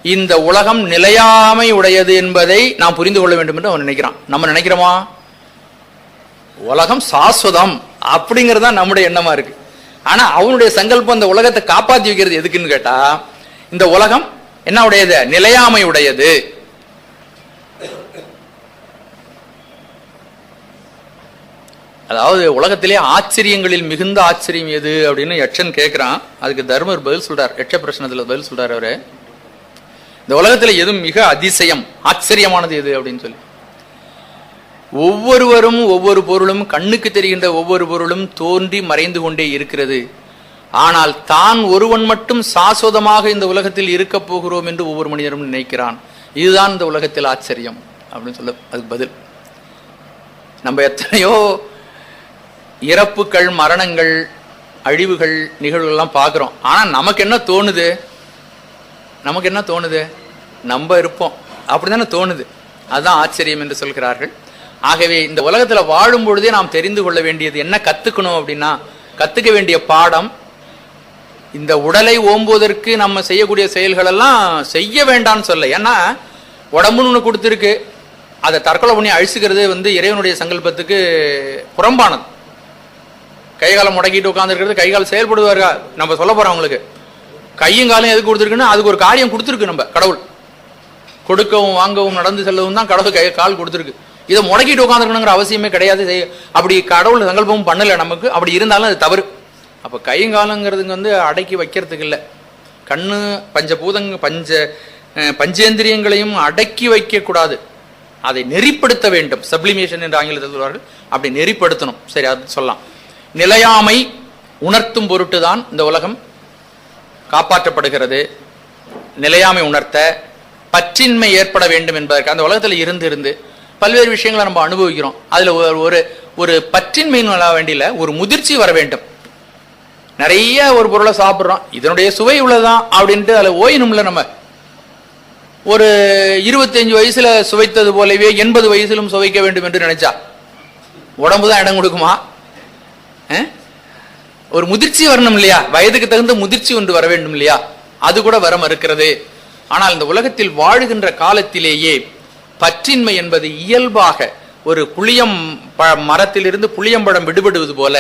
இந்த உலகம் நிலையாமை உடையது என்பதை நாம் புரிந்து கொள்ள வேண்டும் என்று அவன் நினைக்கிறான். நம்ம நினைக்கிறோமா? உலகம் சாஸ்வதம் அப்படிங்கறதா நம்முடைய எண்ணமா இருக்கு. ஆனா அவனுடைய சங்கல்பம் அந்த உலகத்தை காப்பாற்றி வைக்கிறது எதுக்குன்னு கேட்டா, இந்த உலகம் என்ன உடையது? நிலையாமை உடையது. அதாவது உலகத்திலே ஆச்சரியங்களில் மிகுந்த ஆச்சரியம் எது அப்படின்னு யட்சன் கேட்கிறான். அதுக்கு தர்மர் பதில் சொல்றார். யட்ச பிரச்சனத்துல பதில் சொல்றாரு அவரு, இந்த உலகத்துல எதுவும் மிக அதிசயம், ஆச்சரியமானது எது அப்படின்னு சொல்லி. ஒவ்வொருவரும் ஒவ்வொரு பொருளும், கண்ணுக்கு தெரிகின்ற ஒவ்வொரு பொருளும் தோன்றி மறைந்து கொண்டே இருக்கிறது. ஆனால் தான் ஒருவன் மட்டும் சாஸ்வதமாக இந்த உலகத்தில் இருக்க போகிறோம் என்று ஒவ்வொரு மனிதரும் நினைக்கிறான். இதுதான் இந்த உலகத்தில் ஆச்சரியம் அப்படின்னு சொல்ல அதுக்கு பதில். நம்ம எத்தனையோ இறப்புகள், மரணங்கள், அழிவுகள், நிகழ்வுகள்லாம் பார்க்குறோம். ஆனால் நமக்கு என்ன தோணுது? நம்ம இருப்போம் அப்படிதானே தோணுது. அதுதான் ஆச்சரியம் என்று சொல்கிறார்கள். ஆகவே இந்த உலகத்தில் வாழும் பொழுதே நாம் தெரிந்து கொள்ள வேண்டியது என்ன, கத்துக்கணும் அப்படின்னா, கத்துக்க வேண்டிய பாடம், இந்த உடலை ஓம்புவதற்கு நம்ம செய்யக்கூடிய செயல்கள் எல்லாம் செய்ய வேண்டாம்னு சொல்ல. ஏன்னா உடம்புன்னு ஒன்று கொடுத்துருக்கு, அதை தற்கொலை பண்ணி அழிச்சுக்கிறது இறைவனுடைய சங்கல்பத்துக்கு புறம்பானது. கைகாலம் முடக்கிட்டு உட்காந்துருக்கிறது, கைகாலம் செயல்படுவாருக்கா நம்ம சொல்ல போறோம். அவங்களுக்கு கையும் காலம் எதுக்கு கொடுத்துருக்குன்னு அதுக்கு ஒரு காரியம் கொடுத்துருக்கு. நம்ம கடவுள் கொடுக்கவும் வாங்கவும் நடந்து செல்லவும் தான் கடவுள் கால் கொடுத்துருக்கு. இதை முடக்கிட்டு உட்காந்துருக்கணுங்கிற அவசியமே கிடையாது. அப்படி கடவுள் சங்கல்பமும் பண்ணல நமக்கு. அப்படி இருந்தாலும் அது தவறு. அப்போ கையங்காலங்கிறதுங்க அடக்கி வைக்கிறதுக்கு இல்லை. கண்ணு பஞ்சேந்திரியங்களையும் அடக்கி வைக்கக்கூடாது, அதை நெறிப்படுத்த வேண்டும். சப்ளிமேஷன் என்று ஆங்கிலத்தில் சொல்வார்கள். அப்படி நெறிப்படுத்தணும். சரி, அது சொல்லலாம். நிலையாமை உணர்த்தும் பொருட்டு தான் இந்த உலகம் காப்பாற்றப்படுகிறது. நிலையாமை உணர்த்த பற்றின்மை ஏற்பட வேண்டும் என்பதற்கு அந்த உலகத்தில் இருந்து பல்வேறு விஷயங்களை நம்ம அனுபவிக்கிறோம். அதில் ஒரு பற்றின்மைன்னு வர வேண்டியில ஒரு முதிர்ச்சி வர வேண்டும். நிறைய ஒரு பொருளை சாப்பிட்றோம், இதனுடைய சுவை உள்ளதான் அப்படின்ட்டு அதில் ஓயினும்ல. நம்ம ஒரு 25 வயசுல சுவைத்தது போலவே 80 வயசிலும் சுவைக்க வேண்டும் என்று நினைச்சா உடம்பு தான் இடம் கொடுக்குமா? ஒரு முதிர்ச்சி வரணும் இல்லையா? வயதுக்கு தகுந்த முதிர்ச்சி ஒன்று வர வேண்டும் இல்லையா? அது கூட வர மறுக்கிறது. ஆனால் இந்த உலகத்தில் வாழுகின்ற காலத்திலேயே பற்றின்மை என்பது இயல்பாக ஒரு புளியம் மரத்திலிருந்து புளியம்பழம் விடுபடுவது போல,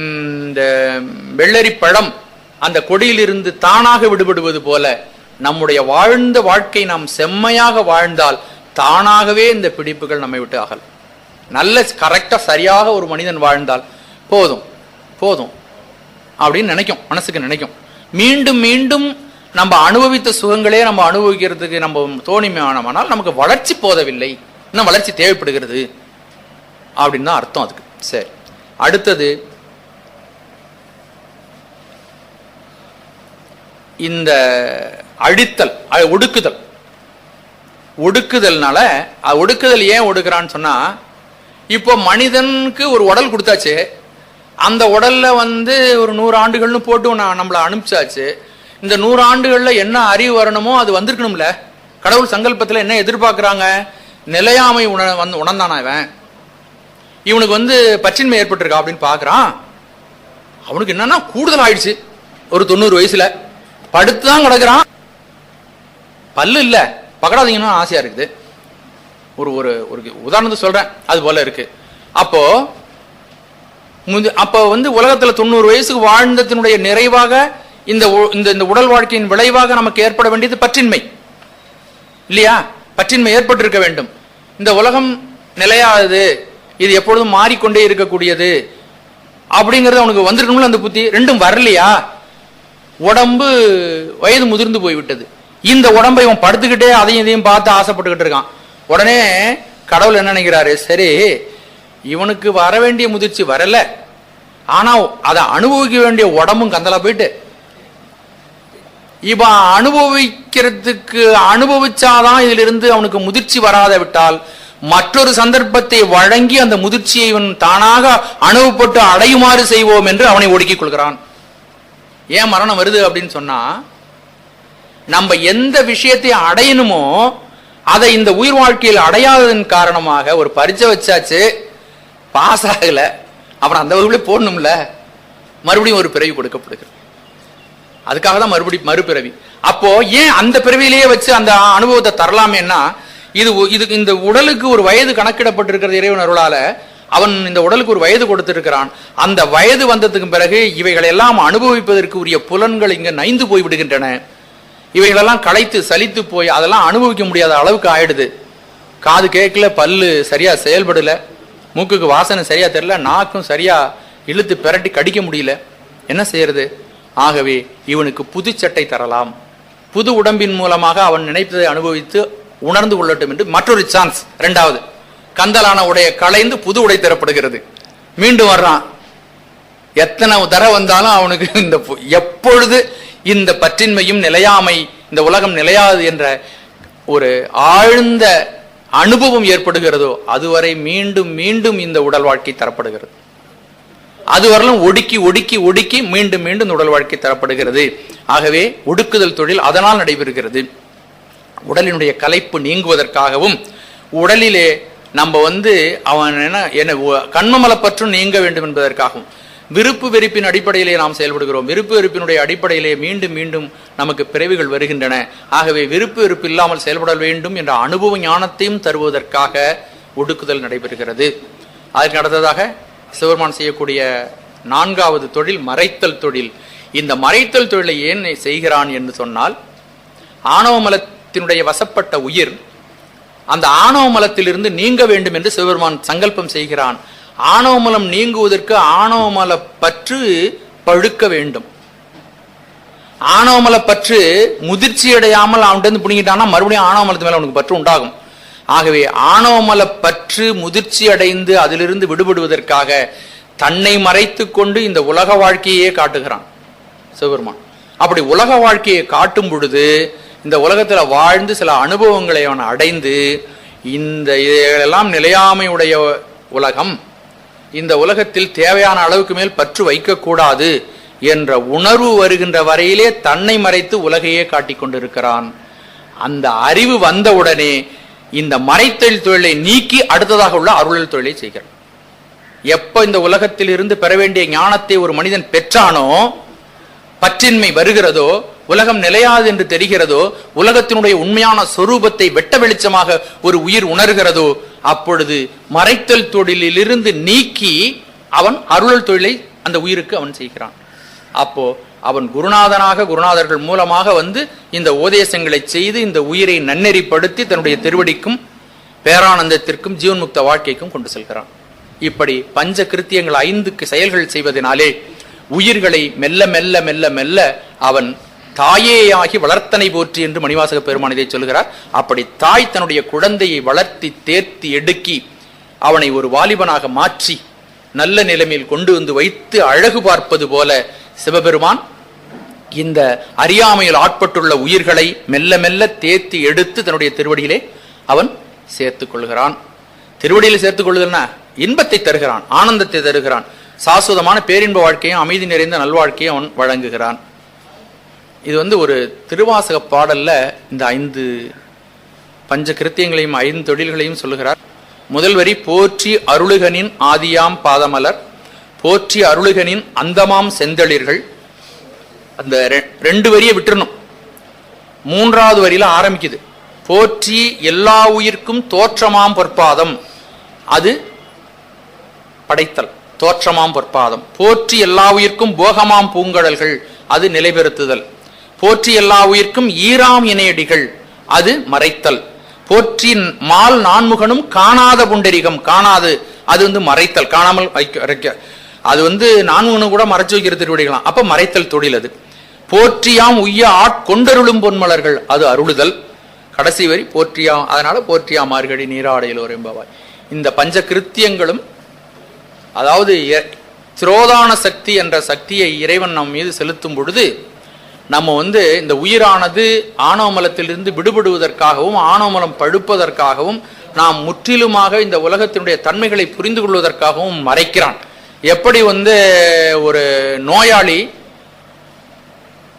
இந்த வெள்ளரி பழம் அந்த கொடியிலிருந்து தானாக விடுபடுவது போல, நம்முடைய வாழ்ந்த வாழ்க்கை நாம் செம்மையாக வாழ்ந்தால் தானாகவே இந்த பிடிப்புகள் நம்மை விட்டு அகல். நல்ல கரெக்டா சரியாக ஒரு மனிதன் வாழ்ந்தால் போதும் அப்படின்னு நினைக்கும், மனசுக்கு நினைக்கும். மீண்டும் மீண்டும் நம்ம அனுபவித்த சுகங்களே நம்ம அனுபவிக்கிறதுக்கு நம்ம தோணிமையானால் நமக்கு வளர்ச்சி போதவில்லை, இன்னும் வளர்ச்சி தேவைப்படுகிறது அப்படின்னு தான் அர்த்தம் அதுக்கு. சரி, அடுத்தது இந்த அழித்தல், ஒடுக்குதல்னால, ஒடுக்குதல் ஏன் ஒடுக்குறான்னு சொன்னா, இப்போ மனிதனுக்கு ஒரு உடல் கொடுத்தாச்சு, அந்த உடல்ல ஒரு 100 ஆண்டுகள்னு போட்டு நம்மளை அனுப்பிச்சாச்சு. இந்த 100 ஆண்டுகள்ல என்ன அறிவு வரணுமோ அது வந்திருக்கணும்ல. கடவுள் சங்கல்பத்துல என்ன எதிர்பார்க்கிறாங்க? நிலையாமை உணர்ந்தானா இவனுக்கு பற்றின்மை ஏற்பட்டிருக்கா அப்படின்னு பாக்குறான். அவனுக்கு என்னன்னா கூடுதல் ஆயிடுச்சு. ஒரு 90 வயசுல படுத்துதான் கிடக்குறான், பல்லு இல்ல, பகடாதீங்கன்னு ஆசையா இருக்குது. ஒரு ஒரு உதாரணத்தை சொல்றேன், அது போல இருக்கு. அப்போ உலகத்துல 90 வயசுக்கு வாழ்ந்ததனுடைய நிறைவாக இந்த உடல் வாழ்க்கையின் விளைவாக நமக்கு ஏற்பட வேண்டியது பற்றின்மை இல்லையா? பற்றின்மை ஏற்பட்டிருக்க வேண்டும். இந்த உலகம் நிலையானது, இது எப்பொழுதும் மாறிக்கொண்டே இருக்கக்கூடியது அப்படிங்கறது அவனுக்கு வந்திருக்கணும்ல. அந்த புத்தி ரெண்டும் வரலையா? உடம்பு வயது முதிர்ந்து போய்விட்டது. இந்த உடம்பை இவன் படுத்துக்கிட்டே அதையும் இதையும் பார்த்து ஆசைப்பட்டுக்கிட்டு இருக்கான். உடனே கடவுள் என்ன நினைக்கிறாரு? சரி, இவனுக்கு வர வேண்டிய முதிர்ச்சி வரல, ஆனா அதை அனுபவிக்க வேண்டிய உடம்பும் கந்தலா போயிட்டு, இவன் அனுபவிச்சாதான் இதுல இருந்து அவனுக்கு முதிர்ச்சி வராத விட்டால் மற்றொரு சந்தர்ப்பத்தை வழங்கி அந்த முதிர்ச்சியை இவன் தானாக அனுபவப்பட்டு அடையுமாறு செய்வோம் என்று அவனை ஒடுக்கிக் கொள்கிறான். ஏன் மரணம் வருது அப்படின்னு சொன்னா, நம்ம எந்த விஷயத்தை அடையணுமோ அதை இந்த உயிர் வாழ்க்கையில் அடையாததன் காரணமாக ஒரு பரீட்சை வச்சாச்சு, பாஸ் ஆகல, அப்புறம் அந்த வகுப்புல போடணும்ல, மறுபடியும் ஒரு பிறவி கொடுக்கப்படுகிறது. அதுக்காக தான் மறுபிறவி. அப்போ ஏன் அந்த பிறவியிலேயே வச்சு அந்த அனுபவத்தை தரலாமேன்னா, இந்த உடலுக்கு ஒரு வயது கணக்கிடப்பட்டிருக்கிறது இறைவன் அருளால. அவன் இந்த உடலுக்கு ஒரு வயது கொடுத்திருக்கிறான். அந்த வயது வந்ததுக்கு பிறகு இவைகளை எல்லாம் அனுபவிப்பதற்கு உரிய புலன்கள் இங்க நைந்து போய் விடுகின்றன. இவைகளெல்லாம் களைத்து சலித்து போய் அதெல்லாம் அனுபவிக்க முடியாத அளவுக்கு ஆயிடுது. காது கேட்கல, பல்லு சரியா செயல்படல, மூக்குக்கு வாசனை சரியா தெரியல, நாக்கும் சரியா இழுத்து பிரட்டி கடிக்க முடியல. என்ன செய்யறது? ஆகவே இவனுக்கு புது சட்டை தரலாம், புது உடம்பின் மூலமாக அவன் நினைத்ததை அனுபவித்து உணர்ந்து கொள்ளட்டும் என்று மற்றொரு சான்ஸ். இரண்டாவது, கந்தலான உடைய களைந்து புது உடை தரப்படுகிறது. மீண்டும் வர்றான், எத்தனை தர வந்தாலும் அவனுக்கு இந்த எப்பொழுது இந்த பற்றின்மையும் நிலையாமை, இந்த உலகம் நிலையாது என்ற ஒரு ஆழ்ந்த அனுபவம் ஏற்படுகிறதோ அதுவரை மீண்டும் மீண்டும் இந்த உடல் வாழ்க்கை தரப்படுகிறது. அதுவரையிலும் ஒடுக்கி ஒடுக்கி ஒடுக்கி மீண்டும் மீண்டும் உடல் வாழ்க்கை தரப்படுகிறது. ஆகவே ஒடுக்குதல் தொழில் அதனால் நடைபெறுகிறது. உடலினுடைய களைப்பு நீங்குவதற்காகவும், உடலிலே நம்ம அவன் என்ன கண்மமலப்பற்றும் நீங்க வேண்டும் என்பதற்காகவும், விருப்பு வெறுப்பின் அடிப்படையிலே நாம் செயல்படுகிறோம். விருப்பு வெறுப்பினுடைய அடிப்படையிலே மீண்டும் மீண்டும் நமக்கு பிறவிகள் வருகின்றன. ஆகவே விருப்பு வெறுப்பு இல்லாமல் செயல்பட வேண்டும் என்ற அனுபவ ஞானத்தையும் தருவதற்காக ஒடுக்குதல் நடைபெறுகிறது. அதற்கு அடுத்ததாக சிவபெருமான் செய்யக்கூடிய 4வது தொழில் மறைத்தல் தொழில். இந்த மறைத்தல் தொழிலை ஏன் செய்கிறான் என்று சொன்னால், ஆணவ மலத்தினுடைய வசப்பட்ட உயிர் அந்த ஆணவ மலத்திலிருந்து நீங்க வேண்டும் என்று சிவபெருமான் சங்கல்பம் செய்கிறான். ஆணவ மலம் நீங்குவதற்கு ஆணவ மல பற்று பழுக்க வேண்டும். ஆணவ மல பற்று முதிர்ச்சி அடையாமல் அவன்கிட்ட புடிங்கிட்டான்னா மறுபடியும் ஆணவ மலத்து மேல அவனுக்கு பற்று உண்டாகும். ஆகவே ஆணவ மல பற்று முதிர்ச்சி அடைந்து அதிலிருந்து விடுபடுவதற்காக தன்னை மறைத்து கொண்டு இந்த உலக வாழ்க்கையே காட்டுகிறான் சிவபெருமான். அப்படி உலக வாழ்க்கையை காட்டும் பொழுது இந்த உலகத்துல வாழ்ந்து சில அனுபவங்களை அவன் அடைந்து, இந்த இதெல்லாம் நிலையாமையுடைய உலகம், இந்த உலகத்தில் தேவையான அளவுக்கு மேல் பற்று வைக்கக்கூடாது என்ற உணர்வு வருகின்ற வரையிலே தன்னை மறைத்து உலகையே காட்டிக் கொண்டிருக்கிறான். அந்த அறிவு வந்தவுடனே இந்த மறைத்தல் தொழிலை நீக்கி அடுத்ததாக உள்ள அருளல் தொழிலை செய்கிறான். எப்ப இந்த உலகத்தில் இருந்து பெற வேண்டிய ஞானத்தை ஒரு மனிதன் பெற்றானோ, பற்றின்மை வருகிறதோ, உலகம் நிலையாது என்று தெரிகிறதோ, உலகத்தினுடைய உண்மையான சொரூபத்தை வெட்ட வெளிச்சமாக ஒரு உயிர் உணர்கிறதோ, அப்பொழுது மறைத்தல் தொழிலிலிருந்து நீக்கி அவன் அருளல் தொழிலை அந்த உயிருக்கு அவன் செய்கிறான். அப்போ அவன் குருநாதர்கள் மூலமாக இந்த உபதேசங்களை செய்து இந்த உயிரை நன்னெறிப்படுத்தி தன்னுடைய திருவடிக்கும் பேரானந்தத்திற்கும் ஜீவன் முக்த வாழ்க்கைக்கும் கொண்டு செல்கிறான். இப்படி பஞ்ச கிருத்தியங்கள் 5 செயல்கள் செய்வதனாலே உயிர்களை மெல்ல மெல்ல மெல்ல மெல்ல அவன் தாயேயாகி வளர்த்தனை போற்றி என்று மணிவாசக பெருமான் இதை சொல்கிறார். அப்படி தாய் தன்னுடைய குழந்தையை வளர்த்தி தேர்த்தி எடுக்கி அவனை ஒரு வாலிபனாக மாற்றி நல்ல நிலைமையில் கொண்டு வைத்து அழகு பார்ப்பது போல சிவபெருமான் இந்த அறியாமையில் ஆட்பட்டுள்ள உயிர்களை மெல்ல மெல்ல தேர்த்தி எடுத்து தன்னுடைய திருவடியிலே அவன் சேர்த்துக் கொள்கிறான். திருவடியில் சேர்த்துக் கொள்ளுதல்னா இன்பத்தை தருகிறான், ஆனந்தத்தை தருகிறான், சாஸ்வதமான பேரின்ப வாழ்க்கையும் அமைதி நிறைந்த நல்வாழ்க்கையும் அவன் வழங்குகிறான். இது ஒரு திருவாசக பாடல்ல இந்த 5 பஞ்ச கிருத்தியங்களையும் 5 தொழில்களையும் சொல்லுகிறார். முதல் வரி போற்றி அருளுகனின் ஆதியாம் பாதமலர், போற்றி அருளுகனின் அந்தமாம் செந்தளிர்கள். அந்த 2 வரியை விட்டுறணும். 3வது வரியில ஆரம்பிக்குது போற்றி எல்லா உயிர்க்கும் தோற்றமாம் பொற்பாதம். அது படைத்தல், தோற்றமாம் பொற்பாதம். போற்றி எல்லா உயிர்க்கும் போகமாம் பூங்கடல்கள், அது நிலைபெறுத்துதல். போற்றி எல்லா உயிர்க்கும் ஈராம் இணையடிகள், அது மறைத்தல். போற்றி மால் நான்முகனும் காணாத புண்டரிகம், காணாது அது மறைத்தல், காணாமல் வைக்க, அது நான்முகனும் கூட மறைச்சு வைக்கிற திருவடிகளாம். அப்ப மறைத்தல் தொழில் அது. போற்றியாம் உய்ய ஆட்கொண்டருளும் பொன்மலர்கள், அது அருளுதல். கடைசி வரி போற்றியாம், அதனால போற்றியா மார்கழி நீராடையில் ஒரும்பாவாய். இந்த பஞ்ச கிருத்தியங்களும், அதாவது திரோதான சக்தி என்ற சக்தியை இறைவன் நம் மீது செலுத்தும் பொழுது நம்ம இந்த உயிரானது ஆணவமலத்திலிருந்து விடுபடுவதற்காகவும் ஆணவமலம் பழுப்பதற்காகவும் நாம் முற்றிலுமாக இந்த உலகத்தினுடைய தன்மைகளை புரிந்து கொள்வதற்காகவும் மறைக்கிறான். எப்படி ஒரு நோயாளி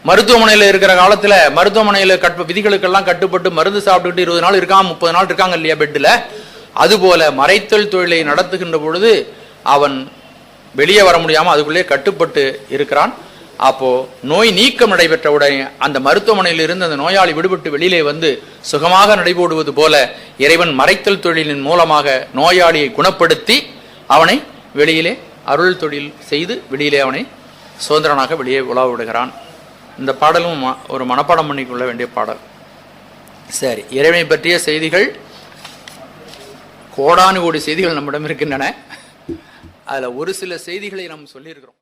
மருத்துவமனையில் இருக்கிற காலத்துல மருத்துவமனையில விதிகளுக்கெல்லாம் கட்டுப்பட்டு மருந்து சாப்பிட்டுட்டு 20 நாள் இருக்கான், 30 நாள் இருக்காங்க இல்லையா பெட்ல, அதுபோல மறைத்தல் தொழிலை நடத்துகின்ற பொழுது அவன் வெளியே வர முடியாம அதுக்குள்ளே கட்டுப்பட்டு இருக்கிறான். அப்போ நோய் நீக்கம் நடைபெற்ற உடனே அந்த மருத்துவமனையில் இருந்து அந்த நோயாளி விடுபட்டு வெளியிலே சுகமாக நடைபோடுவது போல இறைவன் மறைத்தல் தொழிலின் மூலமாக நோயாளியை குணப்படுத்தி அவனை வெளியிலே அருள் தொழில் செய்து வெளியிலே அவனை சுதந்திரனாக வெளியே உலா விடுகிறான். இந்த பாடலும் ஒரு மனப்பாடம் பண்ணிக்கொள்ள வேண்டிய பாடல். சரி, இறைவனை பற்றிய செய்திகள் கோடானு கோடி செய்திகள் நம்மிடம் இருக்கின்றன. அதுல ஒரு சில செய்திகளை நாம் சொல்லியிருக்கிறோம்.